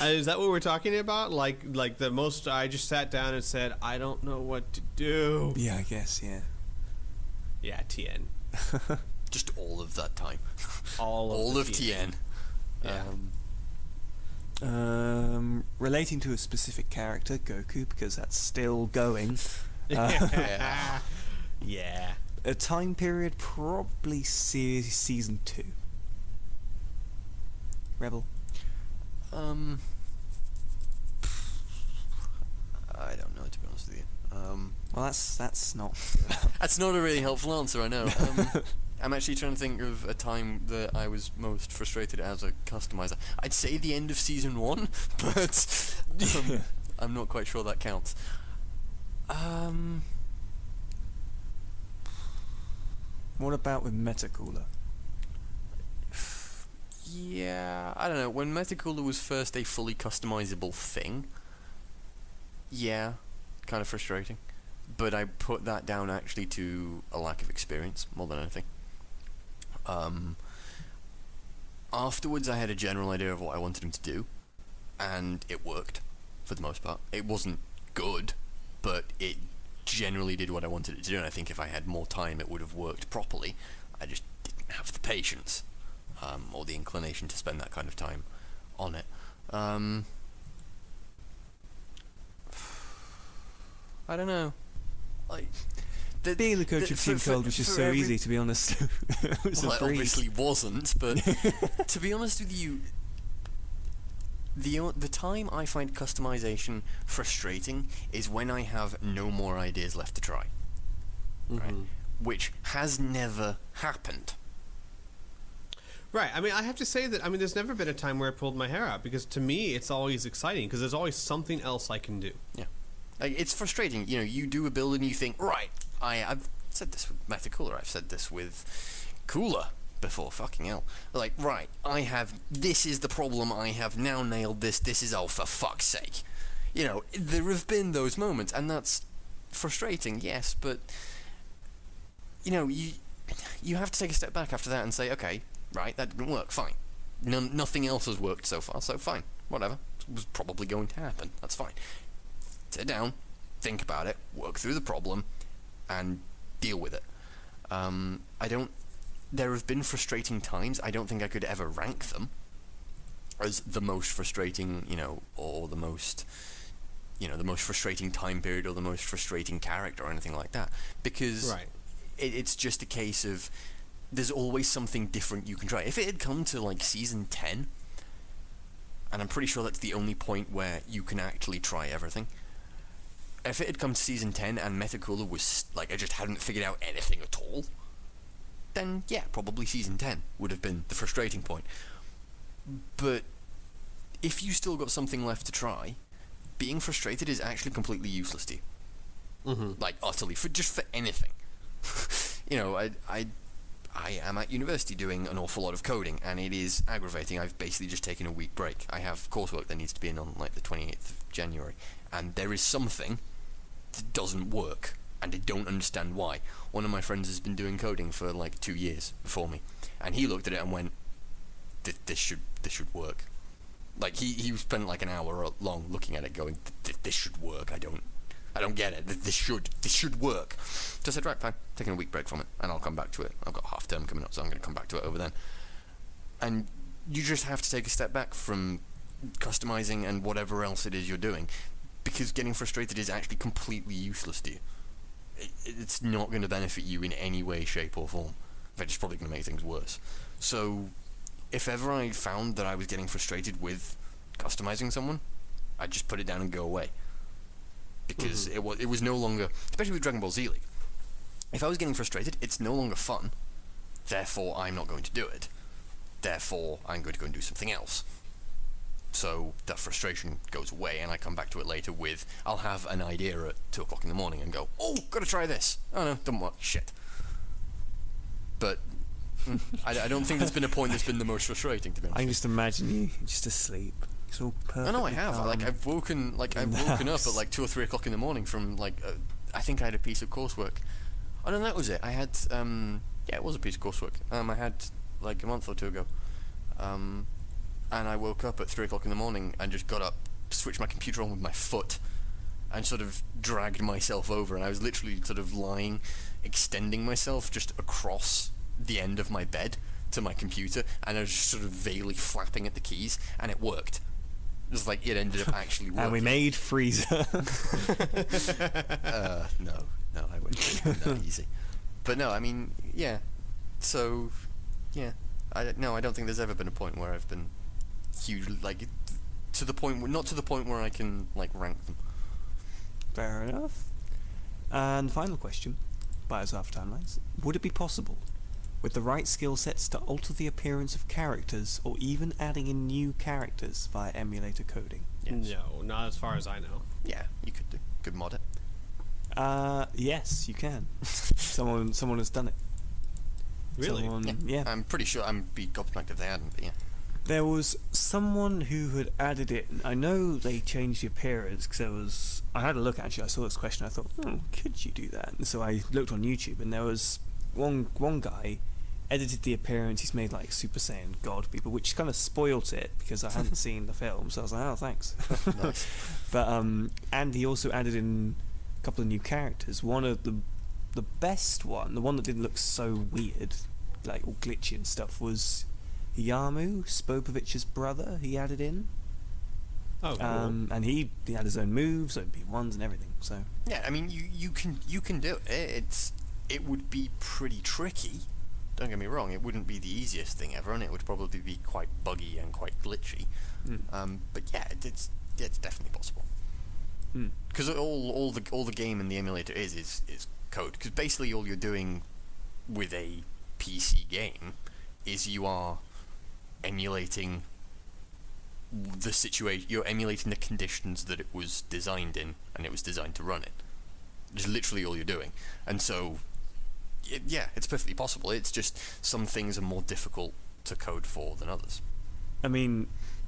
Is that what we're talking about? Like the most, I just sat down and said, I don't know what to do. Yeah, I guess, yeah. Yeah, TN. Just all of that time. All of TN. Yeah. Relating to a specific character, Goku, because that's still going. Yeah. Yeah. A time period, probably season 2. Rebel. I don't know, to be honest with you. Well, that's not. That's not a really helpful answer, I know. I'm actually trying to think of a time that I was most frustrated as a customizer. I'd say the end of season 1, but I'm not quite sure that counts. What about with Metacooler? Yeah, I don't know. When Metacooler was first a fully customizable thing, yeah, kind of frustrating. But I put that down actually to a lack of experience more than anything. Afterwards, I had a general idea of what I wanted him to do, and it worked for the most part. It wasn't good, but it generally did what I wanted it to do, and I think if I had more time, it would have worked properly. I just didn't have the patience or the inclination to spend that kind of time on it. I don't know. Like, Being the coach of Team Cold was just so easy, to be honest. It was well, a it breeze. obviously wasn't, but to be honest with you, the time I find customization frustrating is when I have no more ideas left to try. Right? Which has never happened. Right. I mean, I have to say that, I mean, there's never been a time where I pulled my hair out, because to me, it's always exciting, because there's always something else I can do. Yeah. Like, it's frustrating. You know, you do a build and you think, right, I've said this with Metacooler, I've said this with Cooler before, fucking hell. Like, right, this is the problem, I have now nailed this is, oh, for fuck's sake. You know, there have been those moments, and that's frustrating, yes, but, you know, you have to take a step back after that and say, okay, right, that didn't work, fine. Nothing else has worked so far, so fine, whatever. It was probably going to happen, that's fine. Sit down, think about it, work through the problem, and deal with it. There have been frustrating times. I don't think I could ever rank them as the most frustrating, you know, or the most, you know, the most frustrating time period or the most frustrating character or anything like that. Because it's just a case of there's always something different you can try. If it had come to, like, Season 10, and I'm pretty sure that's the only point where you can actually try everything. If it had come to Season 10 and Metacooler was, like, I just hadn't figured out anything at all, then, yeah, probably Season 10 would have been the frustrating point. But if you still got something left to try, being frustrated is actually completely useless to you. Like, utterly, just for anything. You know, I am at university doing an awful lot of coding, and it is aggravating. I've basically just taken a week break. I have coursework that needs to be in on, like, the 28th of January, and there is something that doesn't work, and I don't understand why. One of my friends has been doing coding for, like, 2 years before me, and he looked at it and went, this should work. Like, he spent, like, an hour long looking at it going, this should work, I don't get it, this should work. So I said, right, fine, taking a week break from it, and I'll come back to it. I've got half term coming up, so I'm going to come back to it over then. And you just have to take a step back from customizing and whatever else it is you're doing, because getting frustrated is actually completely useless to you. It's not going to benefit you in any way, shape, or form. In fact, it's probably going to make things worse. So, if ever I found that I was getting frustrated with customizing someone, I'd just put it down and go away. Because it was no longer, especially with Dragon Ball Z League, if I was getting frustrated, it's no longer fun. Therefore, I'm not going to do it. Therefore, I'm going to go and do something else. So that frustration goes away, and I come back to it later with, I'll have an idea at 2 o'clock in the morning and go, oh, gotta try this. Oh no, doesn't work. Shit. But I don't think there's been a point that's been the most frustrating, to be honest. I can just imagine you just asleep. It's all perfect. I know I have. I've woken up at like 2 or 3 o'clock in the morning from like I think I had a piece of coursework. Oh no, that was it. I had it was a piece of coursework. I had like a month or two ago. And I woke up at 3 o'clock in the morning and just got up, switched my computer on with my foot, and sort of dragged myself over. And I was literally sort of lying, extending myself just across the end of my bed to my computer, and I was just sort of vaguely flapping at the keys, and it worked. It was like it ended up actually working. And we made Freezer. No, I wouldn't do that easy. But no, I mean, yeah. So, yeah. I don't think there's ever been a point where I've been huge, like, to the point, not to the point where I can, like, rank them. Fair enough. And final question, Biosoft Timelines. Would it be possible, with the right skill sets, to alter the appearance of characters, or even adding in new characters via emulator coding? Yes. No, not as far as I know. Yeah, you could do. Could mod it. Yes, you can. Someone has done it. Really? Yeah. I'm pretty sure. I'd be gobsmacked if they hadn't, but yeah. There was someone who had added it. I know they changed the appearance because I had a look actually. I saw this question. I thought, could you do that? And so I looked on YouTube, and there was one guy edited the appearance. He's made like Super Saiyan God people, which kind of spoilt it because I hadn't seen the film. So I was like, oh, thanks. Nice. But and he also added in a couple of new characters. One of the best one, the one that didn't look so weird, like all glitchy and stuff, was Yamu, Spopovich's brother. He added in, Oh, cool. and he had his own moves, own P1s and everything. So Yeah, I mean, you can do it. It would be pretty tricky. Don't get me wrong, it wouldn't be the easiest thing ever, and it would probably be quite buggy and quite glitchy. But yeah, it's definitely possible. Because all the game in the emulator is code. Because basically all you're doing with a PC game is you are emulating the situation. You're emulating the conditions that it was designed in, and it was designed to run it. It's literally all you're doing, and so. Yeah, it's perfectly possible. It's just some things are more difficult to code for than others. I mean,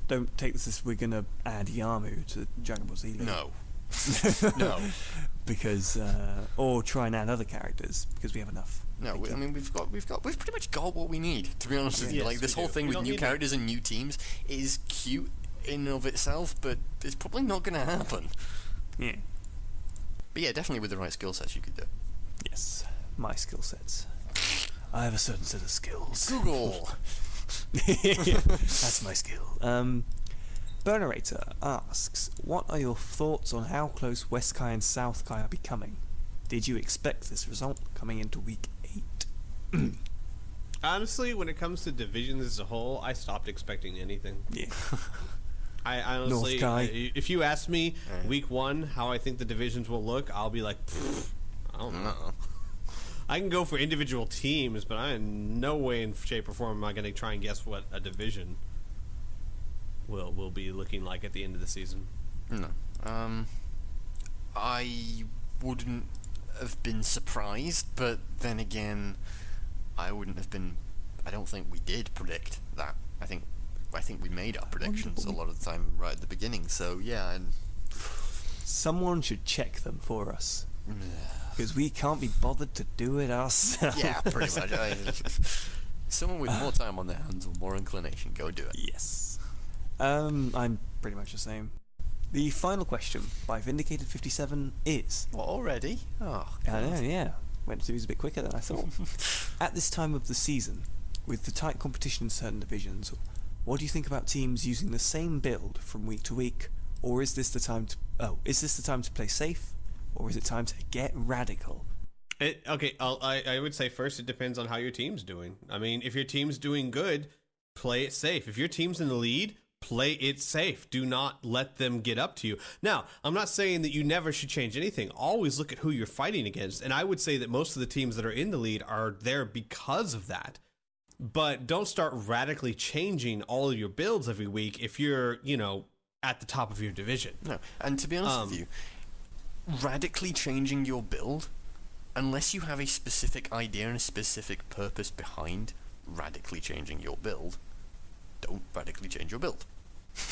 don't take this as we're gonna add Yamu to Dragon Ball Z. No. No. Because or try and add other characters because we have enough. No, I mean we've pretty much got what we need, to be honest with you. Yes, Like this we whole do. thing We with don't new need characters and new teams is cute in and of itself, but it's probably not going to happen. Yeah. But yeah, definitely with the right skill sets you could do it. Yes. My skill sets. I have a certain set of skills. Google. That's my skill. Burnerator asks, what are your thoughts on how close West Kai and South Kai are becoming? Did you expect this result coming into week 8? Honestly, when it comes to divisions as a whole, I stopped expecting anything. Yeah. I honestly, North Kai. if you ask me week 1 how I think the divisions will look, I'll be like, I don't know. Uh-oh. I can go for individual teams, but I in no way in shape or form am I going to try and guess what a division will be looking like at the end of the season. No. I wouldn't have been surprised, but then again, I wouldn't have been. I don't think we did predict that. I think we made our predictions a lot of the time right at the beginning. So yeah, and Someone should check them for us. Because we can't be bothered to do it ourselves. yeah, pretty much. Someone with more time on their hands or more inclination, go do it. Yes. I'm pretty much the same. The final question by Vindicated57 is... What, already? Oh, I know, yeah. Went through these a bit quicker than I thought. At this time of the season, with the tight competition in certain divisions, what do you think about teams using the same build from week to week? Or is this the time to play safe? Or is it time to get radical? I would say first it depends on how your team's doing. I mean, if your team's doing good, play it safe. If your team's in the lead, play it safe. Do not let them get up to you. Now, I'm not saying that you never should change anything. Always look at who you're fighting against. And I would say that most of the teams that are in the lead are there because of that. But don't start radically changing all of your builds every week if you're, at the top of your division. No, and to be honest with you, radically changing your build, unless you have a specific idea and a specific purpose behind radically changing your build, don't radically change your build.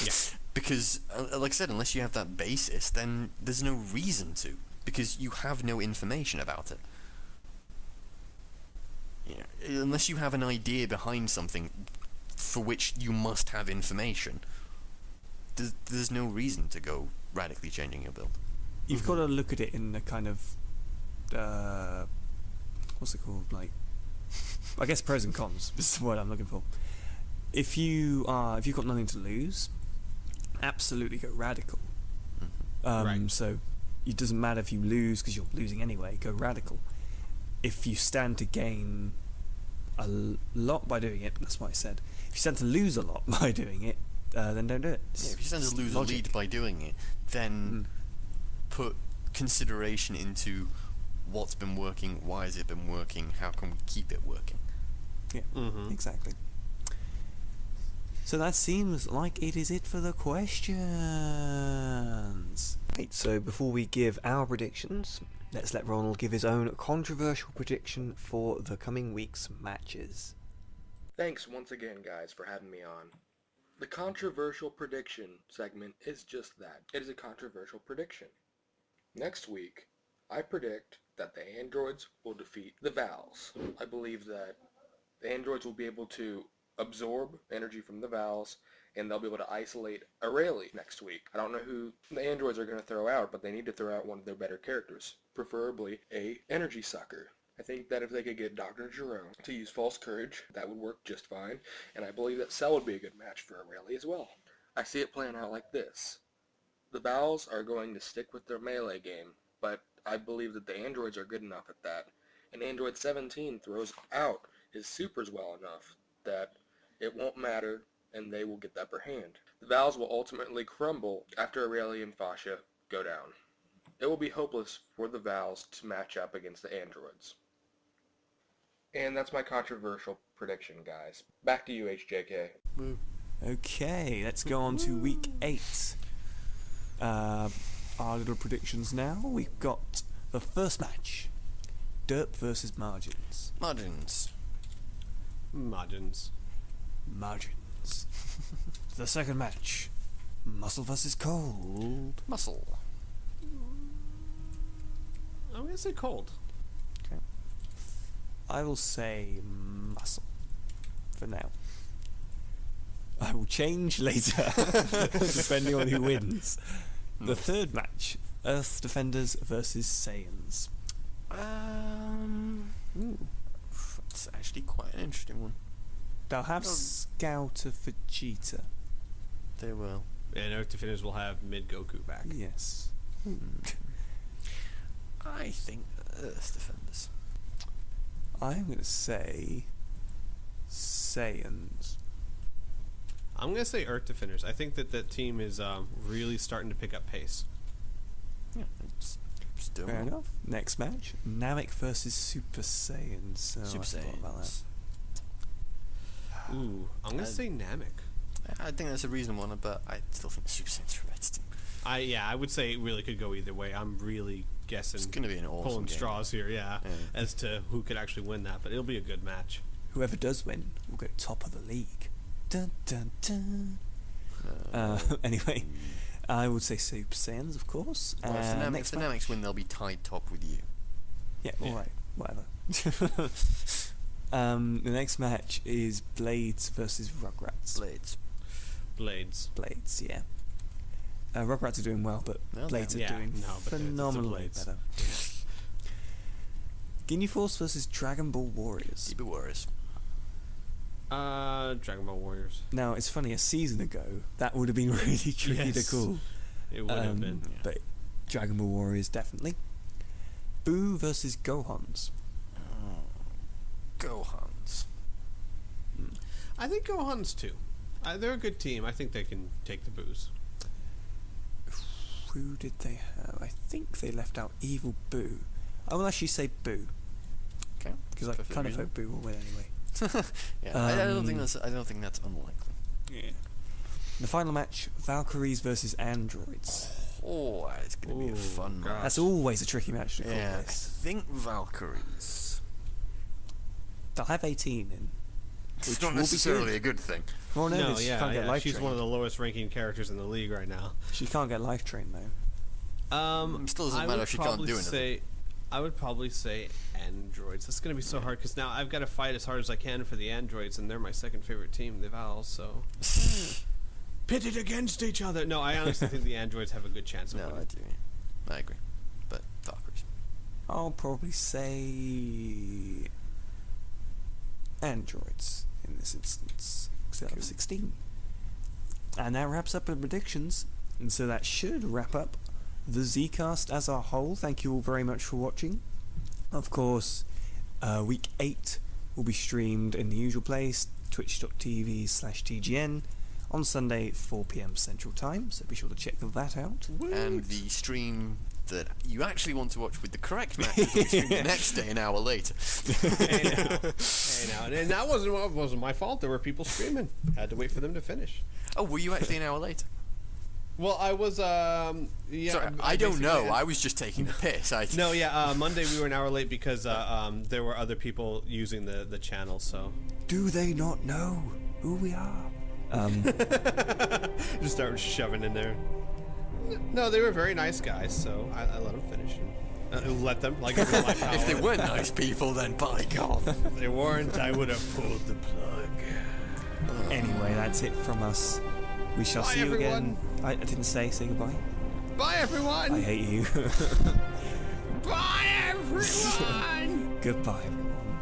Yeah. Because, like I said, unless you have that basis, then there's no reason to, because you have no information about it. Unless you have an idea behind something for which you must have information, there's no reason to go radically changing your build. You've got to look at it in the kind of... what's it called? Like... I guess pros and cons is the word I'm looking for. If you've got nothing to lose, absolutely go radical. Right. So it doesn't matter if you lose because you're losing anyway. Go radical. If you stand to gain a lot by doing it, that's what I said. If you stand to lose a lot by doing it, then don't do it. Yeah, if you stand to lose a lead by doing it, then put consideration into what's been working, why has it been working, how can we keep it working. Yeah, exactly. So that seems like it is it for the questions. Right, so before we give our predictions, let's let Ronald give his own controversial prediction for the coming week's matches. Thanks once again, guys, for having me on. The controversial prediction segment is just that. It is a controversial prediction. Next week, I predict that the androids will defeat the Vals. I believe that the androids will be able to absorb energy from the Vals, and they'll be able to isolate Aurelie next week. I don't know who the androids are going to throw out, but they need to throw out one of their better characters, preferably a energy sucker. I think that if they could get Dr. Jerome to use False Courage, that would work just fine, and I believe that Cell would be a good match for Aurelie as well. I see it playing out like this. The Vals are going to stick with their melee game, but I believe that the androids are good enough at that, and Android 17 throws out his supers well enough that it won't matter and they will get the upper hand. The Vals will ultimately crumble after Aurelie and Fasha go down. It will be hopeless for the Vals to match up against the androids. And that's my controversial prediction, guys. Back to you, HJK. Okay, let's go on to week 8. Our little predictions now. We've got the first match. Derp versus Margins. Margins. Margins. Margins. The second match. Muscle versus Cold. Muscle. I'm going to say cold. I will say Muscle for now. I will change later, depending on who wins. The third match, Earth Defenders versus Saiyans. That's actually quite an interesting one. They'll have Scouter Vegeta. They will. And Earth Defenders will have Mid Goku back. Yes. I think Earth Defenders. I'm going to say Saiyans. I'm going to say Earth Defenders. I think that that team is really starting to pick up pace. Yeah, it's still Fair enough. Next match, Namek versus Super Saiyans. Super I forgot about that. Saiyans. Ooh, I'm going to say Namek. I think that's a reasonable one, but I still think Super Saiyans are the best team. I would say it really could go either way. I'm really guessing. It's going to be an awesome pulling game. straws here, as to who could actually win that. But it'll be a good match. Whoever does win will go top of the league. Dun dun dun. Anyway, I would say Super Saiyans, of course. Well, if the Nameks win, they'll be tied top with you. Yeah, alright, whatever. The next match is Blades versus Rugrats. Blades. Blades, yeah. Rugrats are doing well, but Well, Blades yeah. are doing No, but it's the phenomenally Blades. better. Ginyu Force versus Dragon Ball Warriors. DB Warriors. Dragon Ball Warriors. Now, it's funny, a season ago, that would have been really tricky Yes. to call. It would have been. Yeah. But Dragon Ball Warriors, definitely. Boo versus Gohans. Gohans. I think Gohan's too. They're a good team. I think they can take the booze. Who did they have? I think they left out Evil Boo. I will actually say Boo, Okay. because I Perfectly kind of reasonable. hope Boo will win anyway. Yeah, I don't think that's unlikely. Yeah. The final match, Valkyries versus Androids. Oh, it's going to be a Ooh, fun gosh. match. That's always a tricky match to call Yeah, I this. think Valkyries. They'll have 18 in. It's Which not will be necessarily good. a good thing. Well, no, No, she yeah, can't get life she's trained. one of the lowest ranking characters in the league right now. She can't get life trained though. Still doesn't I matter would if she can't probably do anything. say- I would probably say androids. That's going to be so hard because now I've got to fight as hard as I can for the androids, and they're my second favorite team, the Vals. So pitted against each other. No, I honestly think the androids have a good chance of No, winning. I do. I agree. But Valkyries. I'll probably say Androids in this instance. Because out of 16. And that wraps up the predictions. And so that should wrap up the Zcast as a whole. Thank you all very much for watching. Of course, week 8 will be streamed in the usual place, twitch.tv/TGN, on Sunday at 4 PM Central Time, so be sure to check that out. And the stream that you actually want to watch with the correct matches will be streamed the next day, an hour later. Hey now, and that wasn't my fault. There were people screaming. Had to wait for them to finish. Oh, were you actually an hour later? Well, I was. Yeah. Sorry, I don't know. basically- I was just taking the piss. No, yeah. Monday we were an hour late because there were other people using the channel. So Do they not know who we are? Just start shoving in there. No, they were very nice guys, so I let them finish. Let them, like, it was my power. If they weren't nice people, then by God. If they weren't, I would have pulled the plug. Anyway, that's it from us. We shall Bye, see you everyone. again. I didn't say goodbye. Bye, everyone. I hate you. Bye, everyone. Goodbye, everyone.